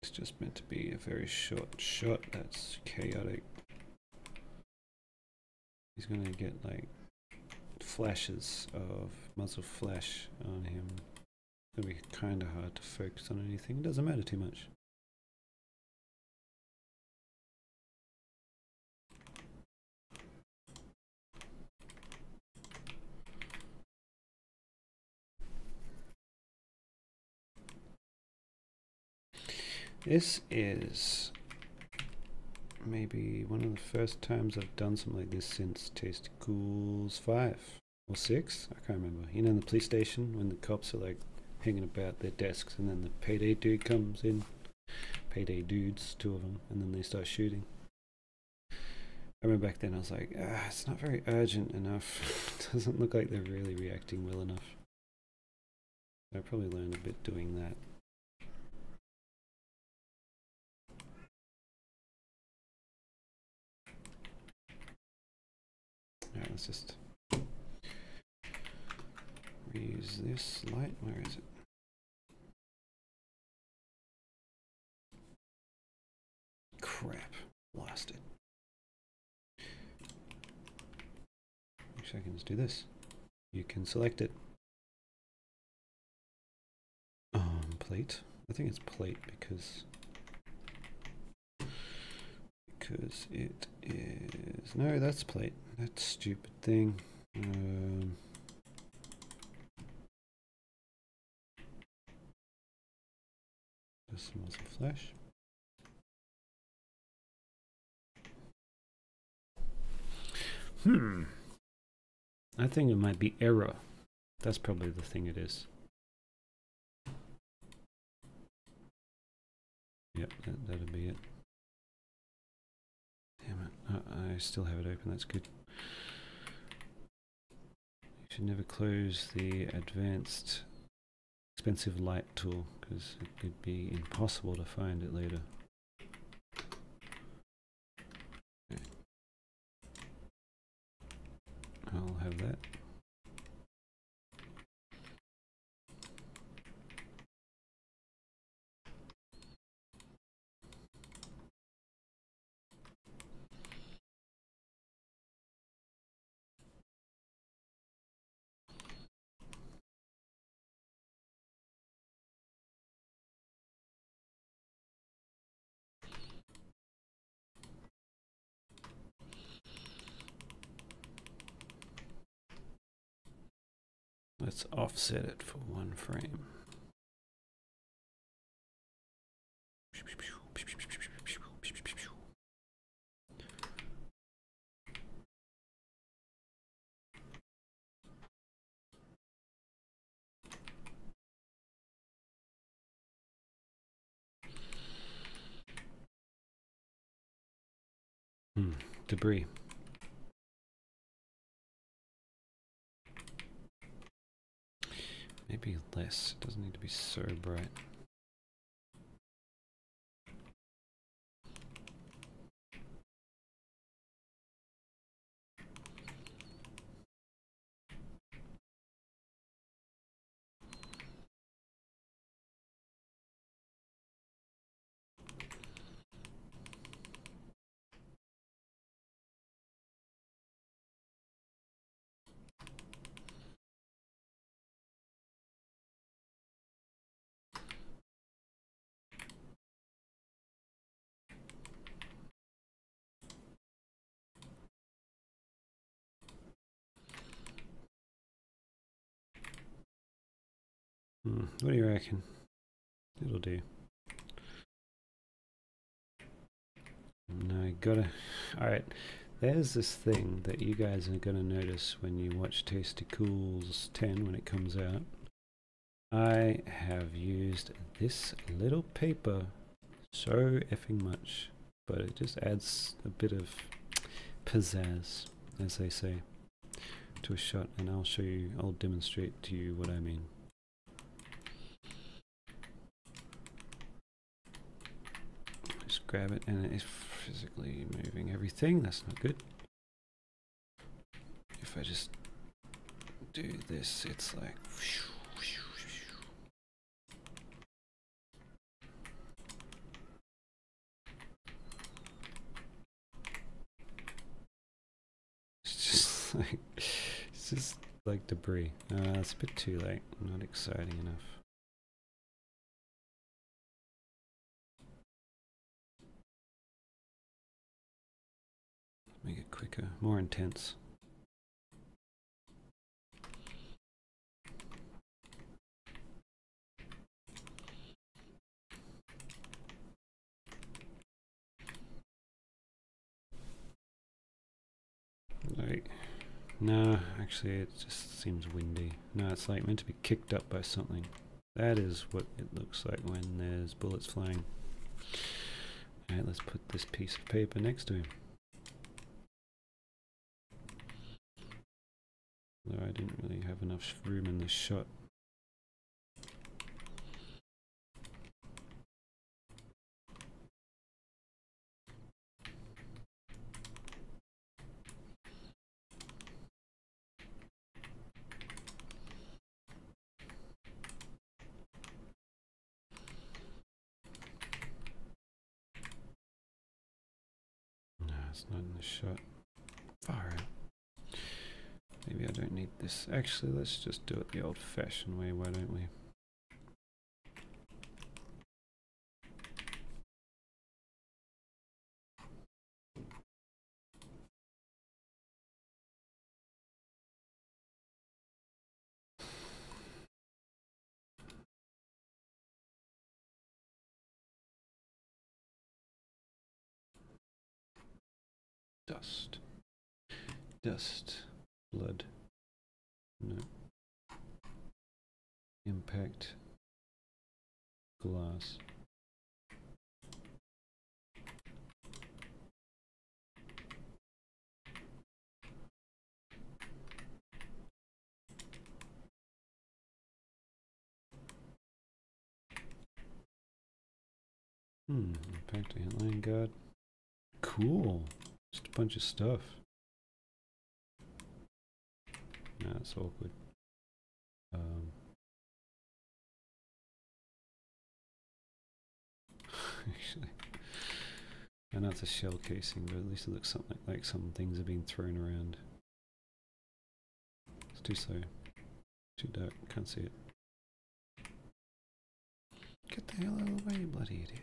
It's just meant to be a very short shot that's chaotic. He's gonna get like flashes of muzzle flash on him. It'll be kind of hard to focus on anything. It doesn't matter too much. This is maybe one of the first times I've done something like this since Testicles 5 or 6. I can't remember. You know, in the police station when the cops are like hanging about their desks and then the payday dude comes in. Payday dudes, 2 of them, and then they start shooting. I remember back then I was like, it's not very urgent enough. It doesn't look like they're really reacting well enough. I probably learned a bit doing that. Alright, let's just reuse this light. Where is it? Crap, lost it. Actually, I can just do this. You can select it. Plate. I think it's plate because it is. No, that's plate. That stupid thing. Just some muzzle flash. I think it might be error. That's probably the thing it is. Yep, that'll be it. Damn it, I still have it open, that's good. You should never close the advanced expensive light tool because it could be impossible to find it later. Okay. I'll have that. Let's offset it for 1 frame. Debris. Maybe less. It doesn't need to be so bright. What do you reckon? It'll do. No, you gotta. Alright, there's this thing that you guys are gonna notice when you watch Testicles 10 when it comes out. I have used this little paper so effing much, but it just adds a bit of pizzazz, as they say, to a shot, and I'll demonstrate to you what I mean. Just grab it, and it is physically moving everything. That's not good. If I just do this, it's like it's just like it's just like debris. It's a bit too late. Not exciting enough. Make it quicker, more intense. Like, no, actually it just seems windy. No, it's like meant to be kicked up by something. That is what it looks like when there's bullets flying. Alright, let's put this piece of paper next to him. Though I didn't really have enough room in this shot. No, it's not in the shot. Far out. Maybe I don't need this. Actually, let's just do it the old-fashioned way, why don't we? Dust. Dust. Blood. No. Impact. Glass. Impact antline guard. Cool. Just a bunch of stuff. Nah, it's awkward. Actually, I know it's a shell casing, but at least it looks something like some things are being thrown around. It's too slow. Too dark. Can't see it. Get the hell out of the way, you bloody idiot.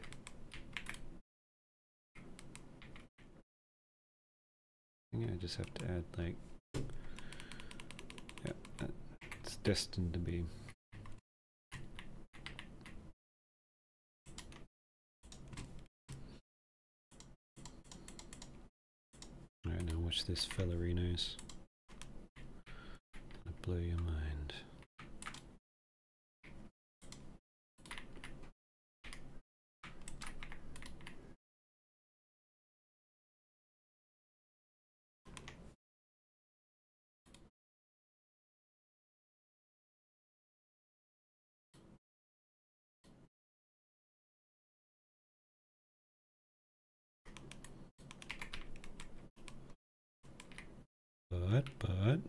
I think I just have to add, like, yeah, it's destined to be. Alright, now watch this, fellerinos. I'll blow your mind. But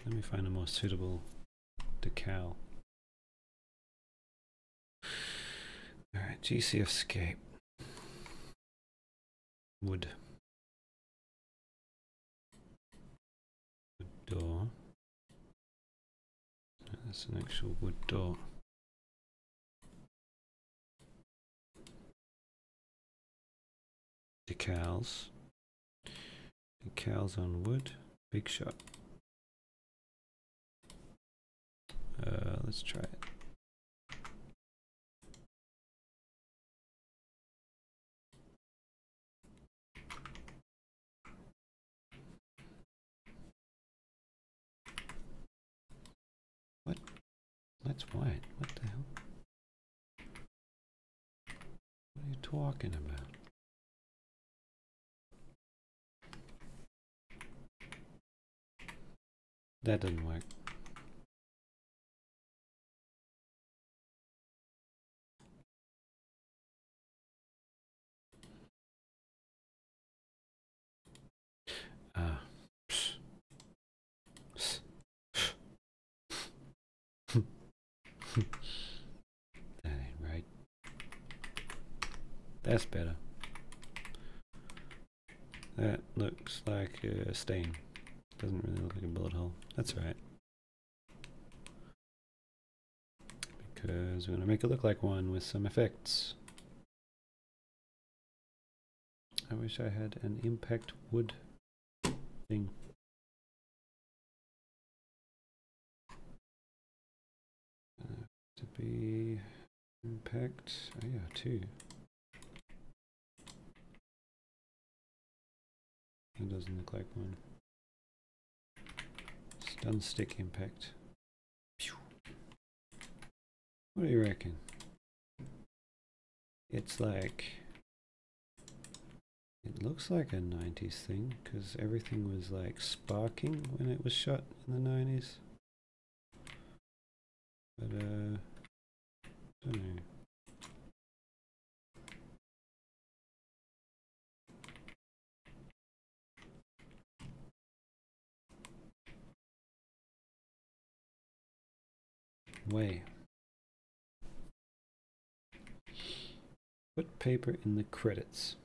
let me find a more suitable decal. Alright, GCF scape. Wood. Wood door. That's an actual wood door. Decals. Decals on wood. Big shot. Let's try it. What? That's white. What the hell? What are you talking about? That doesn't work. That ain't right. That's better. That looks like a stain. Doesn't really look like a bullet hole. That's right. because we're going to make it look like one with some effects. I wish I had an impact wood thing. To be impact, oh yeah, 2. That doesn't look like one. Stun stick impact. Pew. What do you reckon? It's like, it looks like a 90s thing because everything was like sparking when it was shot in the 90s. But don't know. Way. Put paper in the credits.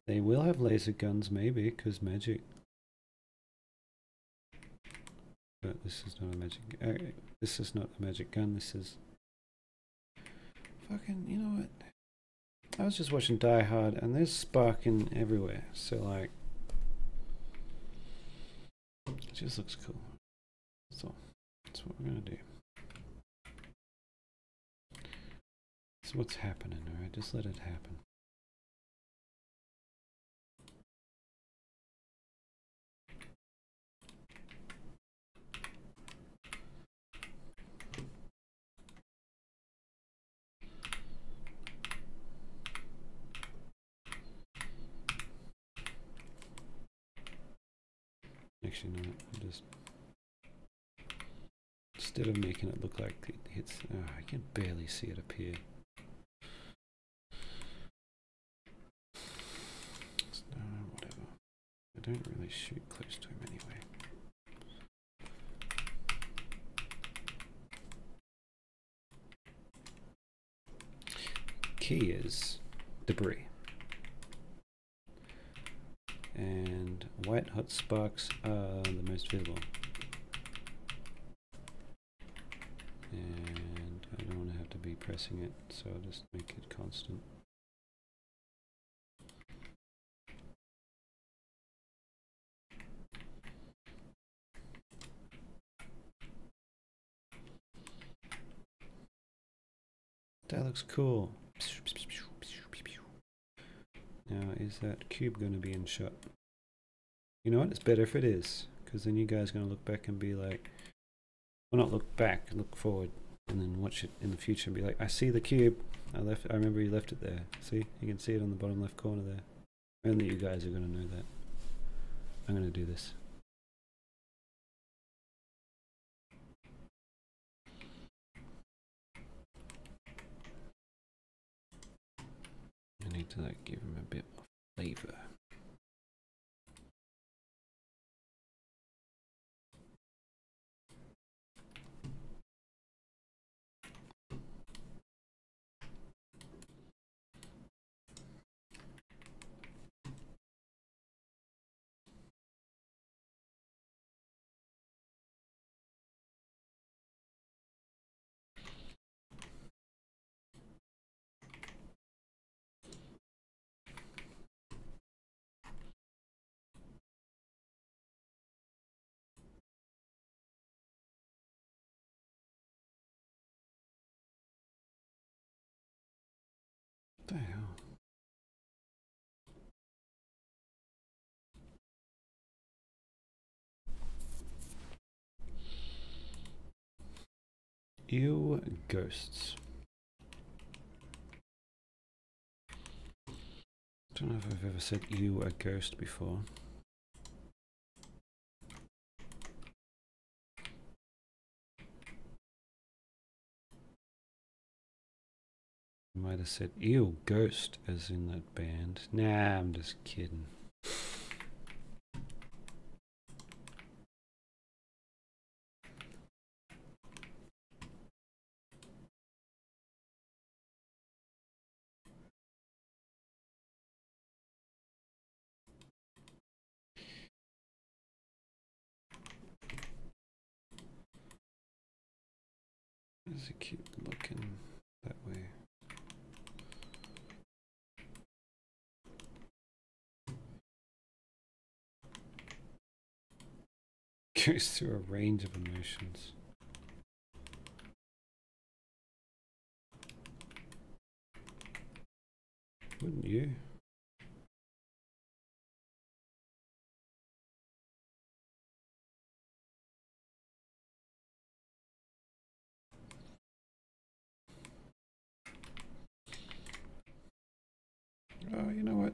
They will have laser guns maybe, because magic. But this is not a magic. This is not a magic gun. This is fucking. You know what? I was just watching Die Hard, and there's sparking everywhere. So like, it just looks cool. So that's what we're gonna do. That's what's happening. All right, just let it happen. Actually, no, just instead of making it look like it hits, I can barely see it appear. Whatever. I don't really shoot close to him anyway. Key is debris. And white hot sparks are the most visible. And I don't want to have to be pressing it, so I'll just make it constant. That looks cool. Now, is that cube going to be in shot? You know what? It's better if it is, because then you guys are going to look back and be like, well, not look back, look forward, and then watch it in the future and be like, I see the cube. I remember you left it there. See? You can see it on the bottom left corner there. Only you guys are going to know that. I'm going to do this. I need to like give him a bit more flavor. What the hell? Ew, ghosts. I don't know if I've ever said ew a ghost before. I might have said ew ghost as in that band. Nah, I'm just kidding. does it keep looking that way? Goes through a range of emotions. Wouldn't you? Oh, you know what?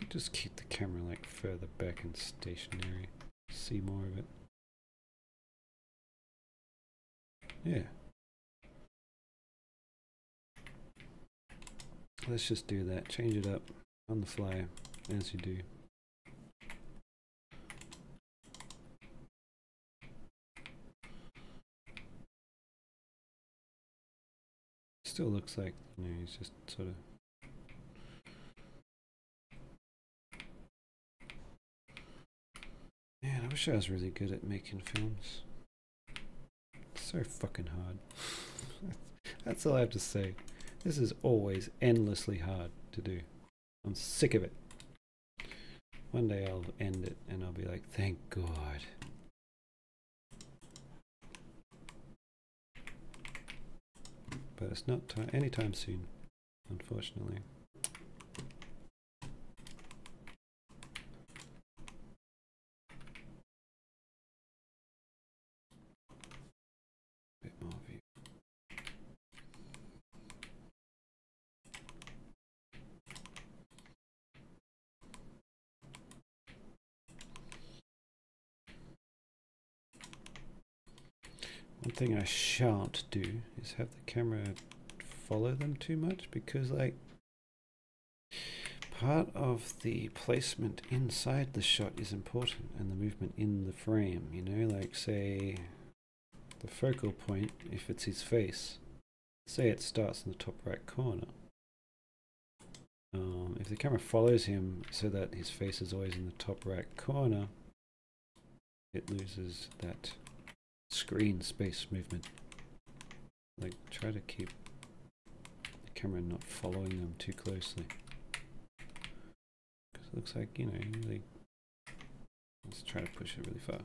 Just keep the camera like further back and stationary. See more of it. Yeah. Let's just do that. Change it up on the fly as you do. Still looks like, you know, he's just sort of. Man, I wish I was really good at making films. It's so fucking hard. That's all I have to say. This is always endlessly hard to do. I'm sick of it. One day I'll end it and I'll be like, thank God. But it's not anytime soon, unfortunately. Bit more view. One thing I shan't do is have the camera follow them too much, because like part of the placement inside the shot is important, and the movement in the frame, you know, like say the focal point, if it's his face, say it starts in the top right corner. If the camera follows him so that his face is always in the top right corner, it loses that screen space movement. Like, try to keep the camera not following them too closely, because it looks like, you know, really. Let's try to push it really far.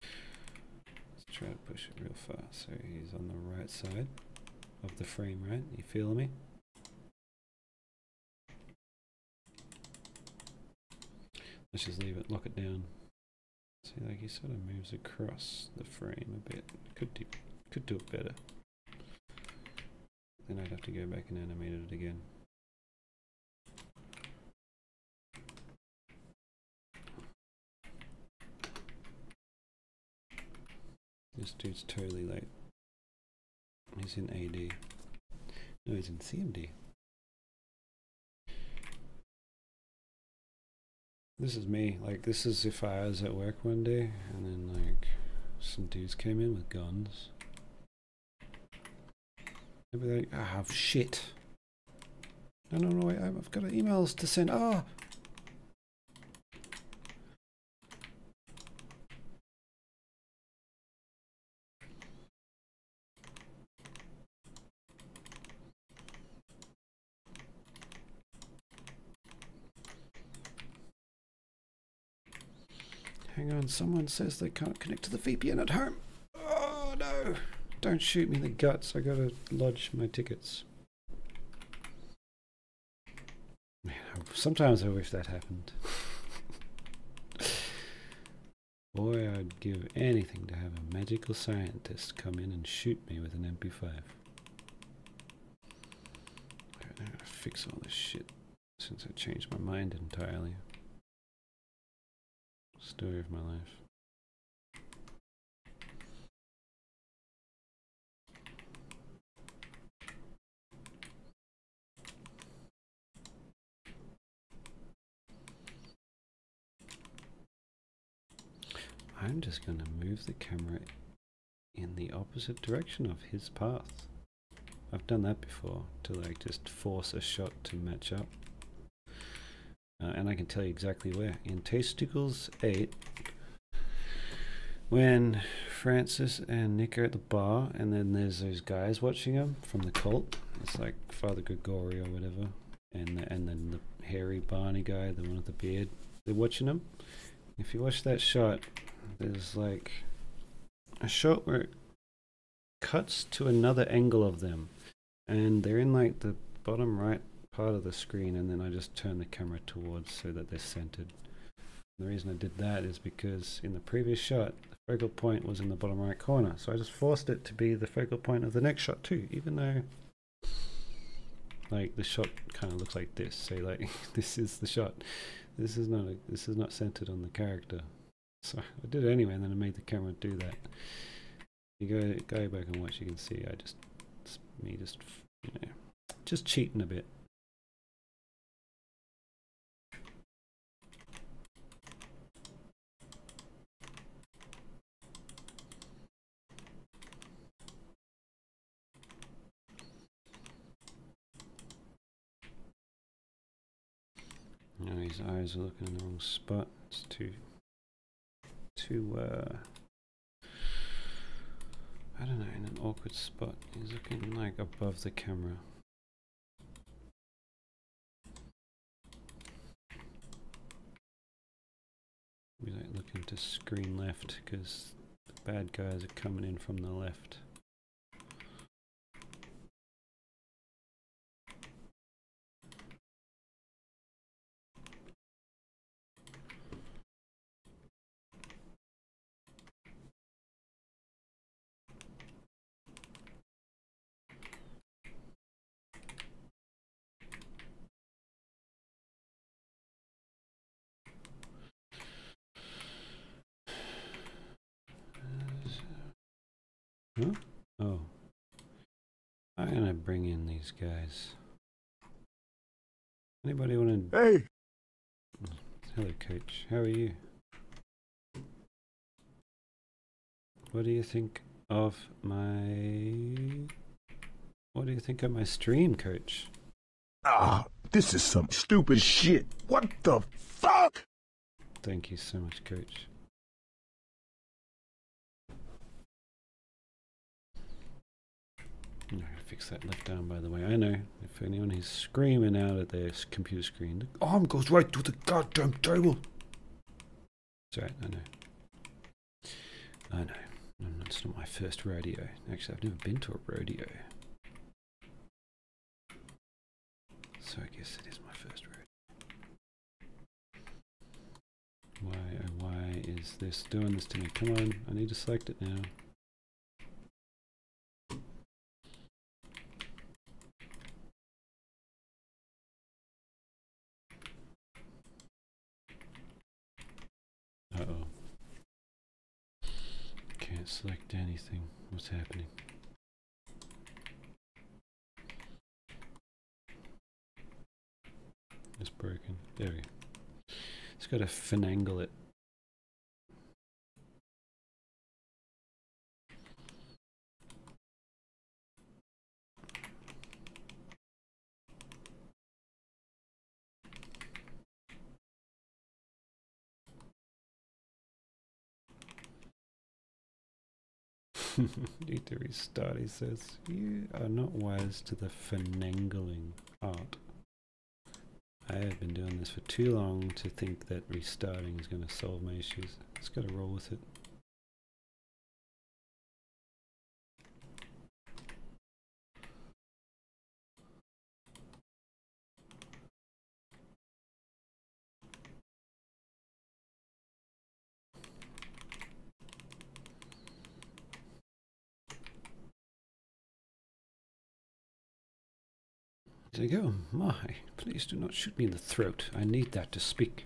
Let's try to push it real far so he's on the right side of the frame, right? You feel me? Let's just leave it, lock it down. See, like he sort of moves across the frame a bit. Could do it better. Then I'd have to go back and animate it again. This dude's totally like, he's in AD. No, he's in CMD. This is me. Like, this is if I was at work one day and then like some dudes came in with guns. They'd be like, ah, shit. No, wait, I've got emails to send. Ah! Hang on, someone says they can't connect to the VPN at home. Oh no! Don't shoot me in the guts, I gotta lodge my tickets. Man, sometimes I wish that happened. Boy, I'd give anything to have a magical scientist come in and shoot me with an MP5. Alright, I gotta fix all this shit since I changed my mind entirely. Story of my life. I'm just going to move the camera in the opposite direction of his path. I've done that before to like just force a shot to match up. And I can tell you exactly where. In Tasticles 8, when Francis and Nick are at the bar, and then there's those guys watching them from the cult. It's like Father Gregory or whatever, and then the hairy Barney guy, the one with the beard. They're watching them. If you watch that shot, there's like a shot where it cuts to another angle of them, and they're in like the bottom right part of the screen, and then I just turn the camera towards so that they're centered. The reason I did that is because in the previous shot, the focal point was in the bottom right corner. So I just forced it to be the focal point of the next shot too, even though like the shot kind of looks like this. So like this is the shot. This is not centered on the character. So I did it anyway, and then I made the camera do that. You go back and watch, you can see it's me just, you know, just cheating a bit. No, his eyes are looking in the wrong spot. It's too I don't know, in an awkward spot. He's looking like above the camera. We like looking to screen left because the bad guys are coming in from the left. Huh? Oh. I'm gonna bring in these guys. Anybody want to... Hey! Hello, Coach. How are you? What do you think of my... What do you think of my stream, Coach? Ah, this is some stupid shit. What the fuck? Thank you so much, Coach. I'm gonna fix that left arm, by the way. I know if anyone is screaming out at their computer screen, the arm goes right to the goddamn table. It's alright, I know. I know. It's not my first rodeo. Actually, I've never been to a rodeo. So I guess it is my first rodeo. Why, oh why is this doing this to me? Come on, I need to select it now. Uh-oh. Can't select anything. What's happening? It's broken. There we go. It's got to finagle it. Need to restart, he says. You are not wise to the finagling art. I have been doing this for too long to think that restarting is going to solve my issues. Just got to roll with it. There you go. My, please do not shoot me in the throat. I need that to speak.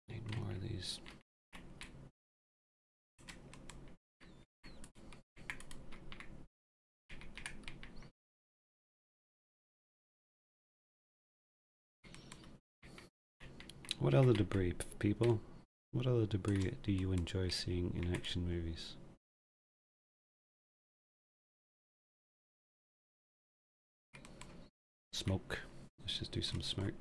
Need more of these. What other debris, people? What other debris do you enjoy seeing in action movies? Smoke. Let's just do some smoke.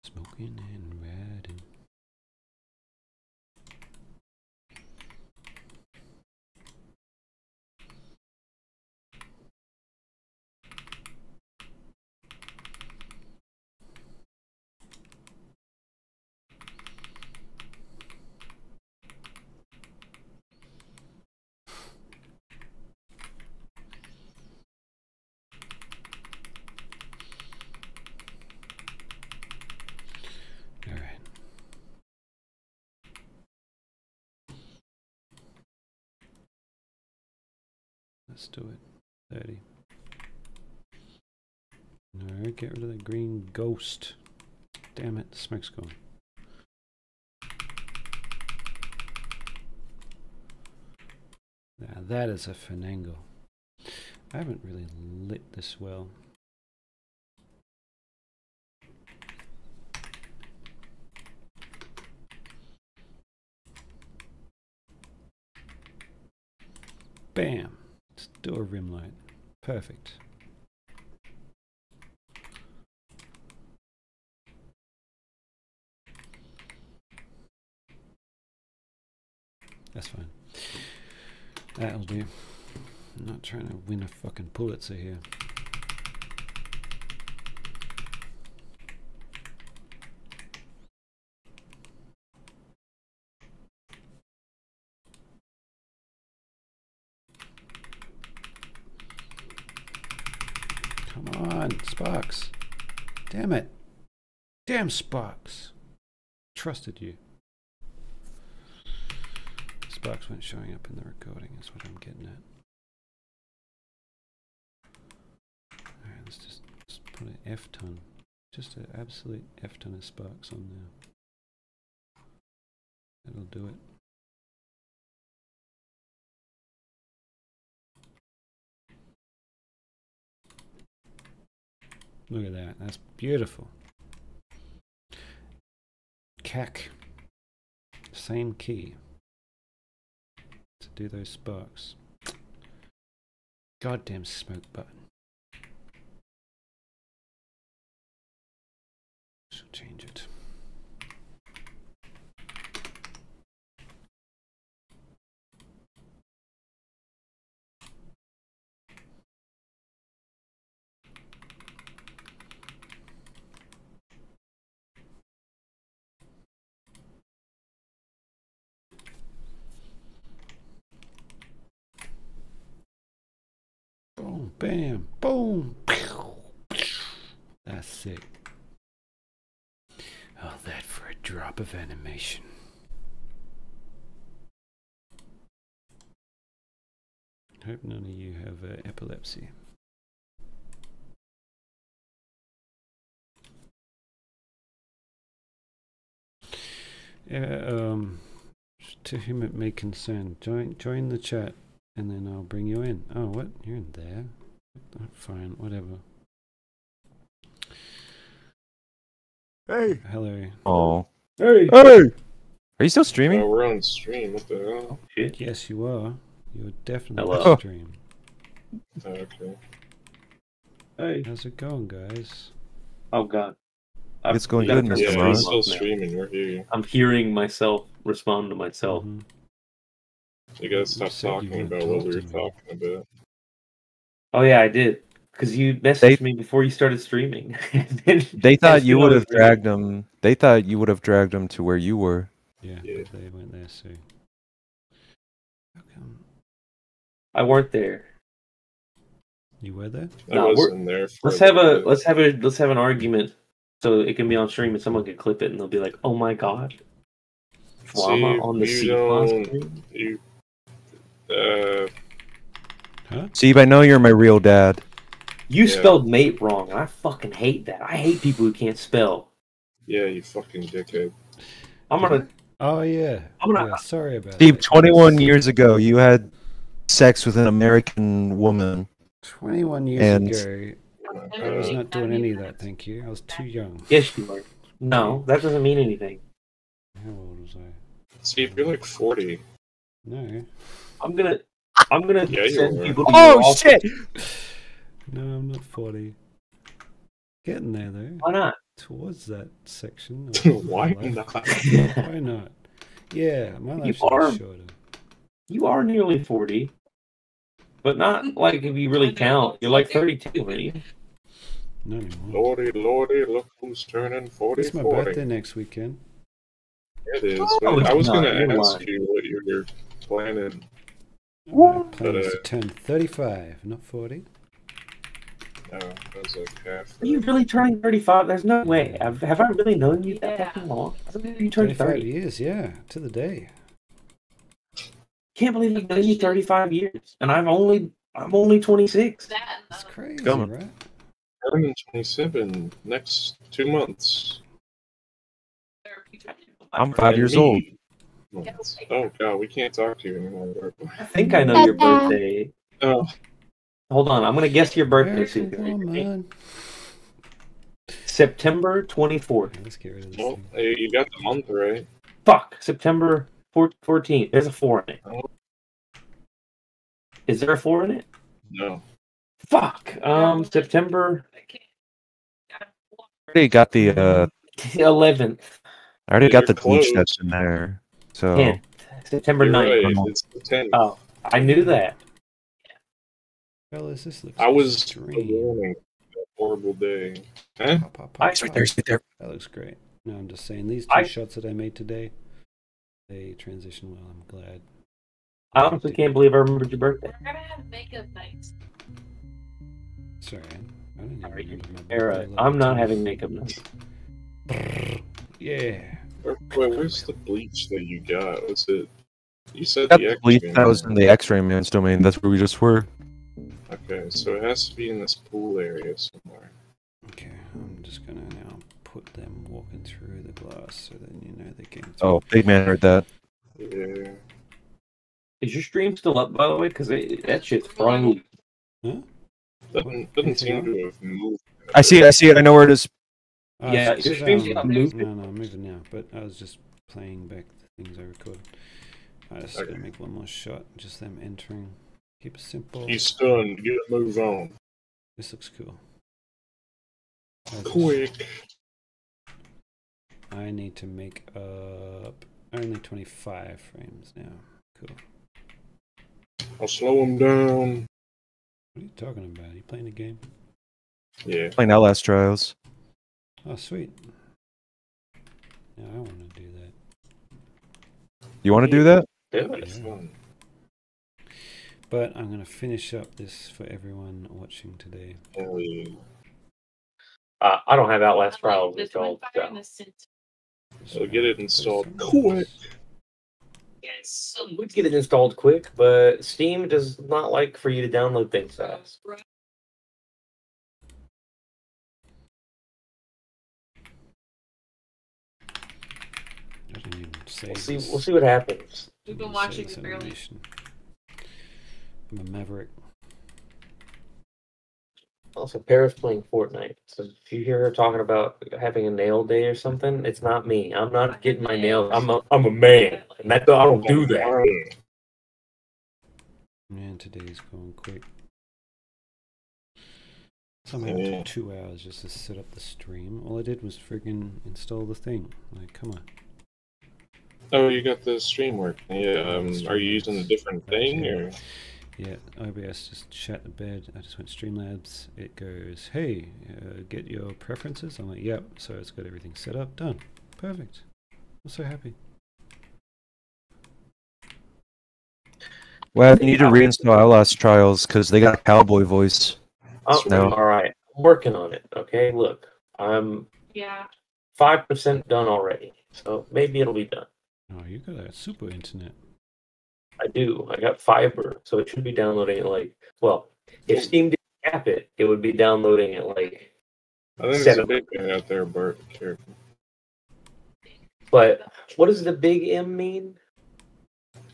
Smoking and riding. Let's do it. 30. No, get rid of the green ghost. Damn it, the smoke's gone. Now that is a finangle. I haven't really lit this well. Bam! Let's do a rim light. Perfect. That's fine. That'll do. I'm not trying to win a fucking Pulitzer here. Come on, Sparks. Damn it. Damn Sparks. Trusted you. Sparks weren't showing up in the recording, that's what I'm getting at. Alright, let's just put an F ton. Just an absolute F ton of Sparks on there. That'll do it. Look at that, that's beautiful. CAC. Same key. To do those sparks. Goddamn smoke button. Shall change it. Boom, bam, boom. That's sick. All that for a drop of animation. Hope none of you have epilepsy. Yeah, to whom it may concern, join the chat and then I'll bring you in. Oh, what? You're in there? Oh, fine, whatever. Hey. Hello. Oh. Hey. Hey. Are you still streaming? We're on stream. What the hell? Shit. Yes, you are. You are definitely Hello. on stream. Okay. Hey. How's it going, guys? Oh God. It's going I've good, got Mr. Yeah, to we're Mars. still now. streaming. We're here. I'm hearing myself respond to myself. Mhm. You gotta stop said you talking wouldn't about talk what we to were me. talking about. Oh yeah, I did. Because you messaged me before you started streaming. They thought you would have reading. dragged them. They thought you would have dragged them to where you were. Yeah, Yeah. but they went there, so. How come I weren't there. you were there? I No, wasn't there for Let's have little bit. let's have an argument so it can be on stream and someone can clip it and they'll be like, "Oh my God, drama See, on the you seibmoz don't- stream?" You, Huh? Steve, I know you're my real dad. You Yeah. spelled mate wrong. And I fucking hate that. I hate people who can't spell. yeah, you fucking dickhead. I'm gonna. Oh, yeah. I'm gonna- Yeah, sorry about Steve, that. 21 years ago, you had sex with an American woman. 21 years And- ago, I was not doing any of that, thank you. I was too young. Yes, you are. No, that doesn't mean anything. How old was I? See, if you're like 40. No. I'm gonna Yeah, you send are. people to Oh your office. shit! No, I'm not 40. Getting there, though. Why not? Towards that section. Why my life. not? Why not? Yeah, my You life's are- shorter. You are nearly 40, but not like if you really count. You're like 32, aren't you? Not anymore. Lordy, lordy, look who's turning 40, It's my 40. birthday next weekend. It is. Oh, but I was it's going not. to You're ask lying. you what you were planning. My plan is But, to turn 35, not 40. No, I was like half. Are you really turning 35? There's no way. Have I really known you that fucking long? I thought you turned 35 30. years, yeah, to the day. Can't believe I've known you 35 years, and I'm only 26. It's crazy, Coming. right? Turning 27 next 2 months. I'm 5 And years me, old. months. Oh god, we can't talk to you anymore. I think I know your birthday. Oh, Hold on, I'm gonna guess your birthday. American soon. woman. September 24th. Let's get rid of this well, thing. hey, you got the month right. Fuck, September 14th. There's a 4 in it. Oh. Is there a 4 in it? No. Fuck. September I already got the 11th. I already got the You're bleach close. that's in there. So 10th. September You're 9th. right. It's the 10th. Oh, I knew that. Fellas, this looks I was extreme. warning. That horrible day. Huh? Pop, pop, pop, It's right pop. there, it's right there. That looks great. No, I'm just saying, these two I- shots that I made today, they transition well. I'm glad. I honestly can't believe I remembered your birthday. We're gonna have makeup nights. Sorry, I don't even Alright, remember my Era, birthday. I'm not having makeup night. Yeah. Wait, where's the bleach that you got? Was it? You said Got the the bleach X-Men. that was in the X-ray man's domain. That's where we just were. Okay, so it has to be in this pool area somewhere. Okay, I'm just gonna now put them walking through the glass so then you know they're getting through. Oh, big man heard that. Yeah. Is your stream still up, by the way? Because that shit's frozen. Huh? Doesn't seem to have moved. I see it. I know where it is. Oh, Yeah, it's your 'cause, stream's not moving. No, I'm moving now, but I was just playing back the things I recorded. I just Okay. gonna make one more shot, just them entering. Keep it simple. He's stunned. You gotta move on. This looks cool. I just- Quick. I need to make up only 25 frames now. Cool. I'll slow him down. What are you talking about? Are you playing a game? Yeah. Playing Outlast Trials. Oh, sweet. Yeah, I want to do that. You want to do that? Do it. It's fun. But I'm going to finish up this for everyone watching today. Hell yeah. I don't have Outlast Trials This installed. one fire in So. the center. So get it installed Put some quick. Yes. We'd get it installed quick, but Steam does not like for you to download things fast. I didn't even say We'll see what happens. We've been watching the barely. I'm a maverick. Also, Paris playing Fortnite. So if you hear her talking about having a nail day or something, it's not me. I'm not getting my nails. I'm a man, and I don't do that. Man, today's going quick. Somehow it Yeah. took 2 hours just to set up the stream. All I did was friggin' install the thing. Like, come on. Oh, you got the stream working. Yeah. Are you using a different thing or? Yeah, OBS just shut the bed. I just went Streamlabs. It goes, hey, get your preferences. I'm like, yep. So it's got everything set up. Done. Perfect. I'm so happy. Well, you need to reinstall Outlast Trials because they got a cowboy voice. Oh, No. all right. I'm working on it. Okay, look, I'm Yeah. 5% done already, so maybe it'll be done. Oh, you got a super internet. I do. I got fiber, so it should be downloading at if Steam didn't cap it, it would be downloading at I think there's a 7. big guy out there, Bart. Careful. But what does the big M mean?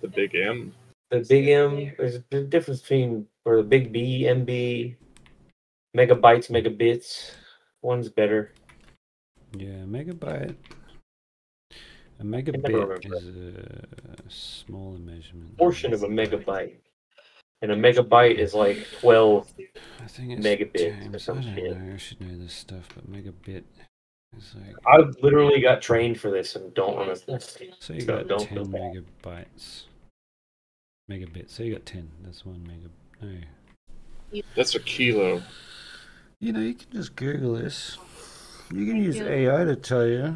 The big M. The big M, there's a difference between, or the big B, MB, megabytes, megabits. One's better. Yeah, megabyte. A never megabit remember. is a smaller measurement. Portion of a megabyte. And a megabyte is like 12 I think it's megabits or times. some I don't shit. know. I should know this stuff, but megabit is like. I literally got trained for this and don't remember. So you So got don't 10 feel bad. megabytes. Megabit. So you got 10. That's 1 mega. No. That's a kilo. You know, you can just Google this. You can use AI to tell you.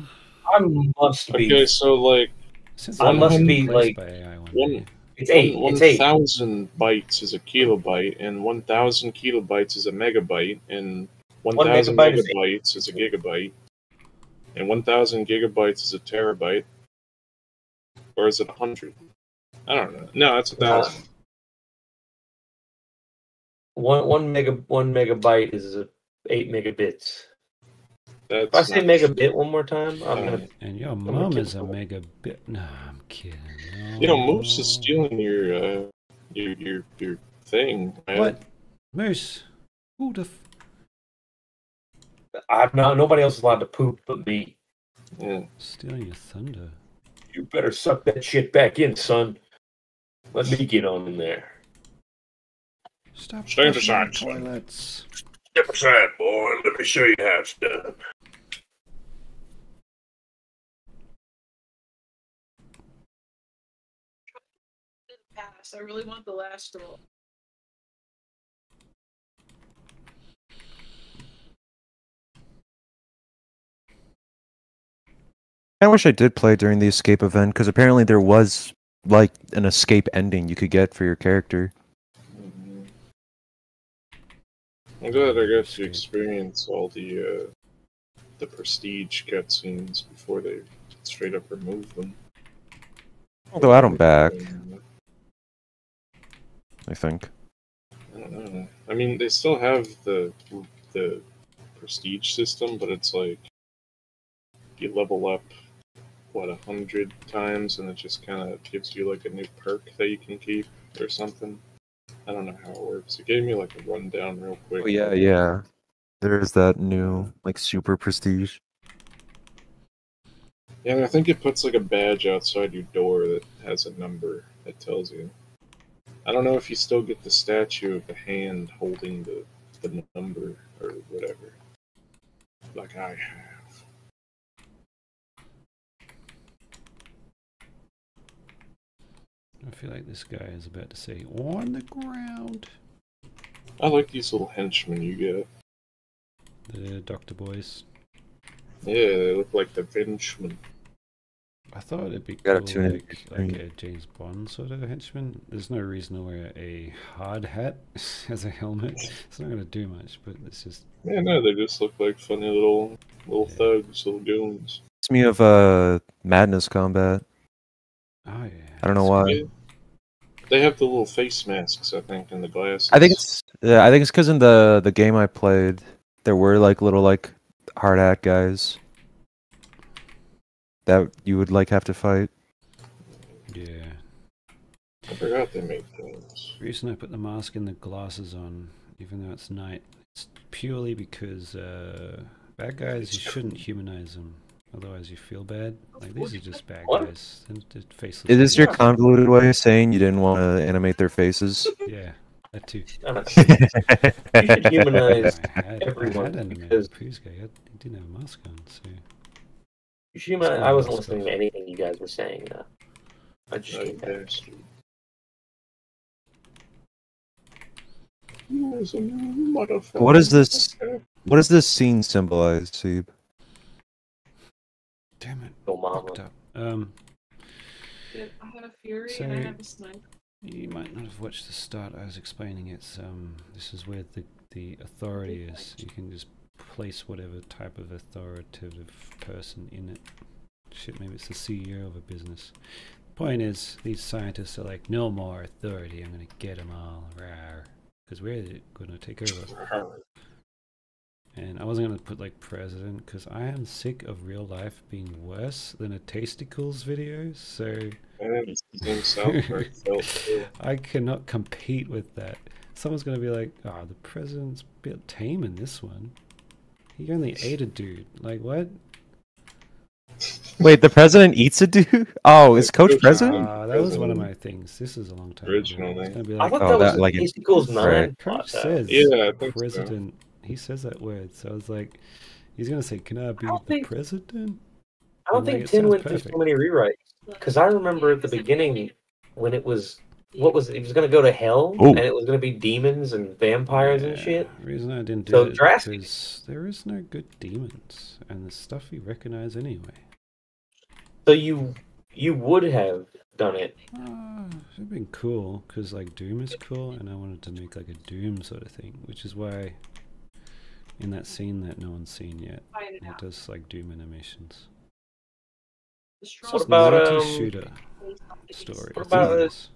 I must be. Okay, so like Since I I'm must being be, replaced like, by AI one one- day. It's 8. One It's 8. 1,000 bytes is a kilobyte, and 1,000 kilobytes is a megabyte, and 1,000 megabyte is megabytes is a gigabyte, and 1,000 gigabytes is a terabyte, or is it 100? I don't know. No, it's 1,000. One megabyte is 8 megabits. That's If I say not- megabit one more time, I'm gonna. And your gonna mum kill is a someone. megabit. No, I'm kidding. No. You know, Moose is stealing your thing. Man. What? Moose? Who the I'm not. Nobody else is allowed to poop but me. Yeah. stealing your thunder? You better suck that shit back in, son. Let me get on in there. Stop Stand flushing the aside, son. toilets. Step aside, boy. Let me show you how it's done. Pass. I really want the last roll. I wish I did play during the escape event because apparently there was like an escape ending you could get for your character. Mhm. I'm glad I got to experience all the prestige cutscenes before they straight up remove them. Although I don't back, I think. I don't know. I mean, they still have the prestige system, but it's like you level up 100 times, and it just kind of gives you like a new perk that you can keep or something. I don't know how it works. It gave me like a rundown real quick. Oh yeah, yeah. There is that new like super prestige. Yeah, and I think it puts like a badge outside your door that has a number that tells you. I don't know if you still get the statue of the hand holding the number or whatever, like I have. I feel like this guy is about to say, on the ground. I like these little henchmen you get. The doctor boys. Yeah, they look like the henchmen. I thought it'd be Gotta cool, tune in like your a James Bond sort of henchman. There's no reason to wear a hard hat as a helmet. It's not going to do much, but it's just... Yeah, no, they just look like funny little thugs, little goons. It's me of Madness Combat. Oh, yeah. I don't know why. Yeah. They have the little face masks, I think, and the glasses. I think it's because in the game I played, there were like little like hard hat guys that you would like have to fight. Yeah. I forgot they made things. The reason I put the mask and the glasses on, even though it's night, it's purely because bad guys, you shouldn't humanize them. Otherwise, you feel bad. Like, these are just bad What? guys. They're just faceless. Is this your idiots. convoluted way of saying you didn't want to animate their faces? Yeah, that too. You should humanize I had everyone animated because Pooh's guy. He didn't have a mask on, so... you should humanize. I wasn't listening to anything you guys were saying. I just Oh, came back. bastard. You is a motherfucker. What is this? What does this scene symbolize, Seeb? Damn it. Go mama. Fucked up. I have a fury and I So- have a sniper. You might not have watched the start. I was explaining it's this is where the authority is. You can just place whatever type of authoritative person in it. Shit, maybe it's the CEO of a business. Point is, these scientists are like, no more authority. I'm gonna get them all, because we're gonna take over. And I wasn't going to put like president because I am sick of real life being worse than a Tasticles video. So And same South Park felt too. I cannot compete with that. Someone's going to be like, oh, the president's a bit tame in this one. He only ate a dude. Like, what? Wait, the president eats a dude? Oh, is Coach Coach- president? That was one of my things. This is a long time Originally. ago. It's going to be I like, thought Oh, that was that, a like, Tasticles 9 right. Coach plot, though. says Yeah, I think so. president. He says that word. So I was like, he's going to say, can I be don't the think- president? I don't Like, think it 10 sounds went through perfect. so many rewrites. Because I remember at the beginning when it was, what was it? It was going to go to hell, Ooh. and it was going to be demons and vampires and Yeah, shit. The reason I didn't do So it is drastic. because there is no good demons, and the stuff we recognize anyway. So you would have done it. It'd been cool because like Doom is cool, and I wanted to make like a Doom sort of thing, which is why in that scene that no one's seen yet, it does like Doom animations. What about multi-shooter story? what It's about in a- this.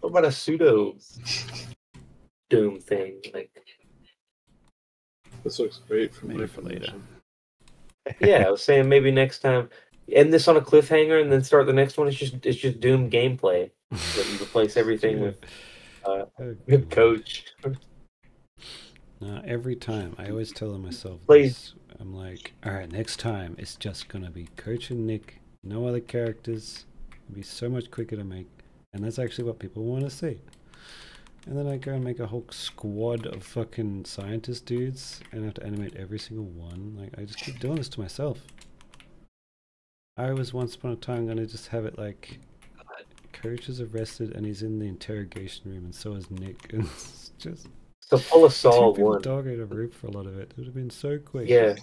what about a pseudo Doom thing? Like, This looks great for Maybe my for later. information. yeah, I was saying maybe next time end this on a cliffhanger and then start the next one. It's just Doom gameplay. But you replace everything with Oh, with God. Coach. No, every time I always tell myself Please. this. I'm like, all right, next time it's just gonna be Coach and Nick, no other characters. It'll be so much quicker to make, and that's actually what people want to see. And then I go and make a whole squad of fucking scientist dudes, and have to animate every single one. Like, I just keep doing this to myself. I was once upon a time gonna just have it like, Coach is arrested and he's in the interrogation room, and so is Nick, and it's just. So pull a Saul Two people one. dogging a room for a lot of it. It would have been so quick. Yeah,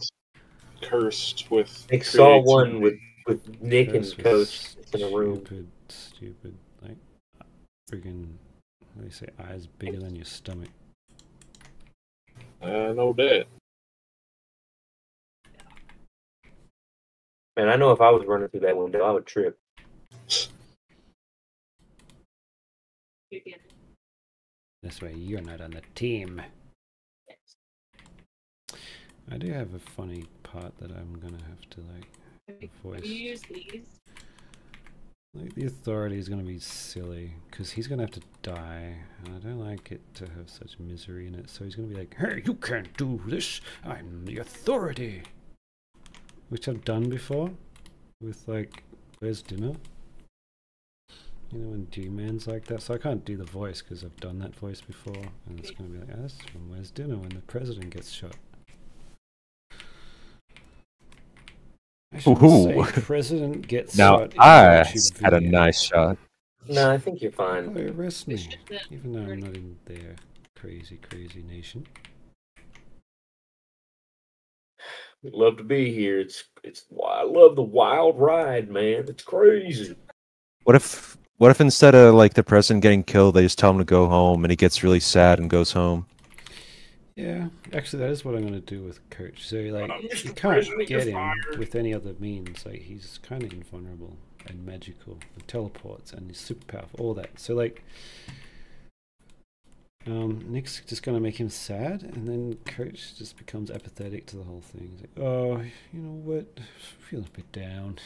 Cursed with make Saul one creativity. with Nick and Curse was Coach in a room. Stupid, like friggin'. What do you say? Eyes bigger than your stomach. I know that. Man, I know if I was running through that window, I would trip. This way, you're not on the team. I do have a funny part that I'm gonna have to like voice. You use these. Like the authority is gonna be silly because he's gonna have to die, and I don't like it to have such misery in it. So he's gonna be like, "Hey, you can't do this. I'm the authority," which I've done before with like, "Where's dinner?" You know, when G-Man's like that. So I can't do the voice because I've done that voice before, and it's gonna be like, "Ah, that's from Where's Dinner when the president gets shot." I shouldn't Ooh. say president gets Now shot. in I a YouTube had a video. nice shot. No, I think you're fine. Oh, arrest me, even though I'm not in their crazy, crazy nation. We'd love to be here. It's I love the wild ride, man. It's crazy. What if instead of like the president getting killed, they just tell him to go home, and he gets really sad and goes home? Yeah, actually, that is what I'm going to do with Coach. So, like, I'm you Mr. can't President, get you're him fired. with any other means. Like, he's kind of invulnerable and magical, and teleports, and he's super powerful, all that. So, like, Nick's just going to make him sad, and then Coach just becomes apathetic to the whole thing. He's like, oh, you know what? I feel a bit down.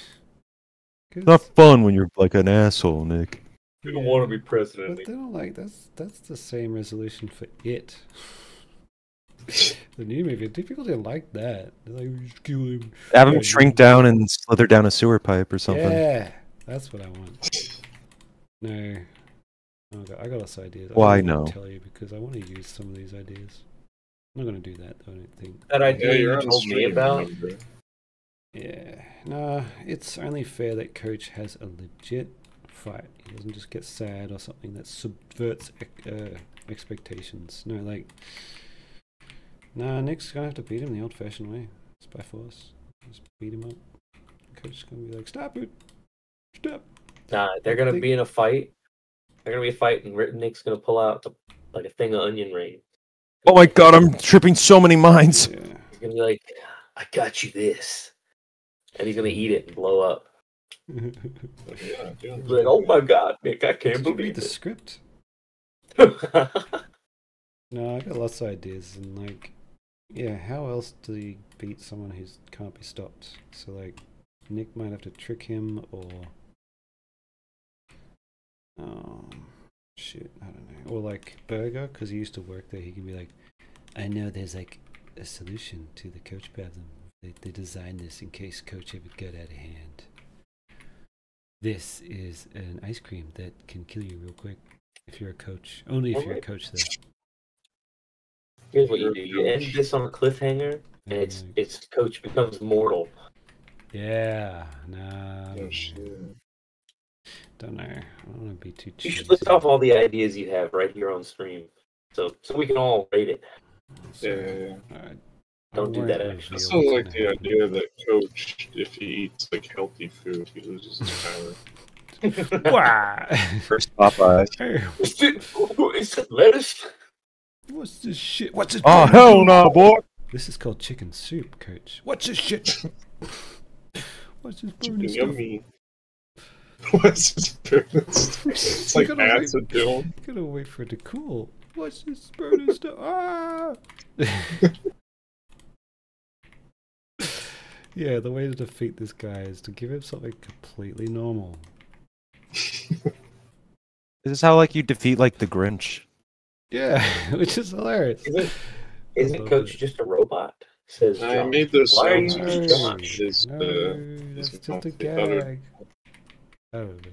It's not fun when you're like an asshole, Nick. You don't want to be president. But they don't like that's the same resolution for it. The new movie, people didn't like that. They're like, we just kill him. Have him Yeah, shrink you- down and slither down a sewer pipe or something. Yeah, that's what I want. No, I got lots of ideas. Why I don't wanna no? tell you because I want to use some of these ideas. I'm not going to do that. I don't think. That idea Yeah, you're you on told me stream, about. remember? Yeah, nah. It's only fair that Coach has a legit fight. He doesn't just get sad or something that subverts expectations. No, like. Nah, Nick's gonna have to beat him the old-fashioned way. It's by force. Just beat him up. Coach is gonna be like, "Stop it! Stop!" Nah, they're gonna be in a fight. They're gonna be a fight, and Nick's gonna pull out like a thing of onion ring. Oh my god, I'm tripping so many minds. Yeah. He's gonna be like, "I got you this," and he's gonna eat it and blow up. Yeah, doing He's like, "Oh my god, Nick, I can't Did you read believe the it." script? No, I got lots of ideas, and like, Yeah, how else do you beat someone who can't be stopped? So like, Nick might have to trick him, or shit, I don't know. Or like Burger, because he used to work there. He can be like, I know there's like a solution to the coach problem. They designed this in case coach ever got out of hand. This is an ice cream that can kill you real quick if you're a coach. Only if you're a coach, though. Here's what you do: you end this on a cliffhanger, and it's coach becomes mortal. Yeah, nah. Oh shit. Don't know. I don't want to be too cheesy. You should list off all the ideas you have right here on stream, so we can all rate it. Yeah. Alright. Don't do that, actually. I still like the idea that Coach, if he eats like healthy food, he loses his power. Wow. First Popeye. Is it lettuce? What's this shit? What's this? Oh hell no, boy! This is called chicken soup, Coach. What's this shit? What's this Chicken burning stuff? yummy. What's this burning stuff? It's like acid doom. You gotta wait for it to cool. What's this burning stuff? Ah! Yeah, the way to defeat this guy is to give him something completely normal. This is how like you defeat like the Grinch. Yeah, which is hilarious. Isn't Coach just a robot? Says I John. made those Why are sounds. you No, His, that's just a gag. I don't know.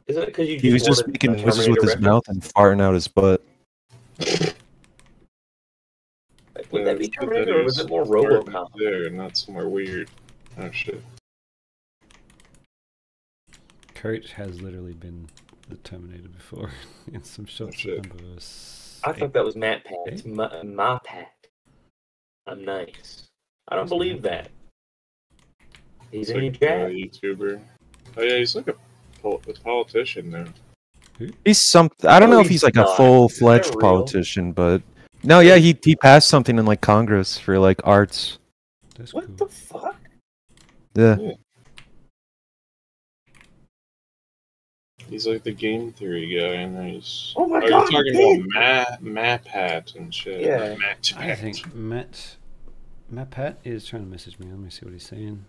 Isn't it because you He was just wanted making a noises with his Terminator mouth and farting out his butt. reference? Would that be Terminator, or was it more RoboCop? There, not somewhere weird. Oh shit. Coach has literally been the Terminator before in some shots. shit. I thought that was Matt Pat. It's my Pat. I'm nice. I don't believe that. He's He's in your like a chat. YouTuber. Oh yeah, he's like a politician now. He's some. I don't know if he's he's like a not. full-fledged Is that real? politician, but no, yeah, he passed something in like Congress for like arts. That's What cool. the fuck? Yeah. He's like the game theory guy, and he's. Oh my you're God, talking Pete! about MapPat and shit. Yeah. I think Matt Pat is trying to message me. Let me see what he's saying.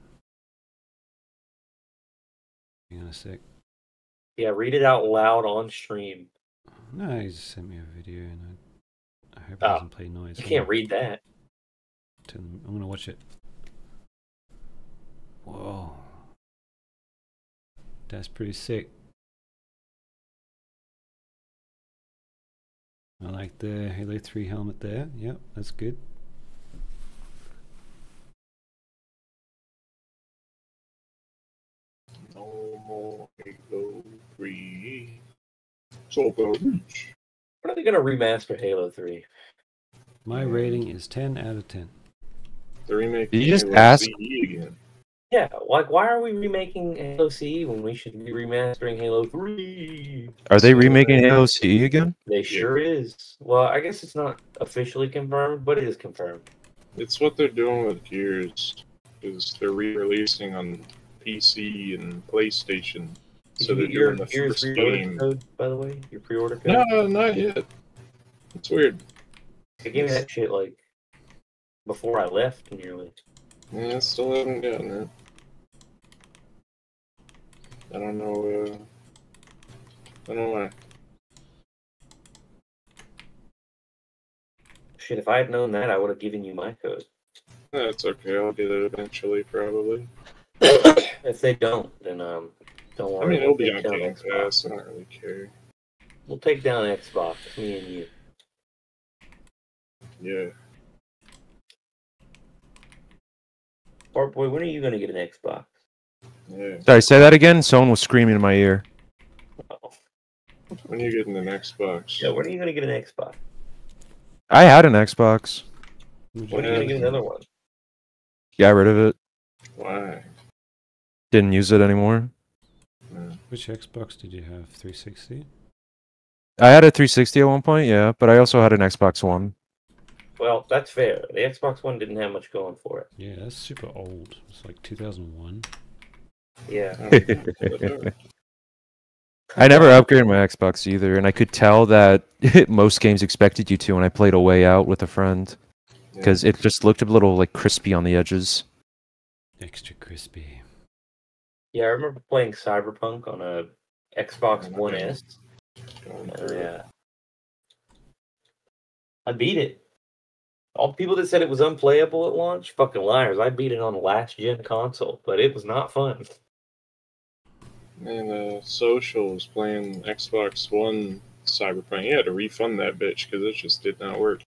Hang on a sec. Yeah, read it out loud on stream. No, he just sent me a video, and I hope it Oh, doesn't play noise. You can't read that. I'm gonna watch it. Whoa, that's pretty sick. I like the Halo 3 helmet there. Yep, that's good. No more Halo 3. So the reach. When are they gonna remaster Halo 3? My rating is 10 out of 10. The remake. Did you just Halo ask? CE again. Yeah, like why are we remaking Halo CE when we should be remastering Halo 3? Are they remaking Halo CE again? They sure is. Well, I guess it's not officially confirmed, but it is confirmed. It's what they're doing with Gears. Is they're re-releasing on PC and PlayStation. So they're Did you doing get the your first pre-order game. code, by the way? Your pre-order code? No, not yet. It's weird. They gave me that shit like before I left nearly. Yeah, I still haven't gotten it. I don't know. I don't know why. Shit, if I had known that, I would have given you my code. That's okay. I'll get it eventually, probably. If they don't, then don't worry. I mean, it'll be We'll on take down Game Xbox. Pass. I don't really care. We'll take down Xbox, me and you. Yeah. Bart Boy, when are you gonna get an Xbox? Yeah. Sorry, say that again. Someone was screaming in my ear. Oh. When you getting an Xbox? Yeah, when are you gonna get an Xbox? I had an Xbox. When are you gonna get another one? Got rid of it. Why? Didn't use it anymore. Which Xbox did you have? 360? I had a 360 at one point, yeah, but I also had an Xbox One. Well, that's fair. The Xbox One didn't have much going for it. Yeah, that's super old. It's like 2001. Yeah. I never upgraded my Xbox either, and I could tell that most games expected you to when I played A Way Out with a friend. because it just looked a little like crispy on the edges. Extra crispy. Yeah, I remember playing Cyberpunk on a Xbox One S. Going through it. Yeah. I beat it. All people that said it was unplayable at launch, fucking liars. I beat it on the last gen console, but it was not fun. Man, Social was playing Xbox One Cyberpunk. He had to refund that bitch because it just did not work.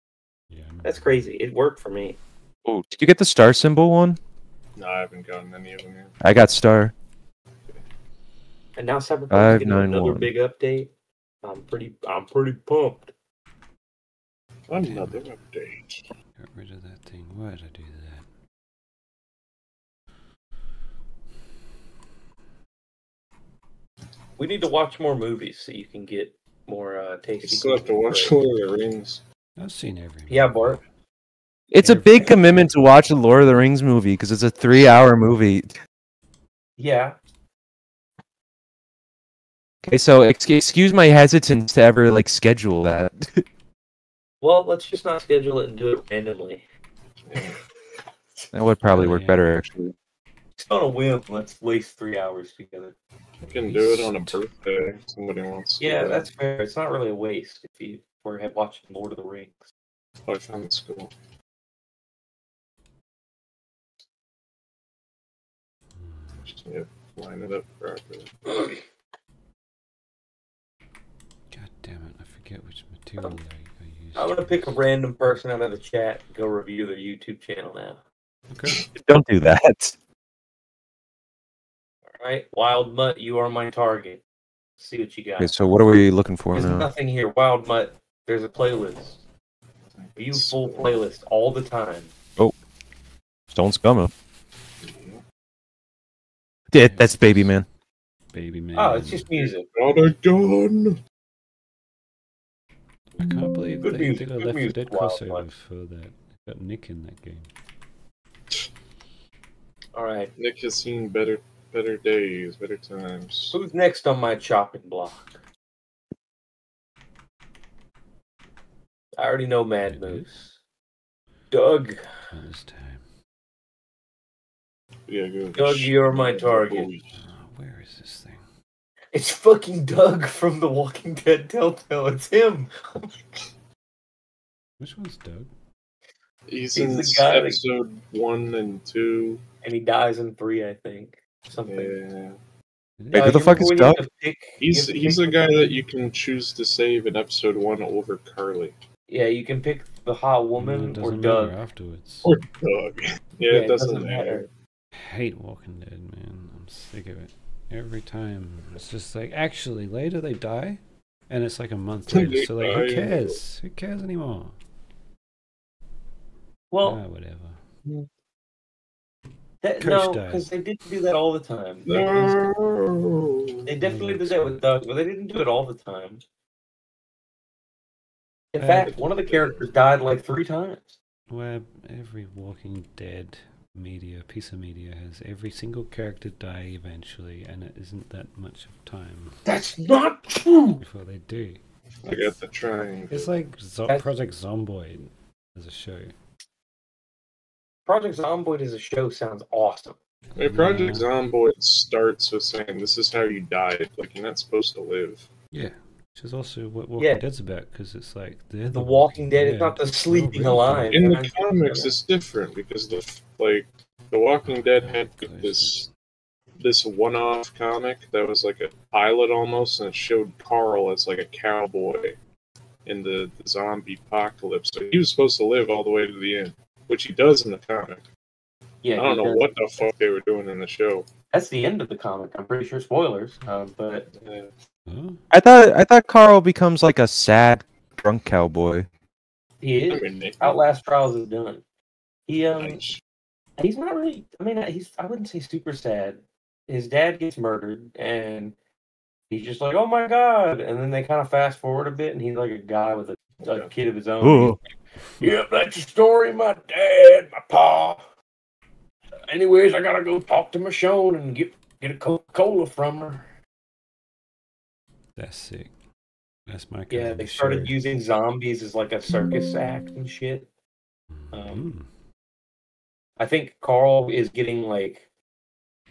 Yeah. That's crazy. It worked for me. Oh, did you get the star symbol one? No, I haven't gotten any of them yet. I got star. And now Cyberpunk is getting 591. another big update. I'm pretty pumped. Another update. Got rid of that thing. Why did I do that? We need to watch more movies so you can get more I tasty. still have to watch food. Lord of the Rings. I've seen every. Yeah, Bart. It's a big commitment to watch a Lord of the Rings movie because it's a 3-hour movie. Yeah. Okay, so excuse my hesitance to ever like schedule that. Well, let's just not schedule it and do it randomly. That would probably work Yeah. better actually. It's on a whim. Let's waste 3 hours together. I can do it on a birthday. If somebody wants to. Yeah, do that. that's fair. It's not really a waste if we're watching Lord of the Rings. Oh, I found this cool. Just need to line it up properly. God damn it! I forget which material I used. I'm gonna pick a random person out of the chat and go review their YouTube channel now. Okay. Don't do that. All right, Wild Mutt, you are my target. See what you got. Okay, so what are we looking for There's now? nothing here. Wild Mutt, there's a playlist. View full playlist all the time. Stone's coming. Yeah, that's Baby Man. Baby man. Oh, it's just music. Got a gun! I can't believe Good they music, did a good Left 4 music, Dead Wild crossover Mutt. for that. Got Nick in that game. All right, Nick has seen better days, better times. who's next on my chopping block? I already know Mad It Moose. Doug. Not this time. Yeah, go. Doug, you're my target. Oh, where is this thing? It's fucking Doug from The Walking Dead Telltale. It's him. Which one's Doug? He's He's in the guy that- episode 1 and 2. And he dies in 3, I think. Something. Yeah. Wait, who the fuck is Doug? He's the guy that you can choose to save in episode 1 over Carly. Yeah, you can pick the hot No, woman it or doesn't Doug. matter afterwards. Or Doug. Yeah, it doesn't matter. Hate Walking Dead, man. I'm sick of it. Every time. It's just like, actually, later they die? And it's like a month later. They So, like, who die. cares? Who cares anymore? Well, Whatever. that, Coach no, dies. because they didn't do that all the time. No. They definitely did that with Doug, but they didn't do it all the time. In Uh, fact, one of the characters died like 3 times. Where every Walking Dead piece of media has every single character die eventually, and it isn't that much of time That's not true. before they do. I got the triangle. It's like That's- Project Zomboid as a show. Project Zomboid as a show sounds awesome. I mean, Project Zomboid starts with saying, this is how you died. Like, you're not supposed to live. Yeah, which is also what Walking Yeah. Dead's about, because it's like they're The Walking Dead is not the We're sleeping all alive. In And the comics, it's different because The Walking Dead had this one-off comic that was like a pilot almost, and it showed Carl as like a cowboy in the zombie apocalypse. So he was supposed to live all the way to the end, which he does in the comic. yeah, I don't know because what the fuck they were doing in the show. that's the end of the comic. I'm pretty sure spoilers, but Huh? I thought Carl becomes like a sad drunk cowboy. he I is. mean, Outlast Trials is done. He nice. he's not really. I mean, I wouldn't say super sad. His dad gets murdered, and he's just like, "Oh my god!" And then they kind of fast forward a bit, and he's like a guy with a kid of his own. Ooh. Yep, that's the story. My dad, my pa. Anyways, I gotta go talk to Michonne and get a Coca-Cola from her. That's sick. That's my kind Yeah, of they started show. using zombies as like a circus act and shit. I think Carl is getting like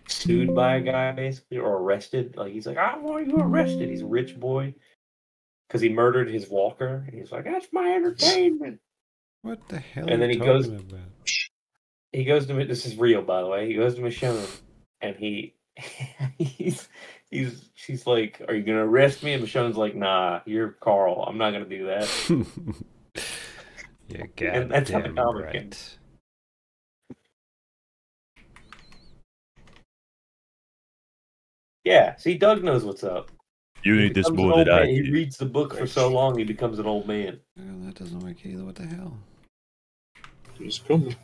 sued by a guy basically or arrested. Like he's like, I want you arrested. He's a rich boy because he murdered his walker. And he's like, that's my entertainment. What the hell And are then you he talking goes- about? He goes to this is real by the way. He goes to Michonne and she's like, are you gonna arrest me? And Michonne's like, nah, you're Carl. I'm not gonna do that. Yeah, And that's how the goddamn comic right. ends. Yeah, see, Doug knows what's up. You He need this becomes an more old than I man. He do. reads the book for so long he becomes an old man. Well, that doesn't work either. What the hell? He's coming.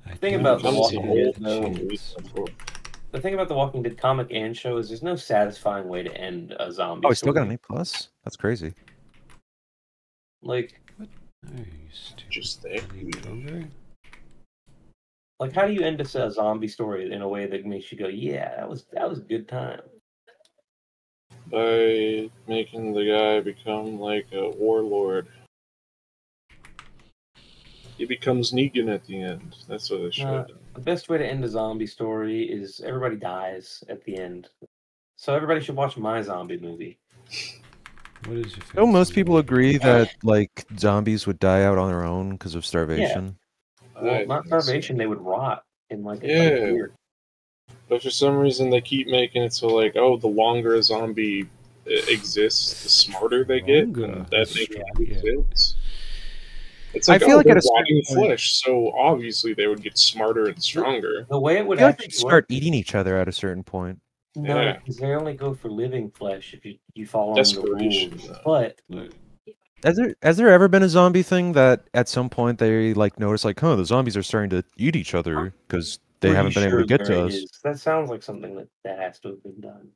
I thing don't about The Becomes Walking an Dead, old though, man. The thing about the Walking Dead comic and show is there's no satisfying way to end a zombie Oh, he still got an story. A+? That's crazy. Like, Oh, you stupid Just there. bloody Congo. how do you end a zombie story in a way that makes you go, yeah, that was a good time? By making the guy become like a warlord. He becomes Negan at the end. That's what they should have done. The best way to end a zombie story is everybody dies at the end. So everybody should watch my zombie movie. What is your No, most fancy people movie? agree that like zombies would die out on their own because of starvation. Well, I not think so. starvation, they would rot in like a Yeah. year. But for some reason, they keep making it so like, oh, the longer a zombie exists, the smarter they get. Longer. And that That's makes true, good yeah. sense. It's I like, feel oh, like they're at a certain rotting point- flesh, so obviously they would get smarter and stronger. The way it would I feel like actually they start work, eating each other at a certain point. no, Yeah. because they only go for living flesh if you follow the Desperation, rules. though. But Look, Has there ever been a zombie thing that at some point they like notice like, the zombies are starting to eat each other because they pretty haven't been able to sure get to there us? is. That sounds like something that has to have been done.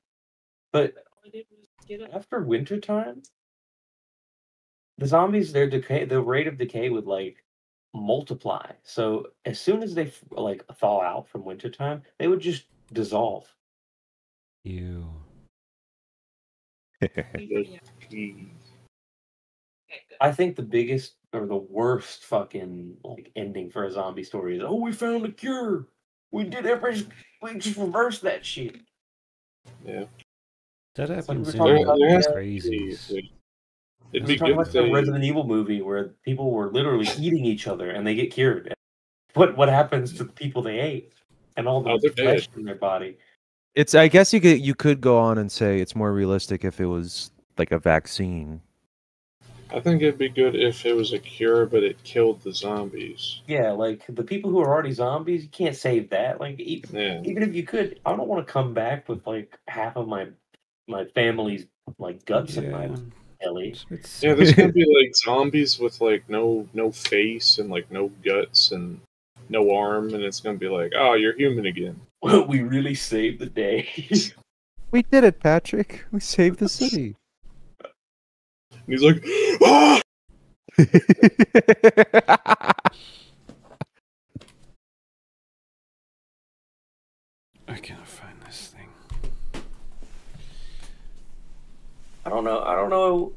But All I did was get it. after wintertime, the zombies, their decay, the rate of decay would like multiply. So as soon as they like thaw out from wintertime, they would just dissolve. you. Yeah. Mm. Okay, good. I think the biggest or the worst fucking like ending for a zombie story is, oh, we found a cure. We did everything. We just reversed that shit. Yeah. That like we happens were in talking about There has the, to be, crazies. like, it'd We be were talking good about if the they. Resident Evil movie where people were literally eating each other and they get cured. What happens to the people they ate and all Oh, the they're flesh dead. in their body? I guess you could go on and say it's more realistic if it was like a vaccine. I think it'd be good if it was a cure, but it killed the zombies. Yeah, like the people who are already zombies, you can't save that. Like Yeah. even if you could, I don't want to come back with like half of my family's like guts in my Yeah. belly. It's a bit Yeah, sad. there's gonna be like zombies with like no face and like no guts and no arm, and it's gonna be like, oh, you're human again. We really saved the day. We did it, Patrick. We saved the city. And he's like, ah! I cannot find this thing. I don't know.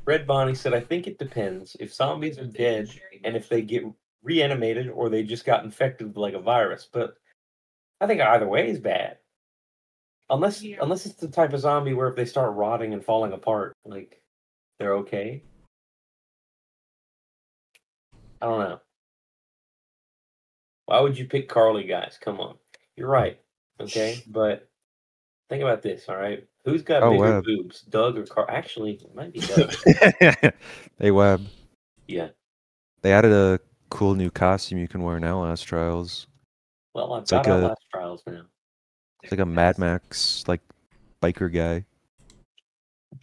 Red Bonnie said, I think it depends. If zombies are dead and if they get reanimated or they just got infected with like a virus. But I think either way is bad. Unless it's the type of zombie where if they start rotting and falling apart, like they're okay. I don't know. Why would you pick Carly, guys? Come on. You're right. Okay? But think about this, all right? Who's got Oh, bigger Webb. boobs? Doug or Carl? Actually, it might be Doug. Hey, Webb. Yeah. They added a cool new costume you can wear in Outlast Trials. Well, I've It's got like a- Outlast Trials now. It's like a Mad Max like biker guy.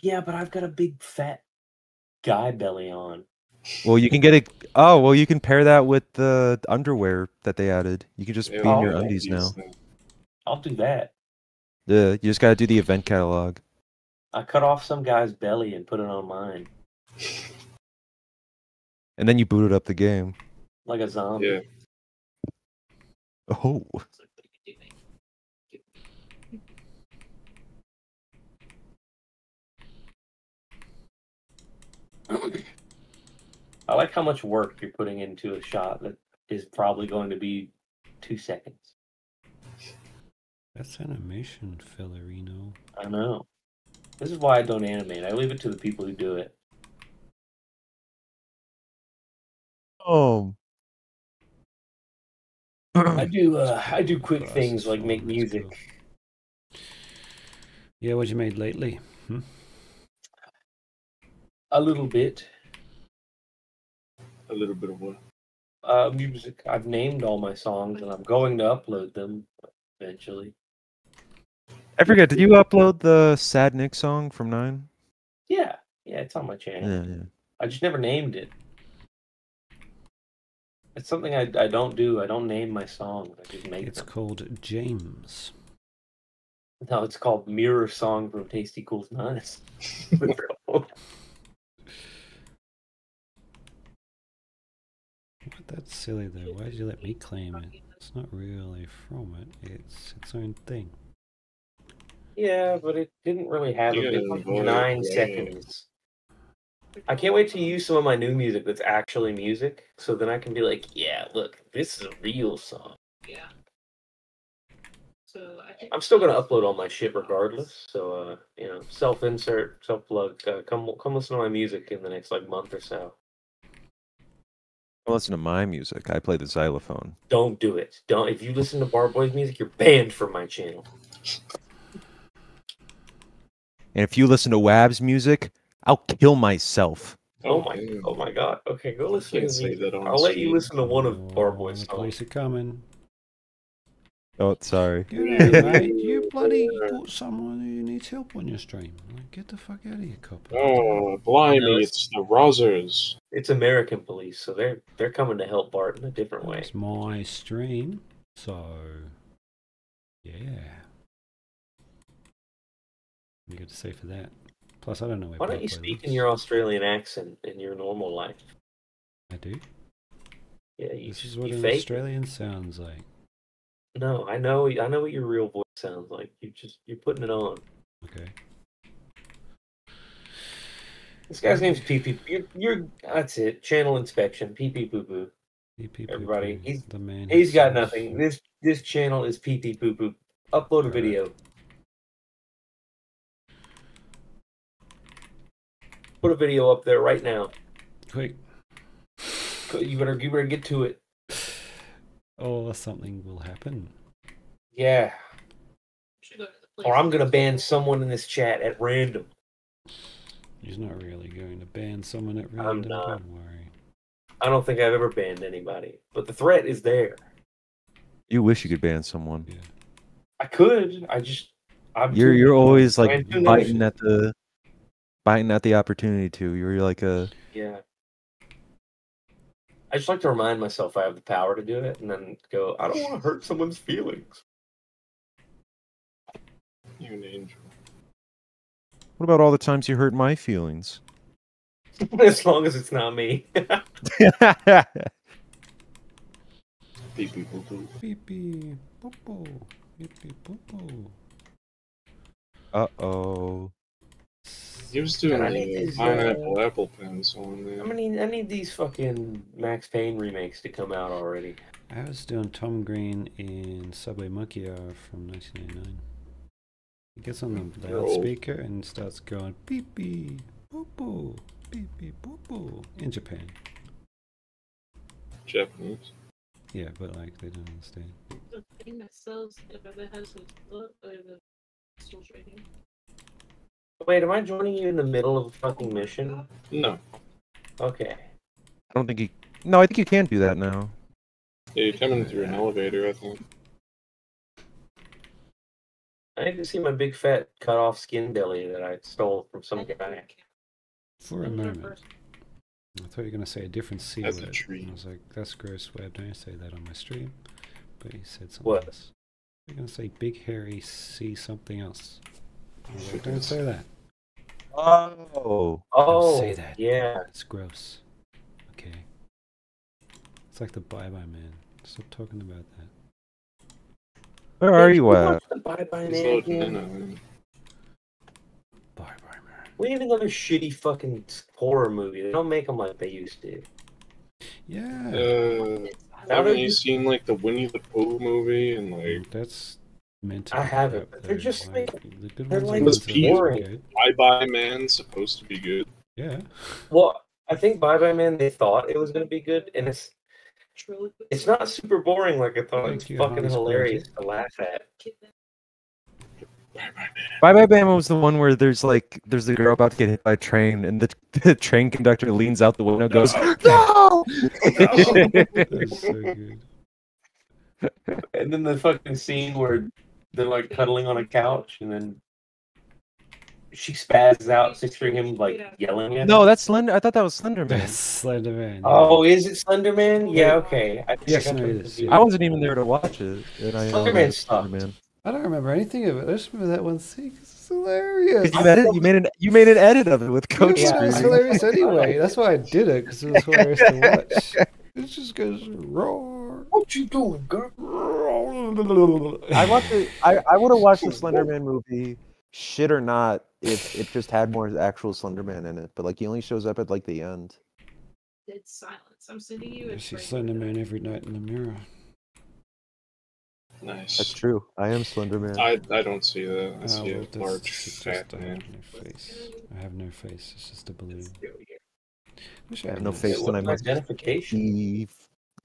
Yeah, but I've got a big fat guy belly on. Well, you can get it. Oh, well, you can pair that with the underwear that they added. You can just be in Oh, your okay. undies now. I'll do that. Yeah, you just gotta do the event catalog. I cut off some guy's belly and put it on mine. And then you booted up the game. Like a zombie. Yeah. Oh. I like how much work you're putting into a shot that is probably going to be 2 seconds. That's animation, Fellerino. I know. This is why I don't animate. I leave it to the people who do it. Oh. I do quick Glasses things like for, make that's music. cool. Yeah, what you made lately? A little bit. A little bit of what? Music. I've named all my songs and I'm going to upload them eventually. I forget, did you upload the Sad Nick song from 9? Yeah, it's on my channel. Yeah. I just never named it. It's something I don't do. I don't name my songs. I just make It's them. called James. No, it's called Mirror Song from Tasty Cool's Nice. That's silly though. Why did you let me claim it? It's not really from it. It's its own thing. Yeah, but it didn't really have You a bit. gotta Like avoid 9 that. seconds. I can't wait to use some of my new music that's actually music, so then I can be like, yeah, look, this is a real song. Yeah. So I think I'm still gonna upload all my shit regardless. So self-insert, self-plug. Come listen to my music in the next like month or so. Don't listen to my music. I play the xylophone. Don't do it. Don't. If you listen to Bar Boy's music, you're banned from my channel. And if you listen to Wab's music, I'll kill myself. Oh damn. my god. Okay, go listen Can't to say me. that on I'll let you stream. listen to one of Bar Boy's The songs. police are coming. Oh, sorry. Get out, mate. You bloody put someone who needs help on your stream. Like, get the fuck out of here, cop. Oh, blimey, No, it's the Rozzers. It's American police, so they're coming to help Bart in a different way. It's my stream, so yeah. You got to say for that. Plus, I don't know where. Why don't you Bad Boy speak in lives. your Australian accent in your normal life? I do. Yeah, you. This is what you an fake it. Australian sounds like. No, I know what your real voice sounds like. You're putting it on. Okay. This guy's name's Pee Pee. You're that's it. Channel inspection. Pee Pee Poo Poo. Beep, beep, Everybody, beep, beep. The man. He's got himself. nothing. This channel is Pee Pee Poo Poo. Upload a Alright. video. Put a video up there right now. Quick. You better get to it. Or something will happen. Yeah. should go to the Or I'm place. gonna ban someone in this chat at random. He's not really going to ban someone at random. not. Don't worry. I don't think I've ever banned anybody, but the threat is there. You wish you could ban someone. Yeah. I could. You're always like trying to biting notice at the opportunity to. You're like a Yeah. I just like to remind myself I have the power to do it, and then go. I don't want to hurt someone's feelings. You're an angel. What about all the times you hurt my feelings? As long as it's not me. Beep, beep, boop, boop. Beep, beep, boop, boop. Beep, beep, boop, boop. Uh-oh. He was doing I need a these, pineapple apple pens on there. I need these fucking Max Payne remakes to come out already. I was doing Tom Green in Subway Monkey Hour from 1999. He gets on the You're old. loudspeaker and starts going beep beep boop boop beep beep boop boop in Japan. Japanese. Yeah, but like they don't understand. The thing that sells that has the look or the crystals right here. Wait, am I joining you in the middle of a fucking mission? No. Okay. I don't think you... No, I think you can do that now. Yeah, you're coming through an elevator, I think. I need to see my big fat cut off skin belly that I stole from some guy. For a moment, I thought you were gonna say a different C That's a word. tree. And I was like, that's gross, Web. Don't say that on my stream. But he said something What? else. You're gonna say big hairy C something else. I was like, don't say that. Oh. Oh, say that. yeah. It's gross. Okay. It's like the Bye Bye Man. Stop talking about that. Where are you at? Bye bye, He's man. loading in on him. Bye Bye Man. We need another shitty fucking horror movie. They don't make them like they used to. Yeah. Haven't you seen like the Winnie the Pooh movie and like That's meant to I be haven't, crap, but they're though. just like the good they're ones like are Was meant to Pete be boring. good. Bye Bye Man supposed to be good? Yeah. Well, I think Bye Bye Man they thought it was gonna be good, and it's not super boring like I thought. Thank It's you, fucking Hans hilarious Quality. to laugh at. Bye Bye Bama was the one where there's the girl about to get hit by a train, and the train conductor leans out the window and goes, "No!" That's so good. And then the fucking scene where they're like cuddling on a couch, and then she spazzes out, picturing him like yelling at No, her. that's Slender. I thought that was Slender Man. That's Slender Man. Oh, is it Slender Man? Yeah, Wait. okay. I think Yes, I got no, them it is, confused. I wasn't even there to watch it, and I Slender Man it's sucked. Man. I don't remember anything of it. I just remember that one scene 'cause it's hilarious. You made an edit of it with Coach Yeah, it's Screen. hilarious anyway. That's why I did it, because it was hilarious to watch. It just goes roar. What you doing, girl? I would have watched the Slender Man movie, shit or not, if it just had more actual Slender Man in it. But like he only shows up at like the end. Dead silence. I'm sending you. I see Slender Man every night in the mirror. Nice. That's true. I am Slender Man. I don't see that. I Oh, see well, a large fat I man. have no face. I have no face. It's just a balloon. Wish I have had no a face, face. and I must Identification. be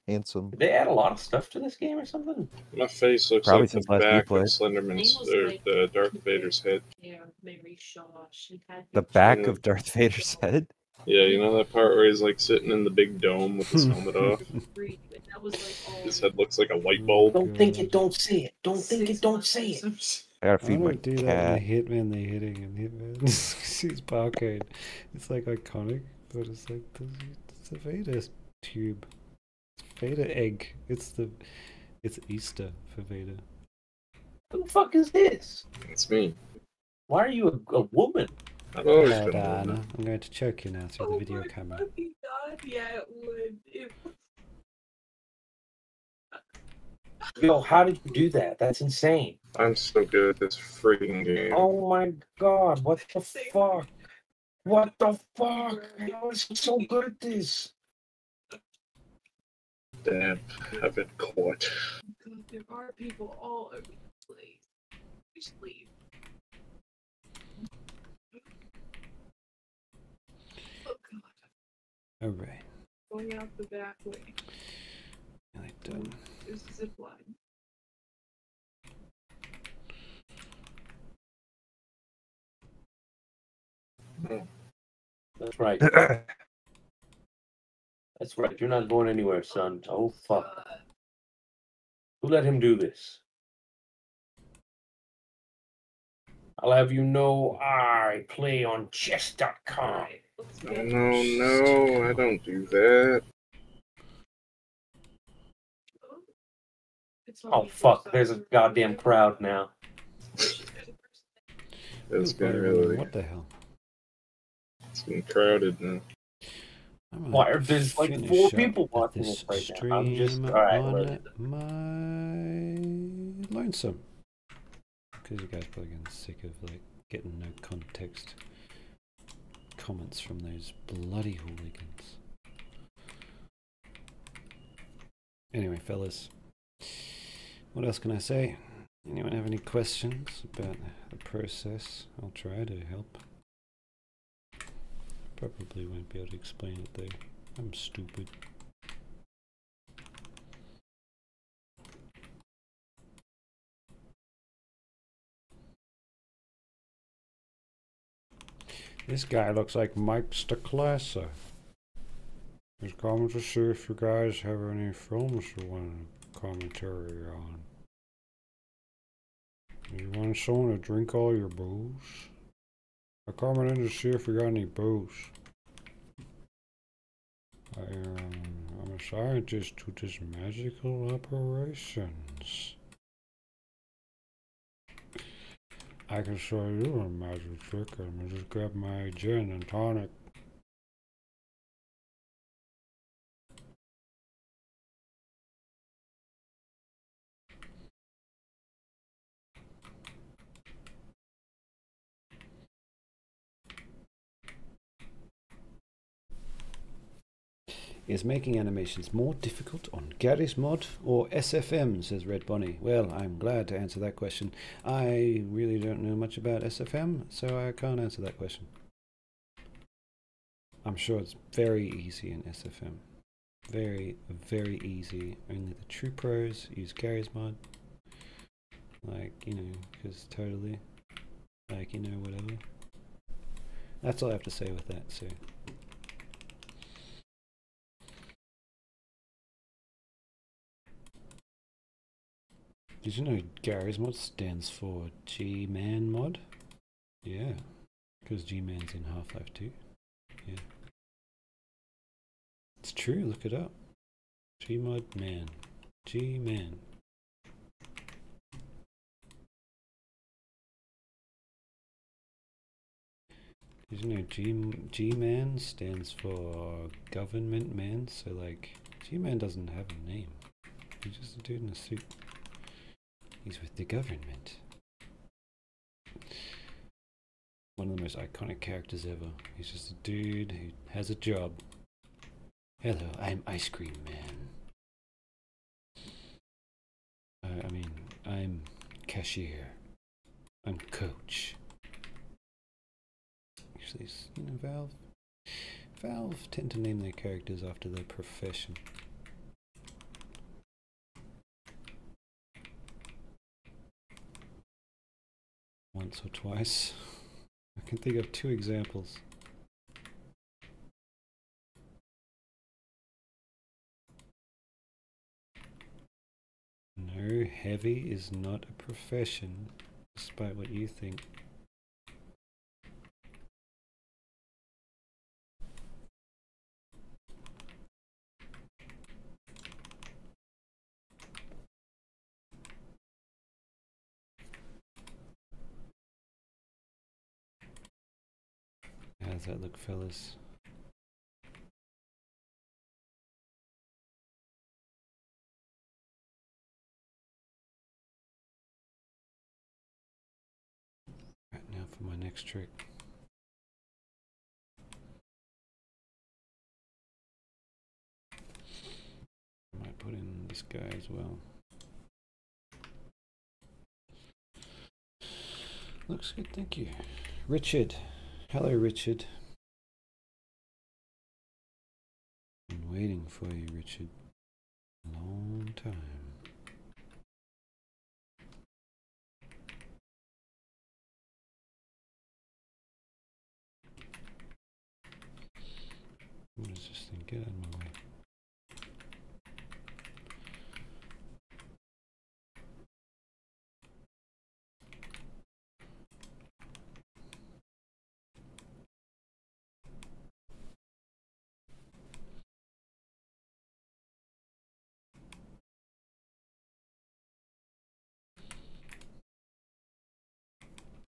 handsome. Did they add a lot of stuff to this game or something? My face looks Probably like the since last back replay. of Slenderman's or the Darth Vader's head. Yeah, Mary Shaw. She had The back of Darth Vader's head. Yeah, you know that part where he's like sitting in the big dome with his helmet off? That was like all His head looks like a light bulb. Don't think it, don't see it. Don't think it, don't say it. I gotta I feed my don't do that in cat. the Hitman, they hitting in Hitman. She's barcode. It's like iconic, but it's like it's a Vader tube. It's Vader egg. It's Easter for Vader. Who the fuck is this? It's me. Why are you a woman? I've always Hello, been a Diana. woman. I'm going to choke you now through the video camera. fucking God, yeah, it would. Yo, how did you do that? That's insane. I'm so good at this freaking game. Oh my god, what the fuck? What the fuck? How is he so good at this? Damn, I've been caught. God, there are people all over the place. Just leave. Oh God, Alright. going out the back way. Nearly done. There's a zip line. That's right. That's right. You're not going anywhere, son. Oh fuck. Who let him do this? I'll have you know I play on chess.com. No, I don't do that. Oh fuck, there's a goddamn crowd now. It's getting really, What the hell? it's getting crowded now. Why are there's like Finish 4 up people with watching this this right now? I'm just stream alright. on my lonesome. Because you guys probably getting sick of like getting no context comments from those bloody hooligans. Anyway, fellas, what else can I say? Anyone have any questions about the process? I'll try to help. Probably won't be able to explain it though. I'm stupid. This guy looks like Mike Stacklasa. He's coming to see if you guys have any films you want to commentary on. You want someone to drink all your booze? I'm coming in to see if you got any booze. I'm a scientist who does magical operations. I can show you a magic trick. I'm gonna just grab my gin and tonic. Is making animations more difficult on Garry's Mod or SFM, says Red Bonnie. Well, I'm glad to answer that question. I really don't know much about SFM, so I can't answer that question. I'm sure it's very easy in SFM. Very, very easy. Only the true pros use Garry's Mod. Like, you know, because totally, like, you know, whatever. That's all I have to say with that, so. Did you know Garry's Mod stands for G-Man Mod? Yeah, because G-Man's in Half-Life 2. Yeah. It's true, look it up. G-Mod Man. G-Man. Did you know G-Man stands for Government Man? So like, G-Man doesn't have a name. He's just a dude in a suit. He's with the government. One of the most iconic characters ever. He's just a dude who has a job. Hello, I'm Ice Cream Man. I mean, I'm cashier. I'm coach. Usually, you know, Valve tend to name their characters after their profession. Once or twice. I can think of 2 examples. No, heavy is not a profession, despite what you think. How's that look, fellas? Right, now for my next trick. I might put in this guy as well. Looks good, thank you. Richard. Hello, Richard. Been waiting for you, Richard. A long time. What is this thing? Get out of my way.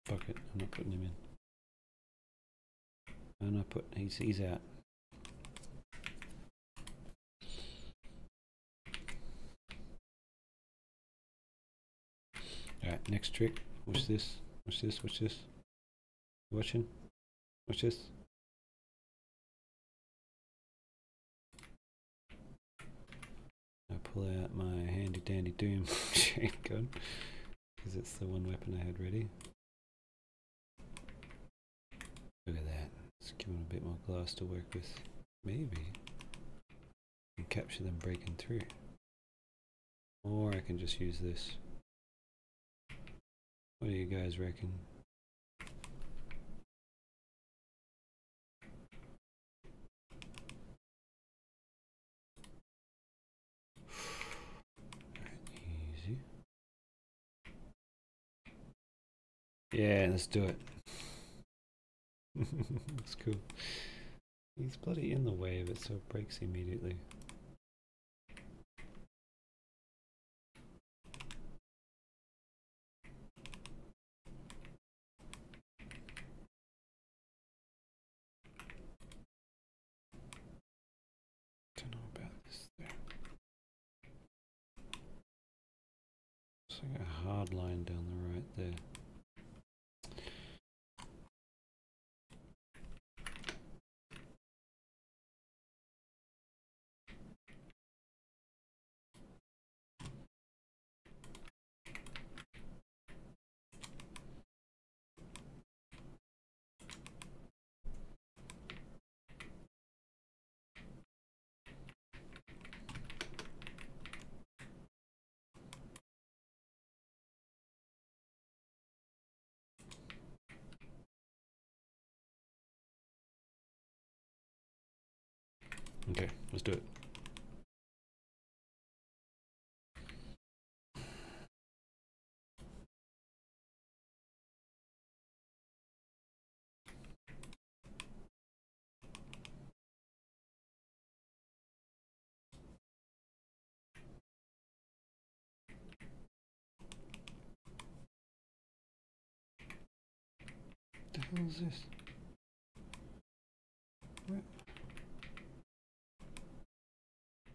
Fuck it, I'm not putting him in. I'm not putting, he's out. Alright, next trick. Watch this. Watch this. Watch this. Watching? Watch this. I pull out my handy dandy Doom chain gun because it's the one weapon I had ready. Look at that. Let's give him a bit more glass to work with. Maybe I can capture them breaking through. Or I can just use this. What do you guys reckon? Easy. Yeah, let's do it. That's cool. He's bloody in the way of it, so it breaks immediately. Don't know about this there. It's like a hard line down the right there. Okay, let's do it. What the hell is this?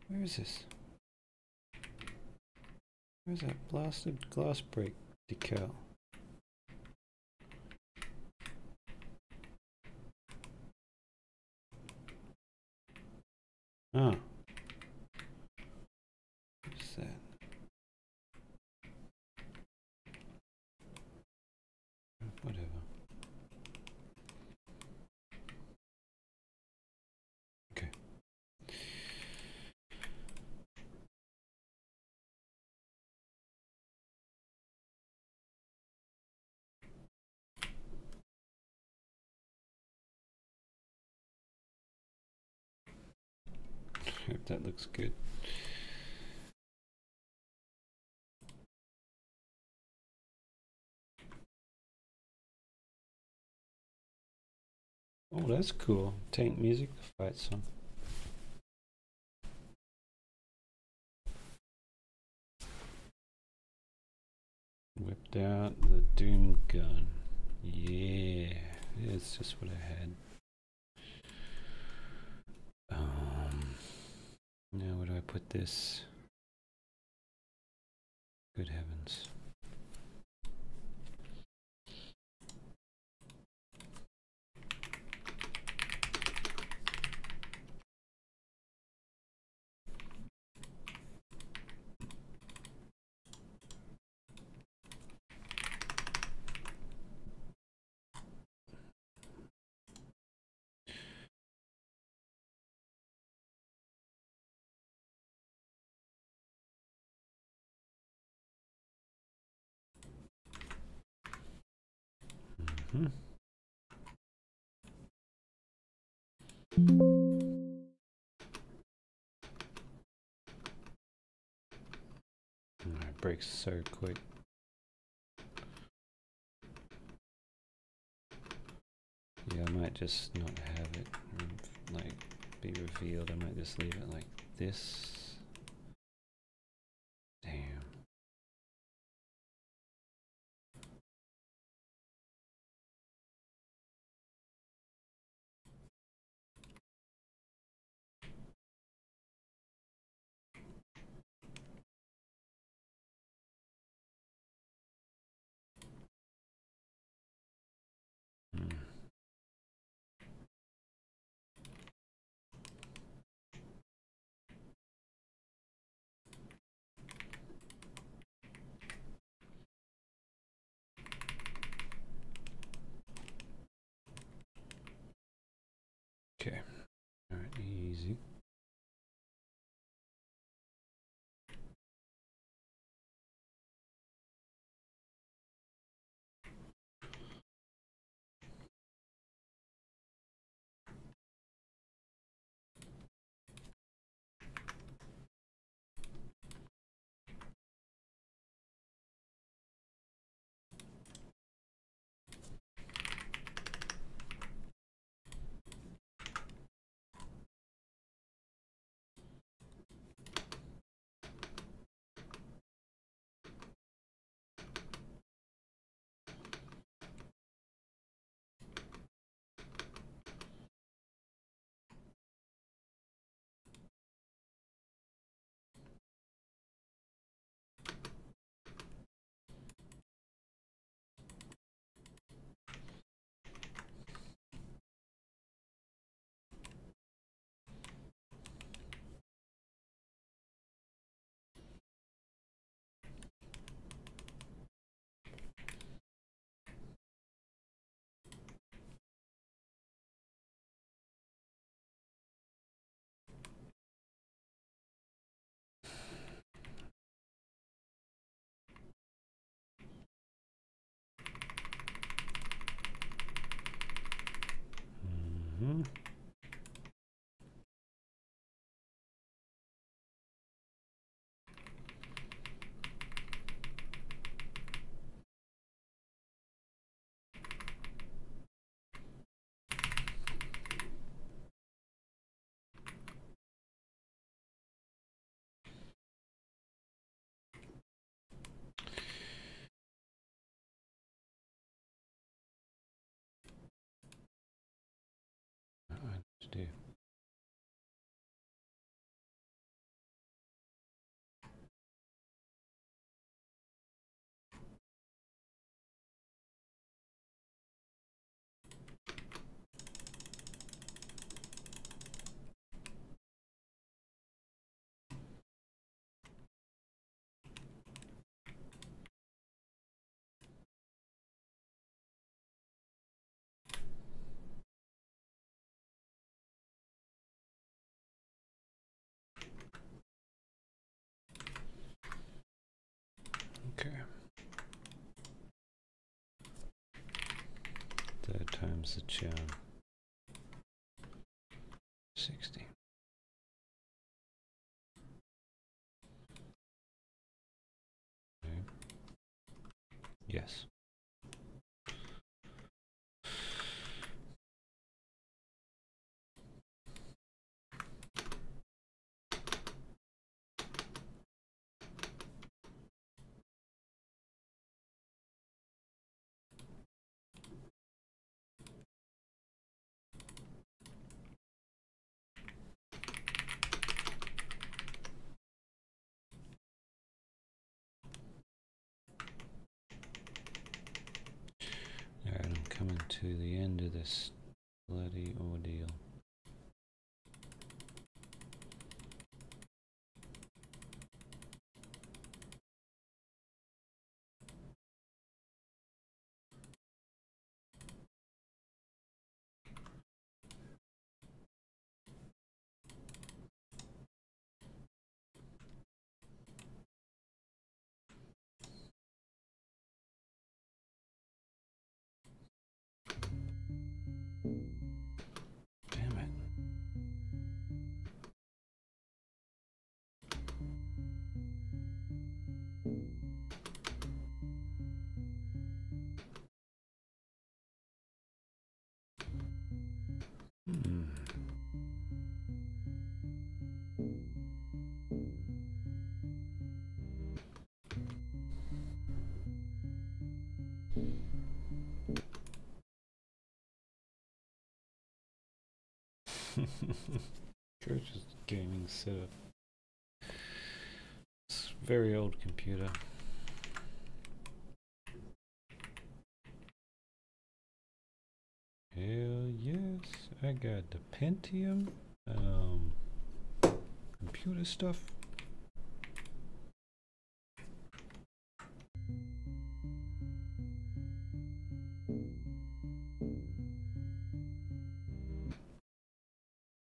Where is this? Where's that blasted glass break decal? Ah. What's that? Whatever. Okay. Hope that looks good. Oh, that's cool. Tank music, the fight song. Whipped out the Doom gun. Yeah, it's just what I had. Now where do I put this? Good heavens. Hmm. It breaks so quick. Yeah, I might just not have it like be revealed. I might just leave it like this. Damn. Hmm. Okay. All right, easy. Hmm. do. Okay. Third time's the charm. 60. Okay. Yes. Alright, I'm coming to the end of this bloody ordeal. Damn it. Hmm. Coach's gaming setup. It's a very old computer. Hell yes, I got the Pentium, computer stuff.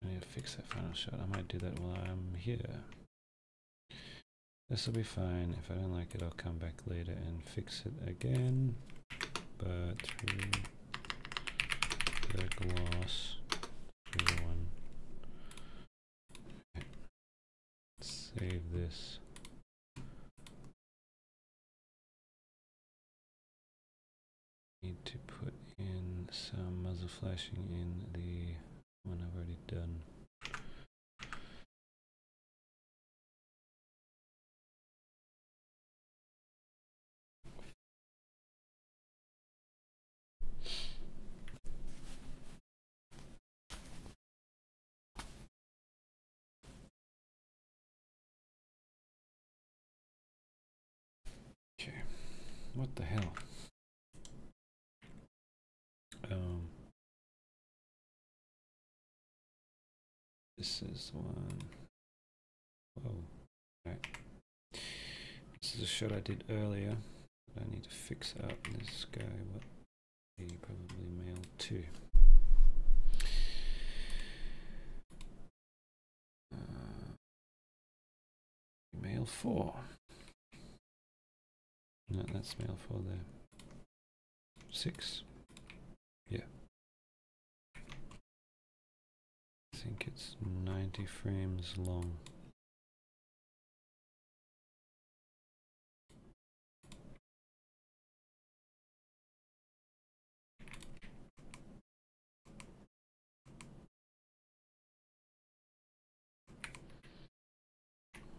I need to fix that final shot. I might do that while I'm here. This will be fine. If I don't like it, I'll come back later and fix it again. But through the gloss, through the one. Okay. Save this. Need to put in some muzzle flashing in the one I've already done. Okay, what the hell? This is the one. Whoa. Right. This is a shot I did earlier. I need to fix up this guy. What? He probably male 2. Male 4. No, that's male 4 there. 6. Yeah. I think it's 90 frames long.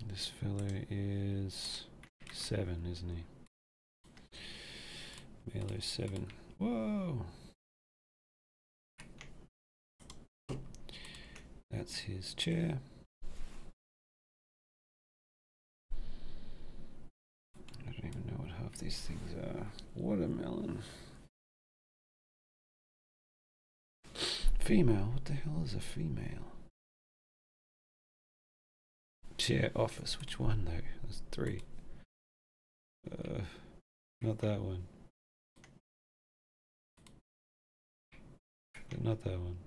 This fellow is 7, isn't he? Male 7. Whoa! That's his chair. I don't even know what half these things are. Watermelon. Female? What the hell is a female? Chair, office. Which one though? There's 3. Not that one. Not that one.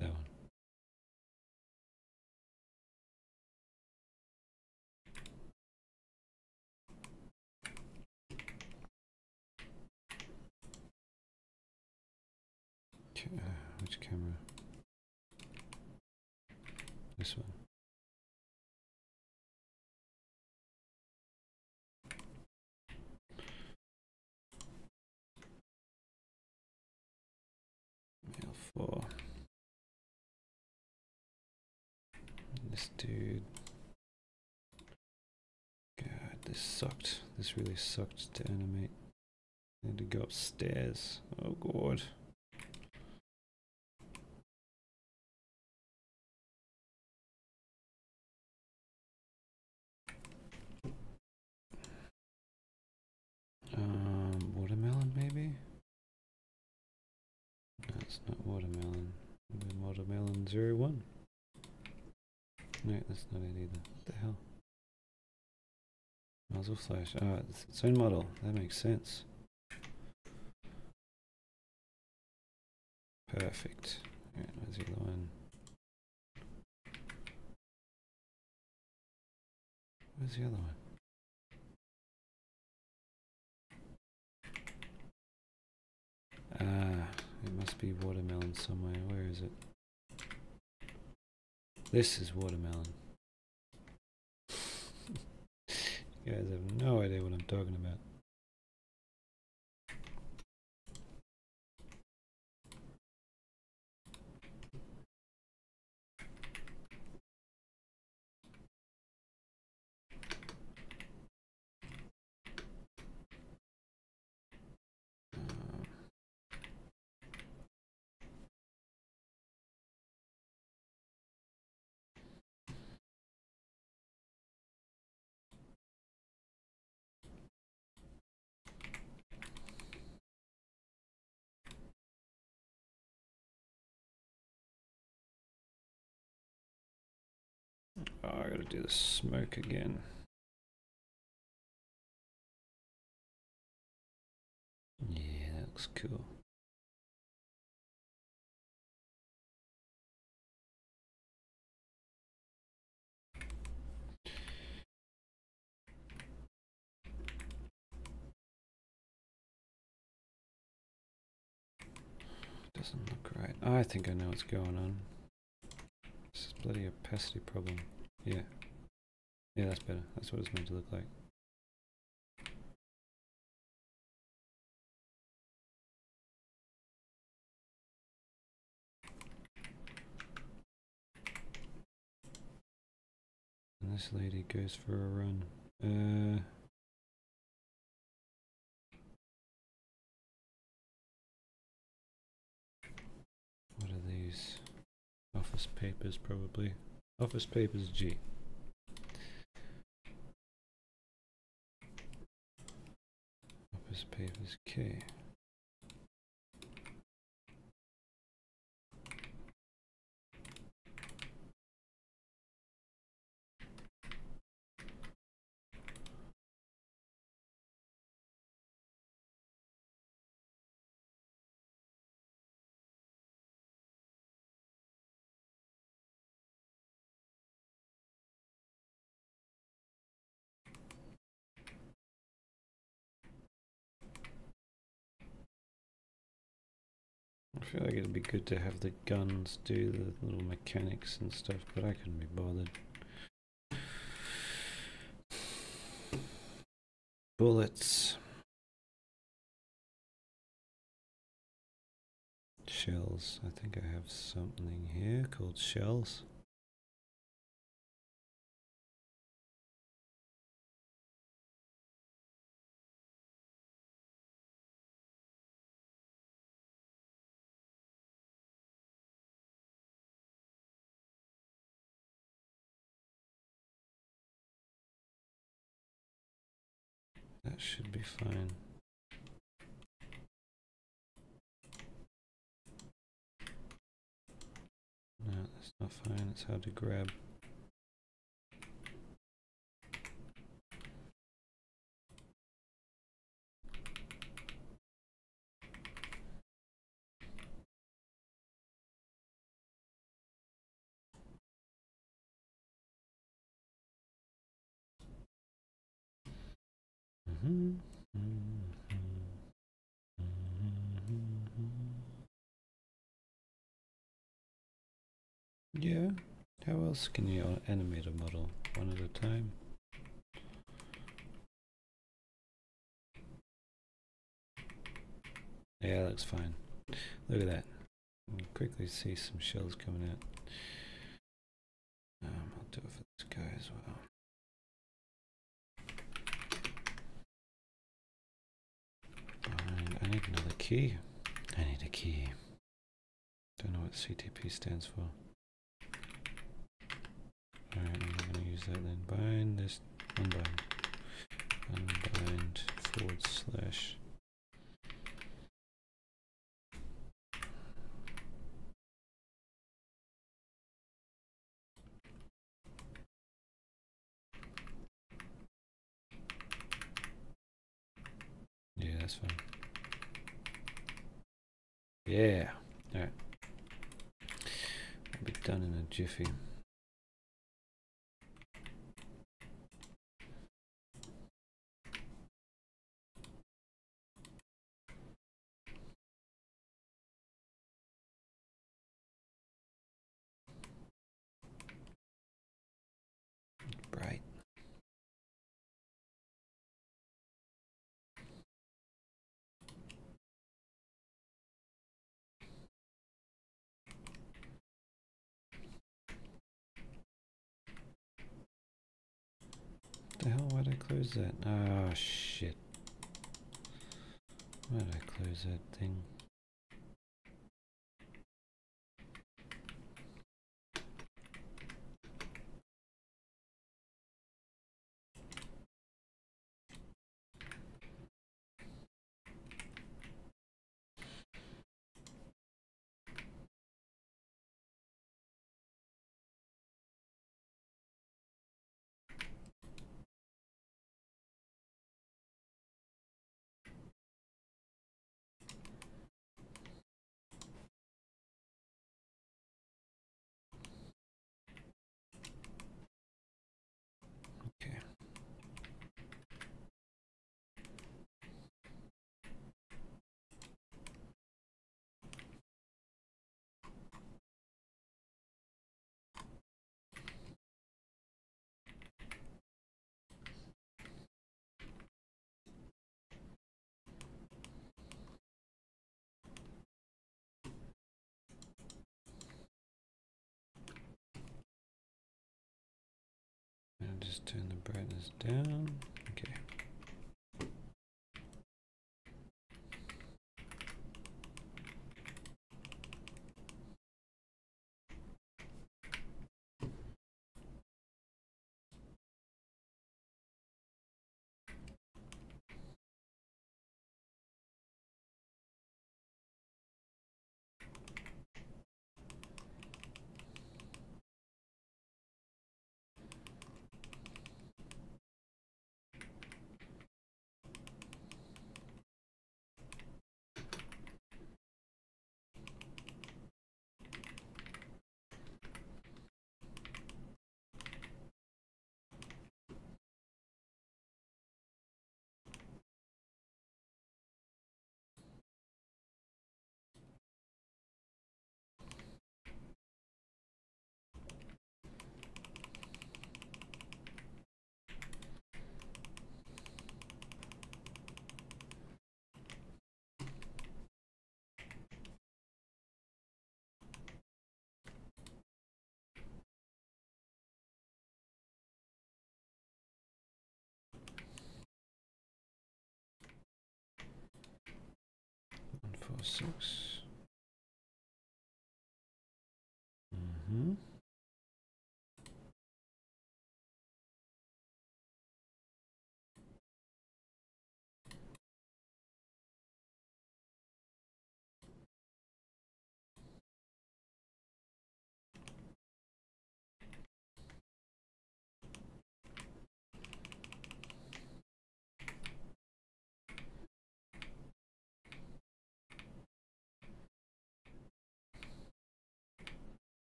That one. Which camera? This one. Male 4. This dude. God, this sucked. This really sucked to animate. I had to go upstairs. Oh god. Watermelon maybe? No, it's not watermelon. Maybe watermelon 01. No, that's not it either. What the hell? Muzzle flash. Ah, it's its own model. That makes sense. Perfect. Alright, where's the other one? Where's the other one? Ah, it must be watermelon somewhere. Where is it? This is watermelon. You guys have no idea what I'm talking about. Oh, I gotta do the smoke again. Yeah, that looks cool. Doesn't look right. I think I know what's going on. This is bloody opacity problem. Yeah. Yeah, that's better. That's what it's meant to look like. And this lady goes for a run. What are these? Office papers, probably. Office papers G. Office papers K. I feel like it'd be good to have the guns do the little mechanics and stuff, but I couldn't be bothered. Bullets. Shells. I think I have something here called shells. That should be fine. No, that's not fine. It's hard to grab. Yeah, how else can you animate a model? One at a time? Yeah, that looks fine. Look at that. We'll quickly see some shells coming out. I'll do it for this guy as well. I need another key. I need a key. Don't know what CTP stands for. Alright, I'm not going to use that then. Bind this, unbind. Unbind /. Yeah, that's fine. Yeah. Alright. I'll be done in a jiffy. Bright. The hell, why'd I close that? Oh shit. Why'd I close that thing? Okay. And just turn the brightness down. Okay. One, 4, 6. Mm-hmm.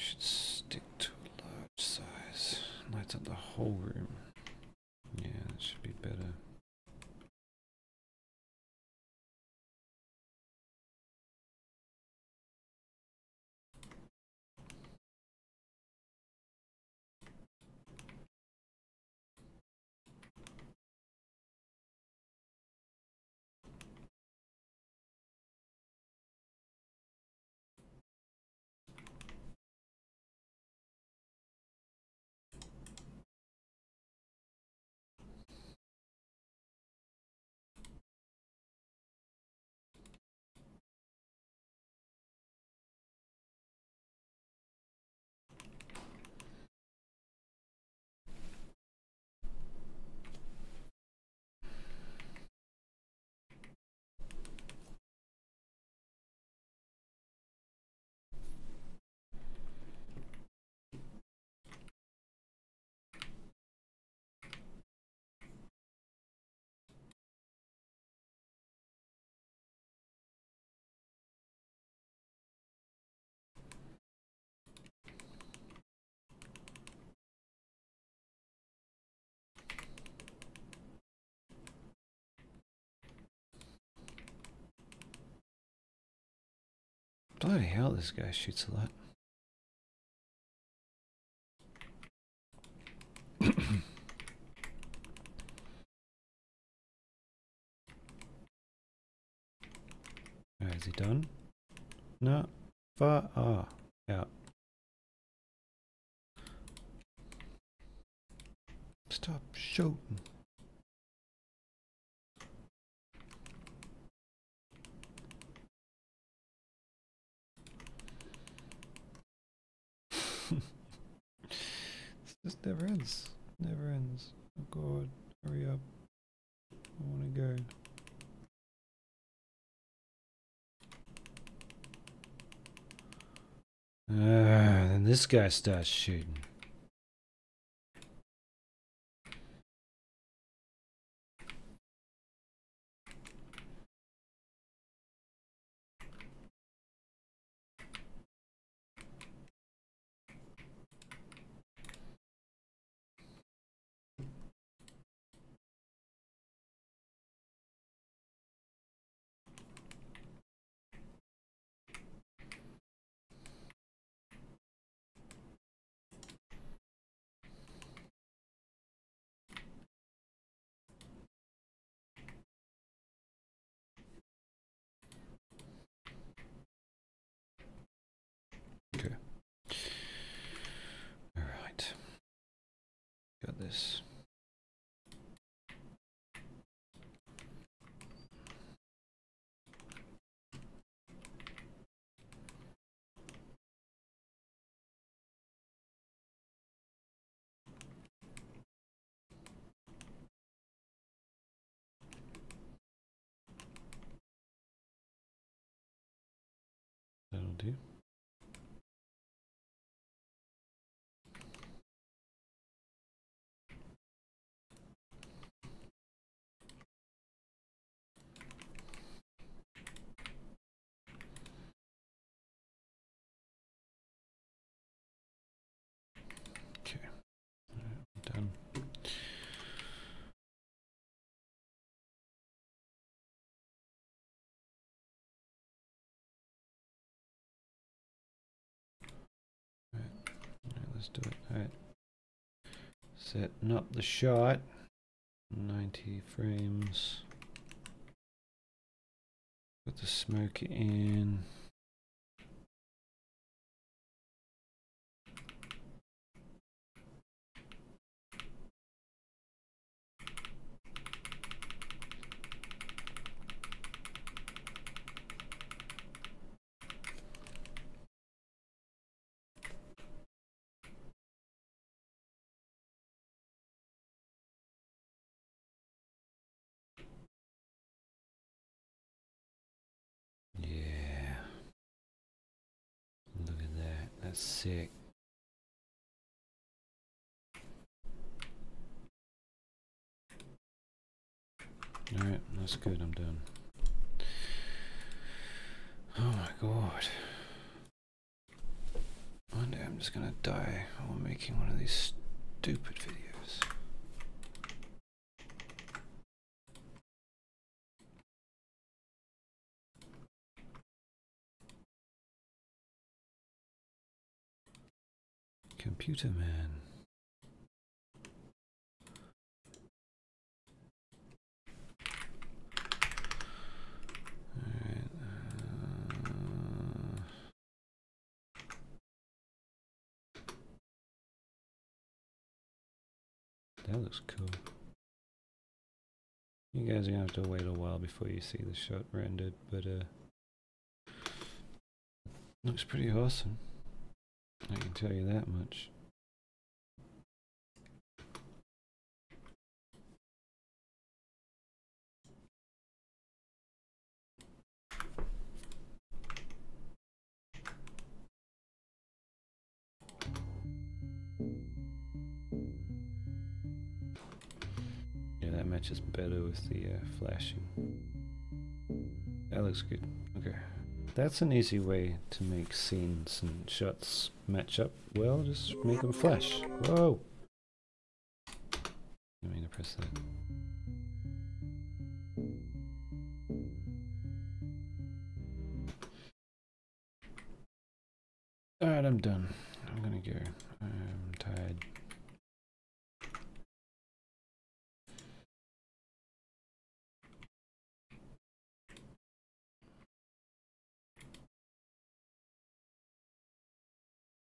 should stick to a large size. Lights up the whole room. Yeah, that should be better. Bloody hell, this guy shoots a lot. Is he done? No. Far. Ah. Yeah. Stop shooting. This just never ends. Never ends. Oh god. Hurry up. I wanna go. Then this guy starts shooting. Okay. All right. Got this. That'll do. Okay. All right, I'm done. All right, let's do it. All right. Setting up the shot. 90 frames. Put the smoke in. Yeah. Look at that. That's sick. Alright, that's good. I'm done. Oh my god. One damn I'm just gonna die while making one of these stupid videos. Computer man. Alright, that looks cool. You guys are gonna have to wait a while before you see the shot rendered, but looks pretty awesome. I can tell you that much. Yeah, that matches better with the flashing. That looks good. Okay. That's an easy way to make scenes and shots match up well. Just make them flash. Whoa! I mean to press that. Alright, I'm done. I'm gonna go. I'm tired.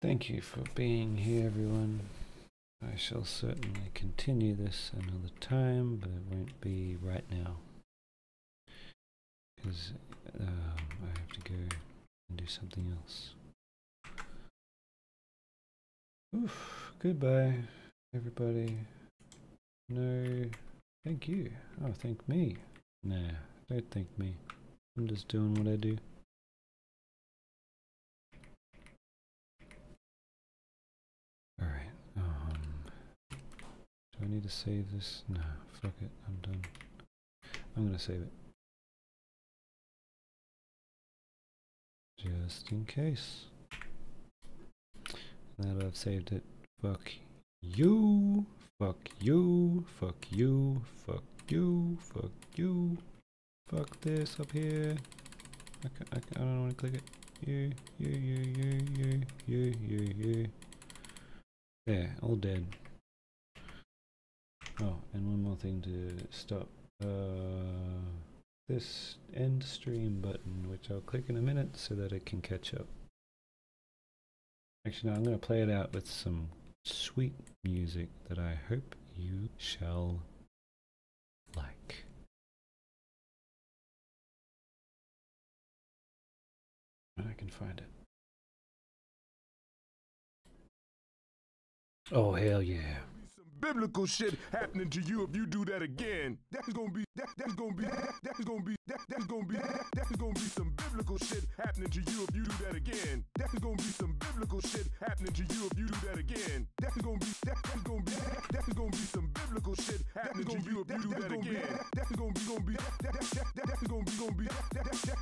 Thank you for being here, everyone. I shall certainly continue this another time, but it won't be right now. Because I have to go and do something else. Oof, goodbye, everybody. No, thank you. Oh, thank me. Nah, don't thank me. I'm just doing what I do. Alright, do I need to save this? No, fuck it, I'm done. I'm gonna save it. Just in case. Now that I've saved it, fuck you, fuck you, fuck you, fuck you, fuck you, fuck this up here. I don't want to click it. You. There, all dead. Oh, and one more thing to stop. This end stream button, which I'll click in a minute so that it can catch up. Actually, no, I'm going to play it out with some sweet music that I hope you shall like. When I can find it. Oh, hell yeah. Biblical shit happening to you if you do that again. That's gonna be some biblical shit happening to you if you do that again. That's gonna be some biblical shit happening to you if you do that again. That's gonna be some biblical shit happening to you if you do that again. That's gonna be